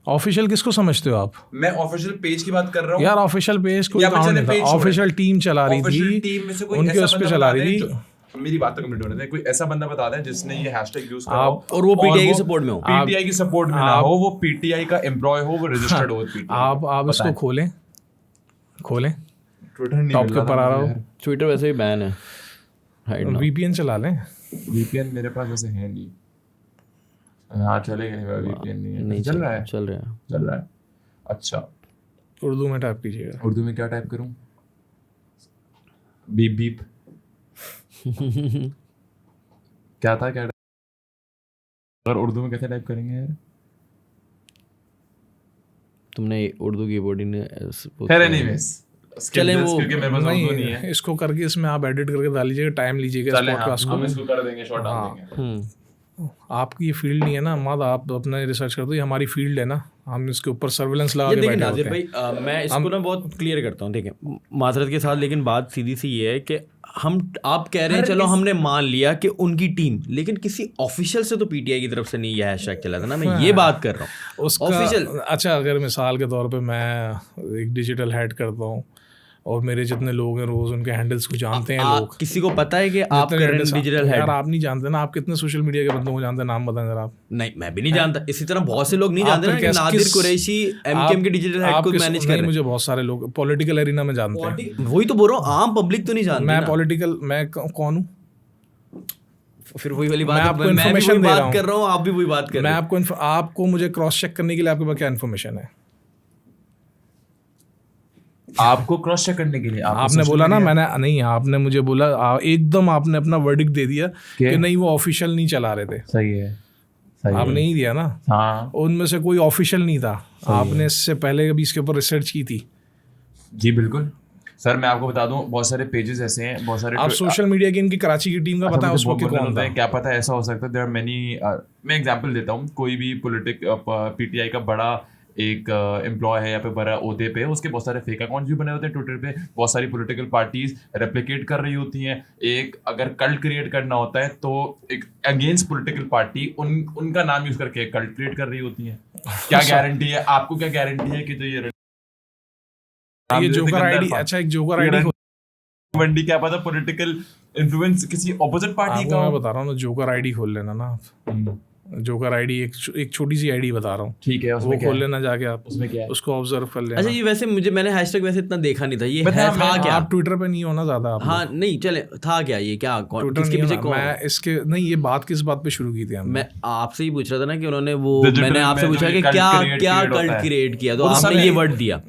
ऑफिशियल किसको समझते हो आप? मैं ऑफिशियल पेज की बात कर रहा हूँ यार। ऑफिशियल पेज कोई काम नहीं था, ऑफिशियल टीम चला रही थी, उनके उस पे चला रही थी। मेरी बात तो कंप्लीट होने दें। कोई ऐसा बंदा बता दें जिसने ये हैशटैग यूज करा और वो पीटीआई की सपोर्ट में हो, पीटीआई की सपोर्ट में ना हो, वो पीटीआई का एम्प्लॉय हो, वो रजिस्टर्ड हो पीटीआई। आप इसको खोलें ट्विटर टॉप के ऊपर आ रहा हो। ट्विटर वैसे भी बैन है, वीपीएन चला लें। वीपीएन मेरे पास वैसे है नहीं। हाँ चलेगा, नहीं वीपीएन नहीं चल रहा है। अच्छा उर्दू में टाइप कीजिएगा। उर्दू में क्या टाइप करूं? बीप बीप क्या था? अगर उर्दू में कैसे टाइप करेंगे यार? तुमने उर्दू कीबोर्ड ही ने चले वो नहीं है। इसको करके इसमें आप एडिट करके डाल लीजिएगा, टाइम लीजिएगा इस पॉडकास्ट को, हम इसको कर देंगे, शॉर्ट डाल देंगे। आपकी ये फील्ड नहीं है ना, मत आप अपना रिसर्च कर दो, ये हमारी फील्ड है ना, हम इसके ऊपर सर्विलेंस लगा के बैठे होते हैं। नाजिर भाई मैं इसको ना बहुत क्लियर करता हूँ, ठीक है, माजरत के साथ, लेकिन बात सीधी सी ये है कि आप कह रहे हैं चलो हमने मान लिया कि उनकी टीम, लेकिन किसी ऑफिशियल से तो पीटीआई की तरफ से नहीं यह हैशटैग चला था ना, मैं ये बात कर रहा हूँ उसका ऑफिशियल। अच्छा अगर मिसाल के तौर पे मैं एक डिजिटल हेड करता हूँ, और मेरे जितने लोग हैं रोज उनके हैंडल्स को जानते हैं लोग। किसी को पता है कि आप करंट डिजिटल हेड? यार आप नहीं जानते ना, आप कितने सोशल मीडिया के बंदों को जानते हैं, नाम बताएं जरा आप। नहीं, मैं भी नहीं जानता। इसी तरह बहुत से लोग नहीं जानते ना कि नादिर कुरैशी एमकेएम के डिजिटल हेड को मैनेज कर रहे हैं। मुझे बहुत सारे लोग पॉलिटिकल एरिना में जानते हैं। वही तो बोल रहा हूँ, आम पब्लिक तो नहीं जानती। मैं पॉलिटिकल, मैं कौन हूँ? फिर वही वाली बात, मैं आपको इन्फॉर्मेशन दे रहा हूँ, कर रहा हूँ, आप भी वही बात कर रहे हैं। मैं आपको मुझे क्रॉस चेक करने के लिए आपके पास क्या इन्फॉर्मेशन है? आपको क्रॉस चेक करने के लिए आपने बोला ना, मैंने नहीं, आपने मुझे बोला एकदम, आपने अपना वर्डिक्ट दे दिया कि नहीं वो ऑफिशियल नहीं चला रहे थे। सही है, आपने ही दिया ना। हाँ, उनमें से कोई ऑफिशियल नहीं था। आपने इससे पहले कभी इसके ऊपर रिसर्च की थी? जी बिल्कुल सर, मैं आपको बता दूं, बहुत सारे पेजेस ऐसे हैं, बहुत सारे आप सोशल मीडिया की इनकी कराची की टीम का पता है उस वक्त कौन था? क्या पता, ऐसा हो सकता है। There are many. मैं एग्जांपल देता हूँ, कोई भी पीटीआई का बड़ा एक एम्प्लॉय है या पे बड़ा ओहदे पे, उसके बहुत सारे फेक अकाउंट्स भी बने होते हैं ट्विटर पे। बहुत सारी पॉलिटिकल पार्टीज रेप्लिकेट कर रही होती हैं। एक अगर कल्ट क्रिएट करना होता है तो एक अगेंस्ट पॉलिटिकल पार्टी उनका नाम यूज करके कल्ट क्रिएट कर रही होती है। क्या गारंटी है आपको, क्या गारंटी है कि जो ये जोकर आईडी, अच्छा एक जोकर आईडी वंडी, क्या पता पॉलिटिकल इन्फ्लुएंस किसी ऑपोजिट पार्टी का। मैं बता रहा हूँ ना, जोकर आईडी खोल लेना ना आप। जोकर आईडी एक छोटी सी आईडी बता रहा हूँ, ठीक है, वो खोल लेना जाके आप, उसमें क्या है उसको ऑब्जर्व कर लेना। अच्छा, ये वैसे मैंने हैशटैग वैसे इतना देखा नहीं था, ये है था क्या? आप ट्विटर पे नहीं हो ना ज्यादा आप? हाँ नहीं, चले, था क्या ये, क्या किसके पीछे कौन? मैं इसके नहीं, ये बात किस बात पे शुरू की थी हमने? मैं आपसे ही पूछ रहा था ना कि उन्होंने वो, मैंने आपसे पूछा कि क्या कल्ट क्रिएट किया, तो आपने ये वर्ड दिया।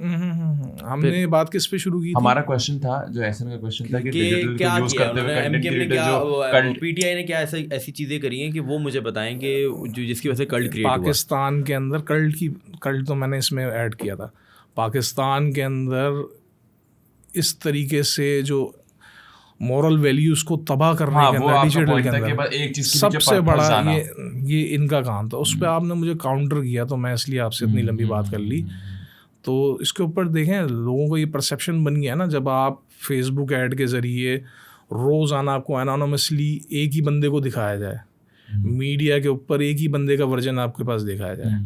हमने बात किस पे शुरू की? हमारा क्वेश्चन था, जो एहसन का क्वेश्चन था कि डिजिटल क्या यूज करते हुए कंटेंट क्रिएटर जो पीटीआई ने क्या ऐसी चीजें करी हैं कि वो मुझे बताएं कि जो जिसकी वजह से कल्ट क्रिएट हुआ। पाकिस्तान के अंदर कल्ट तो मैंने इसमें ऐड किया था। पाकिस्तान के अंदर इस तरीके से जो मॉरल वैल्यूज को तबाह करने के अंदर डिजिटल के अंदर सबसे बड़ा ये इनका काम था। उस पर आपने मुझे काउंटर किया, तो मैं इसलिए आपसे इतनी लंबी बात कर ली। तो इसके ऊपर देखें, लोगों को ये परसेप्शन बन गया ना, जब आप फेसबुक ऐड के ज़रिए रोज़ाना आपको एनोनिमसली एक ही बंदे को दिखाया जाए, मीडिया के ऊपर एक ही बंदे का वर्जन आपके पास दिखाया जाए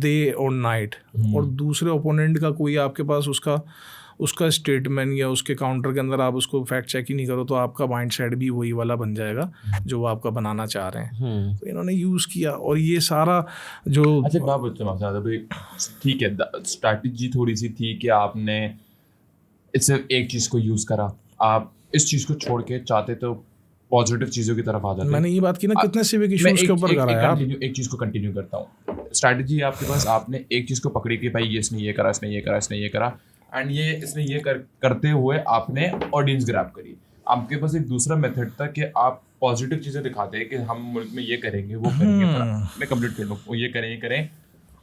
डे और नाइट, और दूसरे ओपोनेंट का कोई आपके पास उसका स्टेटमेंट या उसके काउंटर के अंदर आप उसको फैक्ट चेक ही नहीं करो, तो आपका माइंड सेट भी वही वाला बन जाएगा जो वो आपका बनाना चाह रहे हैं। तो इन्होंने यूज़ किया, और ये सारा जो अच्छा बात बोलते हैं, ठीक है, स्ट्रैटेजी थोड़ी सी थी कि आपने इससे एक चीज़ को यूज़ करा, आप इस चीज़ को छोड़ के चाहते तो पॉजिटिव चीज़ों की तरफ आ जाते। मैंने ये बात की ना, कितने सिविक इश्यूज के ऊपर करा है। एक चीज़ को कंटिन्यू करता हूँ। स्ट्रैटेजी आपके पास, आपने एक चीज़ को पकड़ी कि भाई इसने ये करा, इसने ये करा, इसने ये करा, एंड इसने ये करते हुए आपने ऑडियंस ग्रैब करी। आपके पास एक दूसरा मेथड था कि आप पॉजिटिव चीज़ें दिखाते हैं कि हम मुल्क में ये करेंगे, वो करेंगे, मैं कंप्लीट कर लूँ, वो ये करें,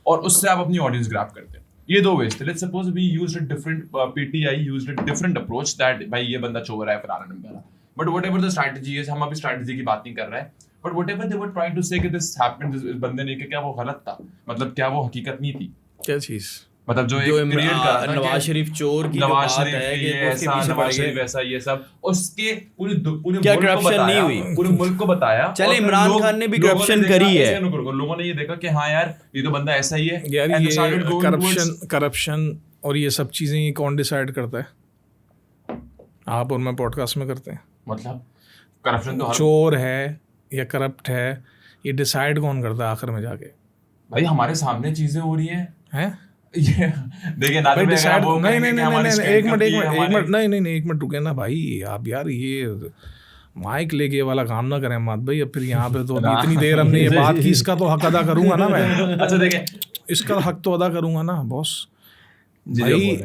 और उससे आप अपनी ऑडियंस ग्रैब करते हैं। ये दो वेज थे। Let's suppose we used a different, PTI used a different approach, that भाई ये बंदा चोर है, फलाना ढिमकाना, but whatever the strategy is, हम अभी स्ट्रैटेजी की बात नहीं कर रहे हैं, but whatever they were trying to say कि दिस हैपेंड, इस बंदे ने, क्या वो गलत था, मतलब क्या वो हकीकत नहीं थी, क्या चीज़, मतलब जो एक क्रिएट करा था नवाज शरीफ चोर की नवाज शरीफ ये ऐसा, नवाज शरीफ ऐसा, ये सब उसके पूरे क्या करप्शन नहीं हुई, पूरे मुल्क को बताया। चले इमरान खान ने भी करप्शन करी है, लोगों ने ये देखा कि हाँ यार ये तो बंदा ऐसा ही है यार, ये करप्शन और ये सब चीजें ये कौन डिसाइड करता है? आप और मैं पॉडकास्ट में करते हैं, मतलब करप्शन तो चोर है या करप्ट है, ये डिसाइड कौन करता है आखिर में जाके? भाई हमारे सामने चीजें हो रही हैं देखिए ना, नहीं एक मिनट रुके ना भाई आप, यार ये माइक लेके वाला काम ना करें मत भाई। अब फिर यहाँ पे तो इतनी देर हमने ये बात की, इसका तो हक अदा करूंगा ना मैं। अच्छा देखिए, इसका हक तो अदा करूंगा ना बॉस भाई।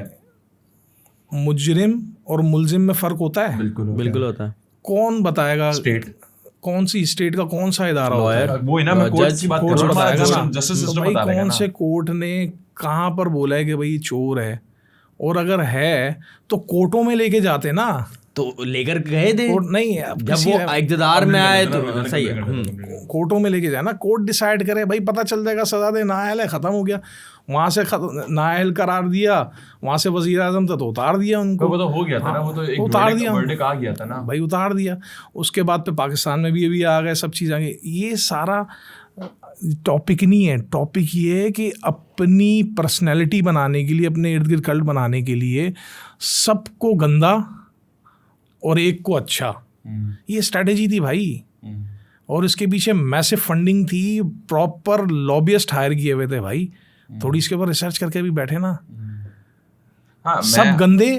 मुजरिम और मुलजिम में फर्क होता है? बिल्कुल होता है। कौन बताएगा? स्टेट, कौन सी स्टेट का कौन सा इदारा होता है? वो ना, मैं कोर्ट की बात कर रहा हूं, जस्टिस सिस्टम बताएगा ना। कौन से कोर्ट ने कहाँ पर बोला है कि भाई चोर है, और अगर है तो कोर्टों में लेके जाते ना, तो लेकर गए थे नहीं, जब वो इक़्तिदार में आए तो सही है, कोर्टों में लेके जाए ना, कोर्ट डिसाइड करे भाई, पता चल जाएगा, सजा दे, नाअहल है, ख़त्म हो गया। वहाँ से नाअहल करार दिया, वहाँ से वज़ीर आज़म तक तो उतार दिया उनको, वो तो हो गया था ना, वो तो एक उतार दिया, वर्डिक्ट आ गया था ना भाई, उतार दिया। उसके बाद पे पाकिस्तान में भी ये भी आ गए, सब चीज़ आ गई। ये सारा टॉपिक नहीं है, टॉपिक ये है कि अपनी पर्सनैलिटी बनाने के लिए, अपने इर्द गिर्द कल्ट बनाने के लिए सबको गंदा और एक को अच्छा, ये स्ट्रैटेजी थी भाई। और इसके पीछे मैसिव फंडिंग थी, प्रॉपर लॉबियस्ट हायर किए हुए थे भाई। थोड़ी इसके ऊपर रिसर्च करके भी बैठे ना। हाँ, सब गंदे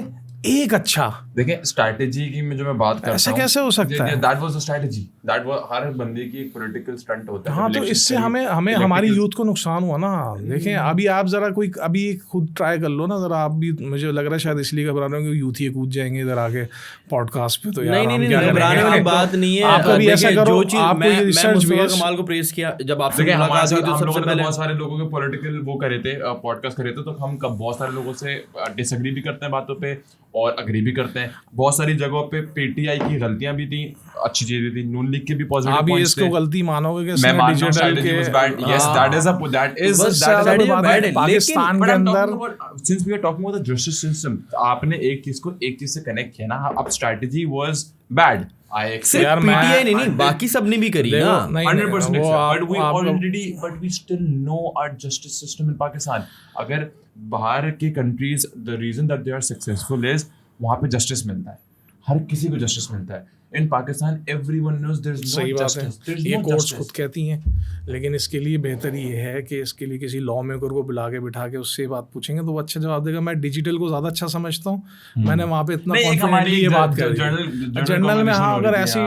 एक अच्छा। देखें स्ट्रैटेजी की जो मैं बात करता हूँ, ऐसे कैसे हो सकता है? That was the strategy, that was her बंदे की एक पॉलिटिकल स्टंट होता है। हाँ, तो इससे हमें हमारी यूथ को नुकसान हुआ ना। देखें अभी आप जरा अभी खुद ट्राई कर लो ना जरा, आप भी। मुझे लग रहा है शायद इसलिए घबरा रहे हो कि यूथ ही कूद जाएंगे इधर आके पॉडकास्ट पे। तो यार नहीं, घबराने वाली बात नहीं है। आप कभी ऐसा करो, आप कोई रिसर्च बेस्ड कमाल को प्रेज किया जब आपसे मुलाकात हुई तो सबसे पहले बहुत सारे लोगों के पॉलिटिकल वो करे थे, पॉडकास्ट करे थे, तो हम बहुत सारे लोगों से डिसएग्री भी करते हैं बातों पे और अग्री भी करते हैं। बहुत सारी जगहों पे पीटीआई की गलतियां भी थी, अच्छी चीजें भी थी, नून लीग के भी पॉजिटिव आप पॉइंट्स इसको गलती मानोगे कि मैं मानता हूं digital strategy was bad. Yes, that is Pakistan के अंदर since we are talking about the justice system, आपने एक चीज को एक चीज से कनेक्ट किया ना। अब strategy was bad. सिर्फ पीटीआई नहीं, बाकी सबने भी करी ना। 100% but we still know our justice system in Pakistan. अगर बाहर के countries, the reason that they are successful is वहाँ पे justice मिलता है, हर किसी को justice मिलता है। In Pakistan, everyone knows there's no justice. There's ये no कोर्ट्स justice. खुद कहती हैं, लेकिन इसके लिए बेहतर ये है कि इसके लिए किसी लॉ मेकर को बुला के बिठा के उससे बात पूछेंगे तो वो अच्छा जवाब देगा। मैं डिजिटल को ज़्यादा अच्छा समझता हूँ, मैंने वहाँ पे इतना कॉन्फिडेंटली ये बात करी। जर्नल में हाँ, अगर ऐसी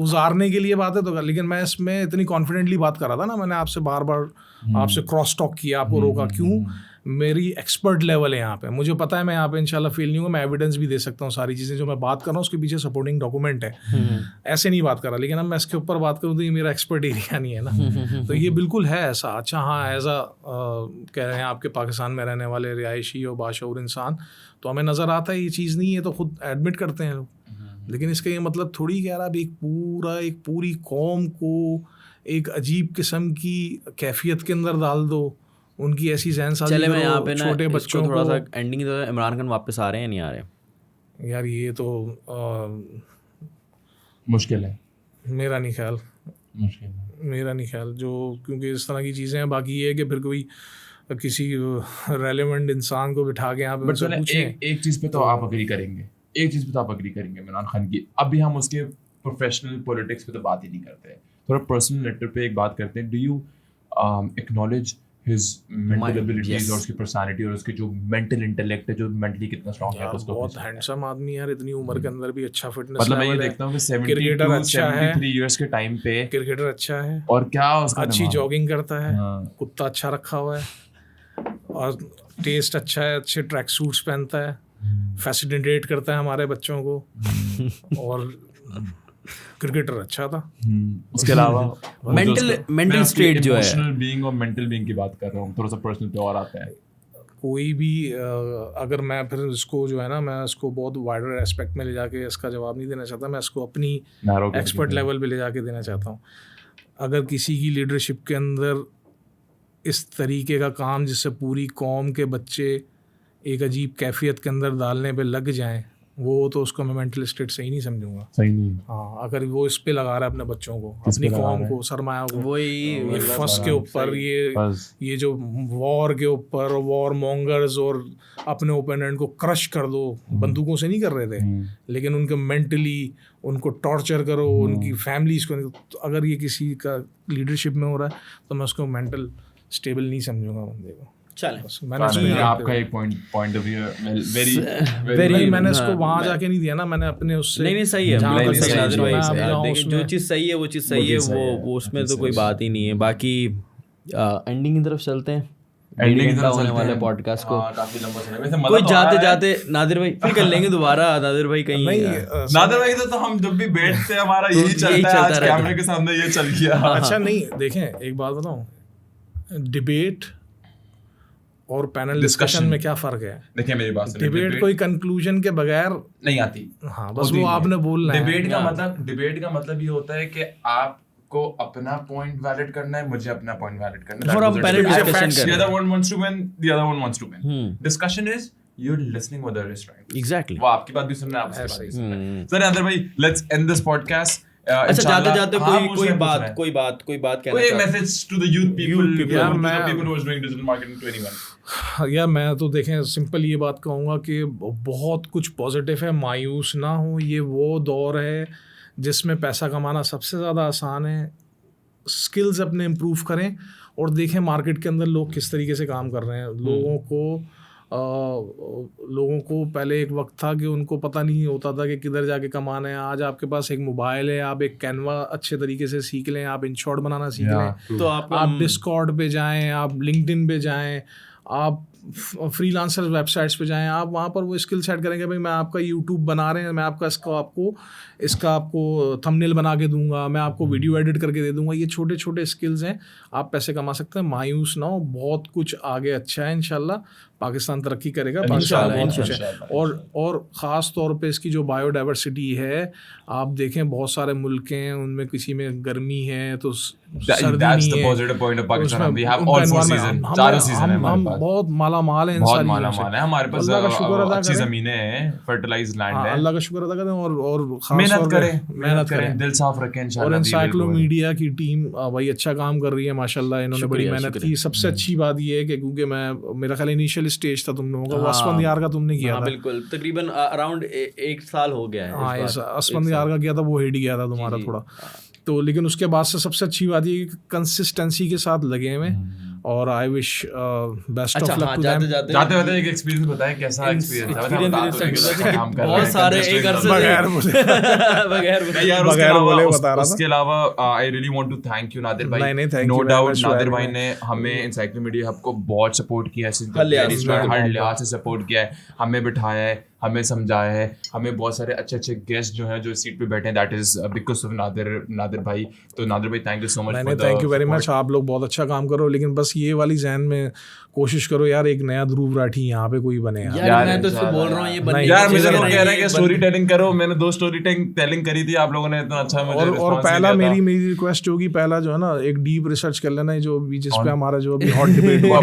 उजारने के लिए बात है तो, लेकिन मैं इसमें इतनी कॉन्फिडेंटली बात कर रहा था ना। मैंने आपसे बार बार आपसे क्रॉस टॉक किया, आपको रोका क्यों? मेरी एक्सपर्ट लेवल है यहाँ पे, मुझे पता है मैं यहाँ पे इंशाल्लाह फेल नहीं हूँ। मैं एविडेंस भी दे सकता हूँ, सारी चीज़ें जो मैं बात कर रहा हूँ उसके पीछे सपोर्टिंग डॉक्यूमेंट है। ऐसे नहीं बात कर रहा, लेकिन अब मैं इसके ऊपर बात करूँ तो ये मेरा एक्सपर्ट एरिया नहीं है ना। तो ये बिल्कुल है ऐसा। अच्छा हाँ, एज कह रहे हैं आपके पाकिस्तान में रहने वाले रिहायशी और बाशऊर इंसान, तो हमें नज़र आता है ये चीज़ नहीं है, तो खुद एडमिट करते हैं लोग। लेकिन इसका ये मतलब थोड़ी कह रहा अब एक पूरी कौम को एक अजीब किस्म की कैफियत के अंदर डाल दो, उनकी ऐसी जहन साजी चले मैं यहाँ पे ना छोटे बच्चों थोड़ा सा एंडिंग, तो इमरान खान वापस आ रहे हैं नहीं आ रहे? यार ये तो मुश्किल है, मेरा नहीं ख्याल, मुश्किल है। जो क्योंकि इस तरह की चीज़ें हैं। बाकी ये है कि फिर कोई किसी रेलेवेंट इंसान को बिठा के यहाँ पे उनसे पूछें। एक चीज़ पे तो आप अग्री करेंगे, इमरान खान की। अभी हम उसके प्रोफेशनल पॉलिटिक्स पे तो बात ही नहीं करते, थोड़ा पर्सनल लेटर पे एक बात करते हैं। Do you acknowledge his mental abilities और उसकी personality और उसके जो mental intellect है, जो mentally कितना strong है, उसको बहुत हैंडसम आदमी यार, इतनी उम्र के अंदर भी अच्छा फिटनेस। मतलब मैं ये देखता हूँ कि 73 इयर्स के टाइम पे क्रिकेटर अच्छा है, और क्या उसका अच्छी जॉगिंग करता है, कुत्ता अच्छा रखा हुआ है, और टेस्ट अच्छा है, अच्छे ट्रैक सूट्स पहनता है, फैसिलिटेट करता है हमारे बच्चों को, और क्रिकेटर अच्छा था। उसके अलावा मेंटल स्टेट जो है, इमोशनल बीइंग और मेंटल बीइंग की बात कर रहा हूँ, थोड़ा सा पर्सनल पे और आता है। कोई भी अगर मैं फिर इसको जो है ना, मैं इसको बहुत वाइडर एस्पेक्ट में ले जाके इसका जवाब नहीं देना चाहता, मैं इसको अपनी एक्सपर्ट लेवल पे ले जाके देना चाहता हूँ। अगर किसी की लीडरशिप के अंदर इस तरीके का काम जिससे पूरी कौम के बच्चे एक अजीब कैफियत के अंदर डालने पे लग जाएं, वो तो उसको मैं मेंटल स्टेट सही नहीं समझूंगा। सही नहीं। हाँ, अगर वो इस पे लगा रहा है अपने बच्चों को, अपनी कौम को, सरमाया को, वही फर्स के ऊपर, ये जो वॉर के ऊपर, वॉर मॉन्गर्स और अपने ओपोनेंट को क्रश कर दो, बंदूकों से नहीं कर रहे थे, लेकिन उनको मेंटली उनको टॉर्चर करो, उनकी फैमिलीज को। तो अगर ये किसी का लीडरशिप में हो रहा है तो मैं उसको मेंटल स्टेबल नहीं समझूंगा बंदे को। मैंने आपका एक पॉइंट ऑफ व्यू वेरी मैंने इसको वहां जाके नहीं दिया ना, मैंने अपने उससे नहीं सही है, जो चीज़ सही है वो चीज़ सही है, वो उसमें तो कोई बात ही नहीं है। बाकी एंडिंग की तरफ चलते हैं, होने वाले पॉडकास्ट को काफी लंबा समय कोई जाते नादिर भाई फिर कर लेंगे दोबारा। नादिर भाई कहीं नादिर भाई तो हम जब भी बैठते हैं हमारा यही चलता है, आज कैमरे के सामने ये चल गया। अच्छा नहीं, देखें एक बात बताऊं, डिबेट और पैनल डिस्कशन में क्या फर्क है? देखिए मेरी बात सुनिए, डिबेट कोई कंक्लूजन के बगैर नहीं आती। हाँ, बस वो आपने बोलना है। डिबेट का मतलब ये होता है कि आपको अपना पॉइंट वैलिड करना है, मुझे अपना पॉइंट वैलिड करना है, और हम पैनल डिस्कशन कर रहे हैं। The other one wants to win, the other one wants to win. Discussion is you're listening what the other is trying. Exactly. वो आपकी बात भी सुनना है, आपकी बात भी सुनना है। So नादिर भाई, let's end this podcast. अच्छा जाते जाते हाँ, कोई बात कहना कोई message to the youth people, यार, to the मैं- people who are doing digital marketing 21. यार मैं तो देखें सिंपल ये बात कहूँगा कि बहुत कुछ पॉजिटिव है, मायूस ना हो। ये वो दौर है जिसमें पैसा कमाना सबसे ज़्यादा आसान है। स्किल्स अपने इम्प्रूव करें और देखें मार्केट के अंदर लोग किस तरीके से काम कर रहे हैं। लोगों को पहले एक वक्त था कि उनको पता नहीं होता था कि किधर जाके कमाना है। आज आपके पास एक मोबाइल है, आप एक कैनवा अच्छे तरीके से सीख लें, आप इनशॉट बनाना सीख लें, तो आप डिस्कॉर्ड पे जाएं, आप लिंक्डइन पे जाएं, आप फ्रीलांसर वेबसाइट्स पे जाएं, आप वहाँ पर वो स्किल सेट करेंगे। भाई मैं आपका यूट्यूब बना रहे हैं, मैं इसका आपको थंबनेल बना के दूंगा, मैं आपको वीडियो एडिट करके दे दूंगा। ये छोटे छोटे स्किल्स हैं, आप पैसे कमा सकते हैं। मायूस ना हो, बहुत कुछ आगे अच्छा है। इंशाल्लाह पाकिस्तान तरक्की करेगा, पाकिस्तान बहुत कुछ है। और ख़ास तौर पे इसकी जो बायोडाइवर्सिटी है, आप देखें बहुत सारे मुल्क हैं, उनमें किसी में गर्मी है तो सर्दी That's नहीं the है। positive point of Pakistan. उसमें We have उनका all 4 environment- seasons, हम- चारों सीजन है हम हमारे पास। बहुत मालामाल हैं इन बहुत सारी चीज़ों मालामाल से। है हमारे पास। अल्लाह का शुक्र अदा अच्छी करें। जमीनें हैं, फर्टिलाइज्ड लैंड हाँ, है। अल्लाह का शुक्र अदा करें और खास मेहनत तौर पे करें, दिल साफ रखें और इंशाल्लाह। एनसाइक्लोमीडिया की टीम भाई अच्छा काम कर रही है माशाल्लाह। इन्होंने बड़ी मेहनत की। सबसे अच्छी बात ये है कि क्योंकि मेरा ख्याल इनिशियल स्टेज था तुम लोगों का, वो अस्पंदियार का तुमने किया था। बिल्कुल, तकरीबन अराउंड 1 साल हो गया है। हाँ, अस्पंदियार का किया था, वो हिट गया था तुम्हारा थोड़ा तो। लेकिन उसके बाद से सबसे अच्छी बात ये कि कंसिस्टेंसी के साथ लगे हुए और I wish best of luck to them. जाते जाते एक एक्सपीरियंस बताएं, कैसा एक्सपीरियंस था? बहुत सारे एक अरसे बगैर बोले बता रहा था। उसके अलावा I really want to thank you Nadir भाई। नहीं, thank no you very doubt much Nadir for भाई having ने हमें एनसाइक्लोमीडिया हब को बहुत सपोर्ट किया है, हर हर लिहाज से सपोर्ट किया है, हमें बिठाया है, हमें समझाया है, हमें बहुत सारे अच्छे अच्छे गेस्ट जो हैं जो इस सीट पे बैठे हैं, that is because of Nadir भाई। तो नादिर भाई थैंक यू सो मच। नहीं, थैंक यू वेरी मच। आप लोग बहुत अच्छा काम करो, लेकिन बस ये वाली जहन में कोशिश करो यार, एक नया ध्रुव राठी यहाँ पे कोई बने यार। मैं तो इसको बोल रहा हूँ ये बनने यार, मुझे लोग कह रहे हैं कि स्टोरी टेलिंग करो। मैंने 2 स्टोरी टेलिंग करी थी, आप लोगों ने इतना अच्छा मुझे और पहला मेरी रिक्वेस्ट होगी, पहला जो है ना एक डीप रिसर्च कर लेना, जो भी जिस पे हमारा जो अभी हॉट डिबेट हुआ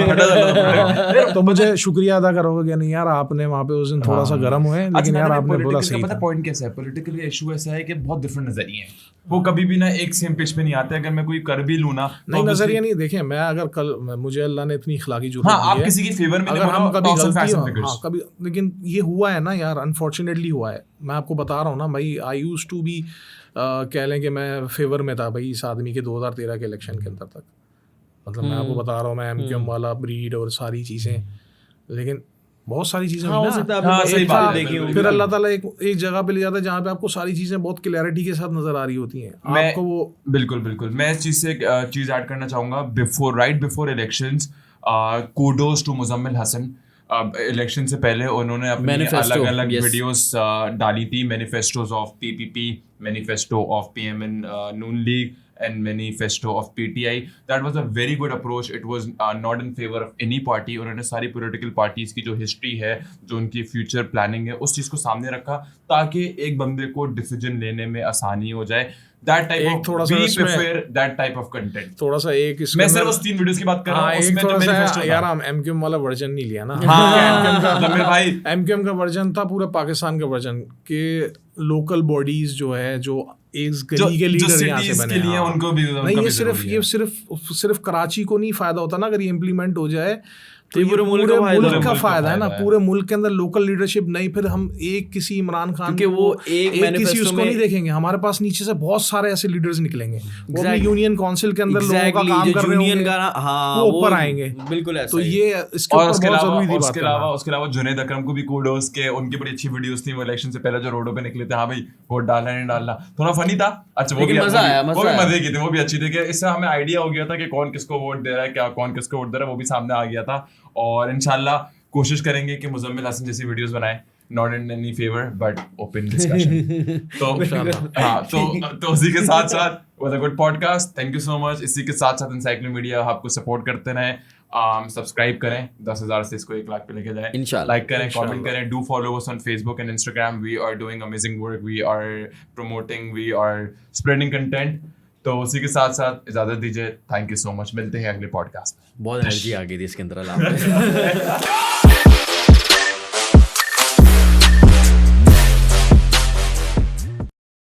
तो मुझे शुक्रिया अदा करोगे कि नहीं यार आपने वहाँ पे उस दिन थोड़ा सा गर्म हुए, लेकिन यार आपने बोला सही था। पॉइंट कैसा है, पॉलिटिकली इशू ऐसा है कि बहुत डिफरेंट नजरिए हैं, वो कभी भी ना एक सेम पिच पे नहीं आते। अगर मैं कोई कर भी लूँ ना, नहीं नजरिया नहीं, देखें मैं अगर कल मुझे अल्लाह ने इतनी इखलाकी जरूरत हाँ, आप किसी की फेवर में अगर हम कभी गलती कभी, लेकिन ये हुआ है ना यार, अनफॉर्चुनेटली हुआ है। मैं आपको बता रहा हूँ ना भाई, आई यूज टू बी कह लें कि मैं फेवर में था भाई इस आदमी के 2013 के इलेक्शन के अंदर तक। मतलब मैं आपको बता रहा हूँ, मैं एमक्यूएम वाला ब्रीड और सारी चीज़ें, लेकिन बहुत सारी चीज़ें फिर अल्लाह ताला एक जगह पे ले जाता है जहाँ पे आपको सारी चीज़ें बहुत क्लैरिटी के साथ नजर आ रही होती हैं आपको। वो बिल्कुल मैं इस चीज़ से चीज़ ऐड करना चाहूँगा। Right before elections, kudos to Muzammil Hasan. Election से पहले उन्होंने अपनी अलग अलग वीडियोस डाली थी, manifestos of PPP, manifesto of PMN Noon League and manifesto of PTI. That was a very good approach. It was not in favor of any party. उन्होंने सारी political parties की जो history है, जो उनकी future planning है, उस चीज़ को सामने रखा ताकि एक बंदे को decision लेने में आसानी हो जाए। That type of we prefer that type of content. थोड़ा सा एक मैं सिर्फ उस 3 वीडियोस की बात कर रहा हूँ, उसमें जो मैनिफेस्टो यार हम एमक्यूएम वाला वर्जन नहीं लिया ना। एमक्यूएम का वर्जन था पूरे पाकिस्तान का वर्जन के लोकल बॉडीज जो है, जो एक गली के लीडर यहाँ से बने हैं, उनको भी नहीं, ये सिर्फ कराची को नहीं फायदा होता ना अगर ये इम्प्लीमेंट हो जाए तो ये पूरे मुल्क का फायदा है ना। पूरे मुल्क के अंदर लोकल लीडरशिप नहीं, फिर हम एक किसी इमरान खान क्योंकि वो एक किसी उसको नहीं देखेंगे। हमारे पास नीचे से बहुत सारे ऐसे लीडर्स निकलेंगे, वो अपनी यूनियन काउंसिल के अंदर लोगों का काम कर रहे होंगे, वो ऊपर आएंगे। बिल्कुल ऐसा तो ये इसके ऊपर बहुत जरूरी थी बात। उसके अलावा जुनैद अकरम को भी कूडोस के, उनकी बड़ी अच्छी वीडियोस थी, वो इलेक्शन से पहले जो रोडों पे निकले थे, हाँ भाई वोट डालना नहीं डालना, थोड़ा फनी था। अच्छा, वो भी मजे की थी, वो भी अच्छी थी कि इससे हमें आइडिया हो गया था कि कौन किसको वोट दे रहा है, क्या कौन किसको वोट दे रहा है, वो भी सामने आ गया था। और इंशाल्लाह कोशिश करेंगे कि मुजम्मिल हसन जैसी वीडियोस बनाएं, not in any favour but open discussion. तो हाँ, तो उसी के साथ साथ was a good podcast. Thank you so much. इसी के साथ साथ एनसाइक्लोमीडिया आपको सपोर्ट करते रहें, सब्सक्राइब करें, 10,000 से इसको 1 लाख पे लेके जाएं, लाइक करें, कमेंट करें, do follow us on Facebook and Instagram. We are doing amazing work, we are promoting, we are spreading content. तो उसी के साथ साथ इजाजत दीजिए। थैंक यू सो मच, मिलते हैं अगले पॉडकास्ट में। बहुत एनर्जी आ गई थी इसके अंदर।